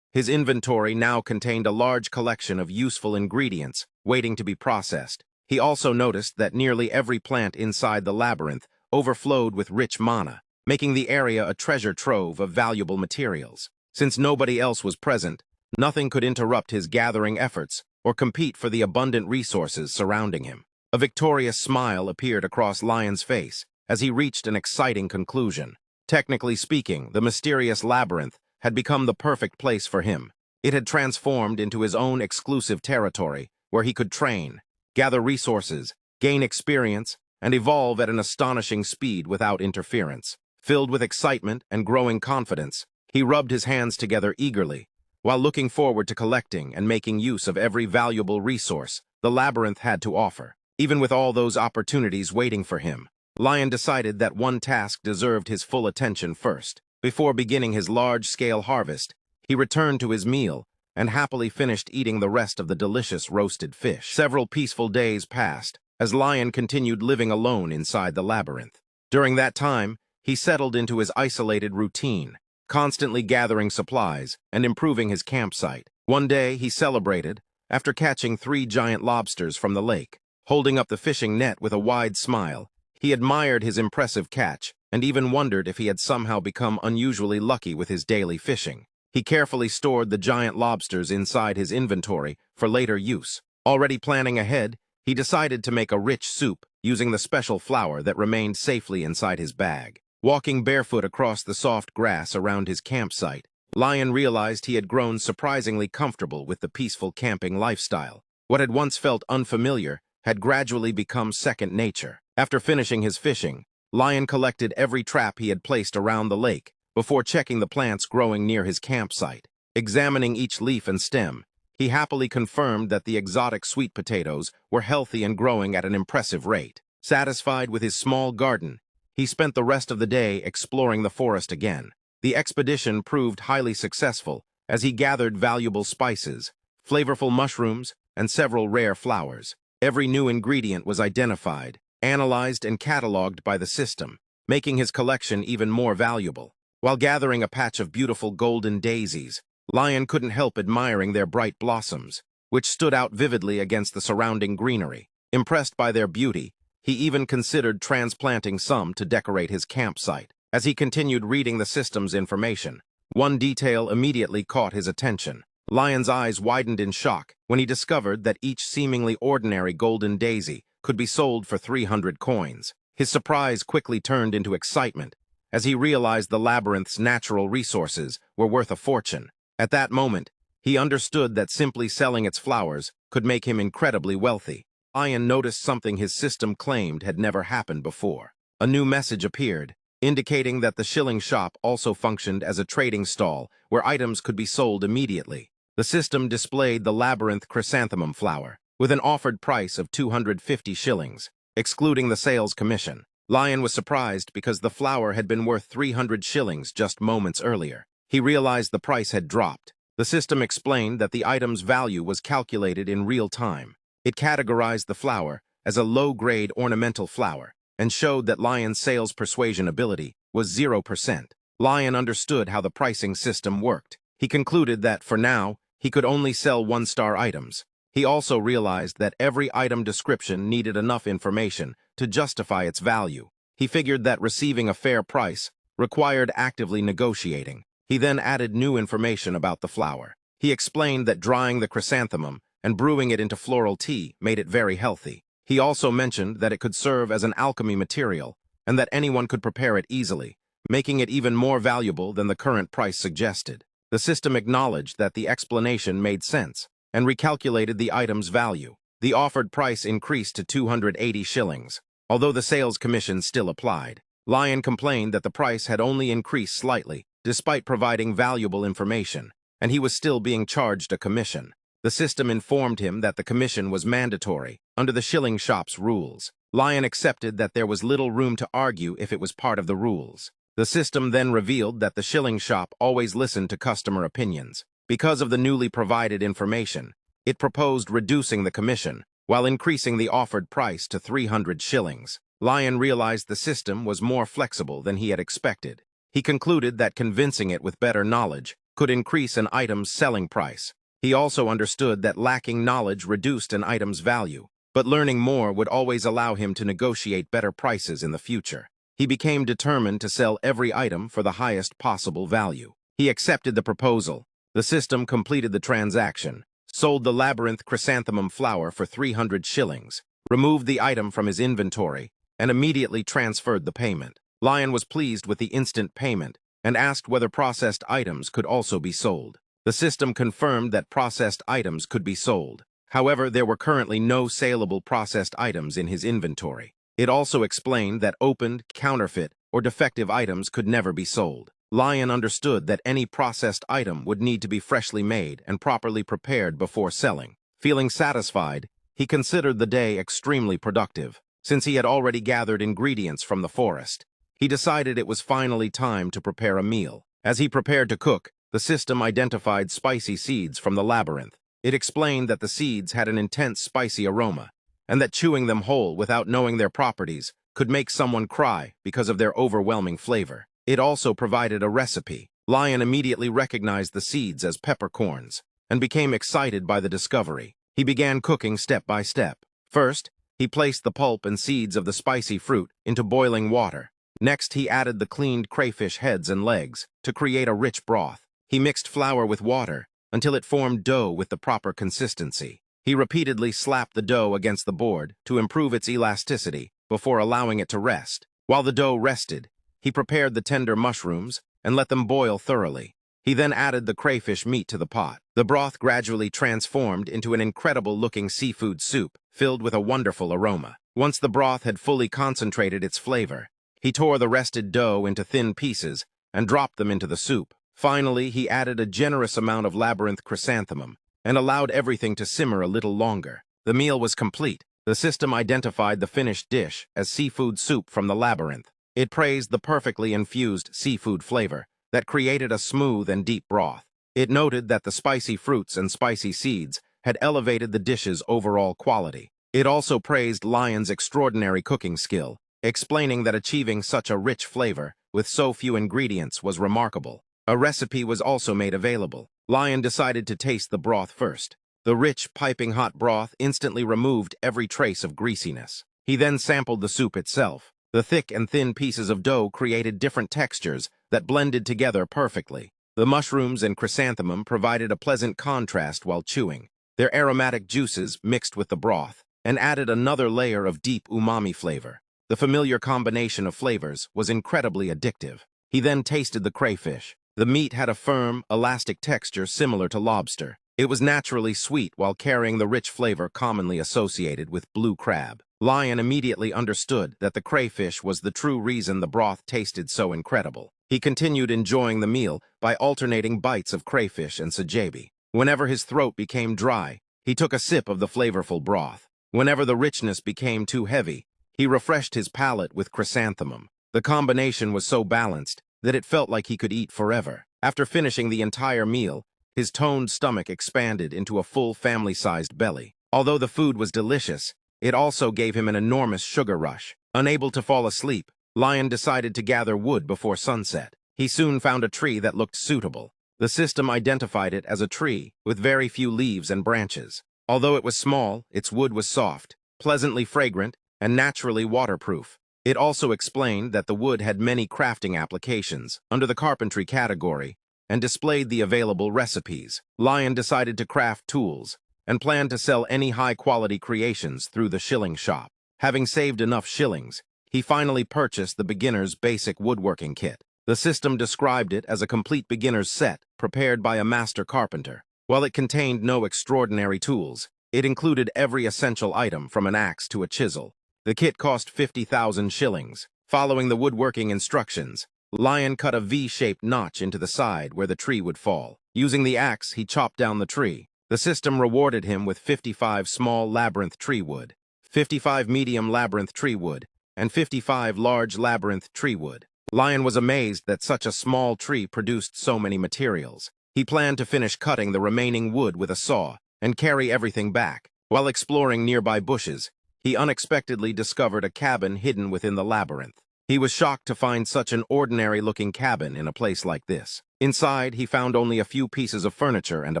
His inventory now contained a large collection of useful ingredients waiting to be processed. He also noticed that nearly every plant inside the labyrinth overflowed with rich mana, making the area a treasure trove of valuable materials. Since nobody else was present, nothing could interrupt his gathering efforts or compete for the abundant resources surrounding him. A victorious smile appeared across Lion's face as he reached an exciting conclusion. Technically speaking, the mysterious labyrinth had become the perfect place for him. It had transformed into his own exclusive territory where he could train, gather resources, gain experience, and evolve at an astonishing speed without interference. Filled with excitement and growing confidence, he rubbed his hands together eagerly, while looking forward to collecting and making use of every valuable resource the labyrinth had to offer. Even with all those opportunities waiting for him, Lion decided that one task deserved his full attention first. Before beginning his large-scale harvest, he returned to his meal and happily finished eating the rest of the delicious roasted fish. Several peaceful days passed as Lion continued living alone inside the labyrinth. During that time, he settled into his isolated routine, constantly gathering supplies and improving his campsite. One day, he celebrated after catching 3 giant lobsters from the lake. Holding up the fishing net with a wide smile, he admired his impressive catch and even wondered if he had somehow become unusually lucky with his daily fishing. He carefully stored the giant lobsters inside his inventory for later use. Already planning ahead, he decided to make a rich soup using the special flour that remained safely inside his bag. Walking barefoot across the soft grass around his campsite, Lion realized he had grown surprisingly comfortable with the peaceful camping lifestyle. What had once felt unfamiliar had gradually become second nature. After finishing his fishing, Lion collected every trap he had placed around the lake before checking the plants growing near his campsite. Examining each leaf and stem, he happily confirmed that the exotic sweet potatoes were healthy and growing at an impressive rate. Satisfied with his small garden, he spent the rest of the day exploring the forest again. The expedition proved highly successful as he gathered valuable spices, flavorful mushrooms, and several rare flowers. Every new ingredient was identified, analyzed, and cataloged by the system, making his collection even more valuable. While gathering a patch of beautiful golden daisies, Lion couldn't help admiring their bright blossoms, which stood out vividly against the surrounding greenery. Impressed by their beauty, he even considered transplanting some to decorate his campsite. As he continued reading the system's information, one detail immediately caught his attention. Lion's eyes widened in shock when he discovered that each seemingly ordinary golden daisy could be sold for 300 coins. His surprise quickly turned into excitement as he realized the labyrinth's natural resources were worth a fortune. At that moment, he understood that simply selling its flowers could make him incredibly wealthy. Lion noticed something his system claimed had never happened before. A new message appeared, indicating that the shilling shop also functioned as a trading stall where items could be sold immediately. The system displayed the labyrinth chrysanthemum flower, with an offered price of 250 shillings, excluding the sales commission. Lion was surprised because the flower had been worth 300 shillings just moments earlier. He realized the price had dropped. The system explained that the item's value was calculated in real time. It categorized the flower as a low-grade ornamental flower and showed that Lion's sales persuasion ability was 0%. Lion understood how the pricing system worked. He concluded that, for now, he could only sell one-star items. He also realized that every item description needed enough information to justify its value. He figured that receiving a fair price required actively negotiating. He then added new information about the flower. He explained that drying the chrysanthemum and brewing it into floral tea made it very healthy. He also mentioned that it could serve as an alchemy material and that anyone could prepare it easily, making it even more valuable than the current price suggested. The system acknowledged that the explanation made sense and recalculated the item's value. The offered price increased to 280 shillings, although the sales commission still applied. Lion complained that the price had only increased slightly, despite providing valuable information, and he was still being charged a commission. The system informed him that the commission was mandatory under the shilling shop's rules. Lion accepted that there was little room to argue if it was part of the rules. The system then revealed that the shilling shop always listened to customer opinions. Because of the newly provided information, it proposed reducing the commission while increasing the offered price to 300 shillings. Lion realized the system was more flexible than he had expected. He concluded that convincing it with better knowledge could increase an item's selling price. He also understood that lacking knowledge reduced an item's value, but learning more would always allow him to negotiate better prices in the future. He became determined to sell every item for the highest possible value. He accepted the proposal. The system completed the transaction, sold the labyrinth chrysanthemum flower for 300 shillings, removed the item from his inventory, and immediately transferred the payment. Lion was pleased with the instant payment and asked whether processed items could also be sold. The system confirmed that processed items could be sold. However, there were currently no saleable processed items in his inventory. It also explained that opened, counterfeit, or defective items could never be sold. Lion understood that any processed item would need to be freshly made and properly prepared before selling. Feeling satisfied, he considered the day extremely productive, since he had already gathered ingredients from the forest. He decided it was finally time to prepare a meal. As he prepared to cook, the system identified spicy seeds from the labyrinth. It explained that the seeds had an intense spicy aroma, and that chewing them whole without knowing their properties could make someone cry because of their overwhelming flavor. It also provided a recipe. Lion immediately recognized the seeds as peppercorns and became excited by the discovery. He began cooking step by step. First, he placed the pulp and seeds of the spicy fruit into boiling water. Next, he added the cleaned crayfish heads and legs to create a rich broth. He mixed flour with water until it formed dough with the proper consistency. He repeatedly slapped the dough against the board to improve its elasticity before allowing it to rest. While the dough rested, he prepared the tender mushrooms and let them boil thoroughly. He then added the crayfish meat to the pot. The broth gradually transformed into an incredible-looking seafood soup filled with a wonderful aroma. Once the broth had fully concentrated its flavor, he tore the rested dough into thin pieces and dropped them into the soup. Finally, he added a generous amount of labyrinth chrysanthemum and allowed everything to simmer a little longer. The meal was complete. The system identified the finished dish as seafood soup from the labyrinth. It praised the perfectly infused seafood flavor that created a smooth and deep broth. It noted that the spicy fruits and spicy seeds had elevated the dish's overall quality. It also praised Lion's extraordinary cooking skill, explaining that achieving such a rich flavor with so few ingredients was remarkable. A recipe was also made available. Lion decided to taste the broth first. The rich, piping hot broth instantly removed every trace of greasiness. He then sampled the soup itself. The thick and thin pieces of dough created different textures that blended together perfectly. The mushrooms and chrysanthemum provided a pleasant contrast while chewing. Their aromatic juices mixed with the broth and added another layer of deep umami flavor. The familiar combination of flavors was incredibly addictive. He then tasted the crayfish. The meat had a firm, elastic texture similar to lobster. It was naturally sweet while carrying the rich flavor commonly associated with blue crab. Lion immediately understood that the crayfish was the true reason the broth tasted so incredible. He continued enjoying the meal by alternating bites of crayfish and sajabi. Whenever his throat became dry, he took a sip of the flavorful broth. Whenever the richness became too heavy, he refreshed his palate with chrysanthemum. The combination was so balanced that it felt like he could eat forever. After finishing the entire meal, his toned stomach expanded into a full family-sized belly. Although the food was delicious, it also gave him an enormous sugar rush. Unable to fall asleep, Lion decided to gather wood before sunset. He soon found a tree that looked suitable. The system identified it as a tree with very few leaves and branches. Although it was small, its wood was soft, pleasantly fragrant, and naturally waterproof. It also explained that the wood had many crafting applications under the carpentry category and displayed the available recipes. Lion decided to craft tools and planned to sell any high-quality creations through the shilling shop. Having saved enough shillings, he finally purchased the beginner's basic woodworking kit. The system described it as a complete beginner's set prepared by a master carpenter. While it contained no extraordinary tools, it included every essential item from an axe to a chisel. The kit cost 50,000 shillings. Following the woodworking instructions, Lion cut a V-shaped notch into the side where the tree would fall. Using the axe, he chopped down the tree. The system rewarded him with 55 small labyrinth tree wood, 55 medium labyrinth tree wood, and 55 large labyrinth tree wood. Lion was amazed that such a small tree produced so many materials. He planned to finish cutting the remaining wood with a saw and carry everything back. While exploring nearby bushes, he unexpectedly discovered a cabin hidden within the labyrinth. He was shocked to find such an ordinary-looking cabin in a place like this. Inside, he found only a few pieces of furniture and a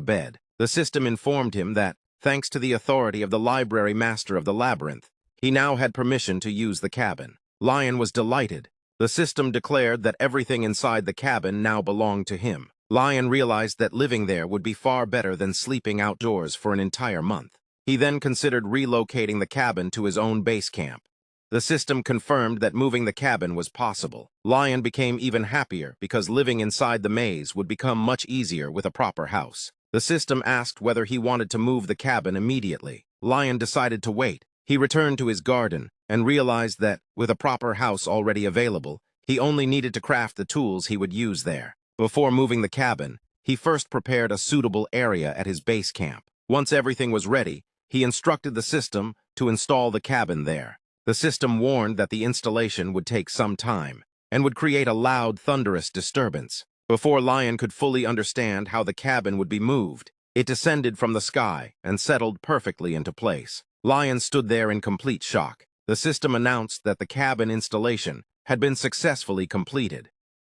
bed. The system informed him that, thanks to the authority of the library master of the labyrinth, he now had permission to use the cabin. Lion was delighted. The system declared that everything inside the cabin now belonged to him. Lion realized that living there would be far better than sleeping outdoors for an entire month. He then considered relocating the cabin to his own base camp. The system confirmed that moving the cabin was possible. Lion became even happier because living inside the maze would become much easier with a proper house. The system asked whether he wanted to move the cabin immediately. Lion decided to wait. He returned to his garden and realized that, with a proper house already available, he only needed to craft the tools he would use there. Before moving the cabin, he first prepared a suitable area at his base camp. Once everything was ready, he instructed the system to install the cabin there. The system warned that the installation would take some time and would create a loud, thunderous disturbance. Before Lion could fully understand how the cabin would be moved, it descended from the sky and settled perfectly into place. Lion stood there in complete shock. The system announced that the cabin installation had been successfully completed.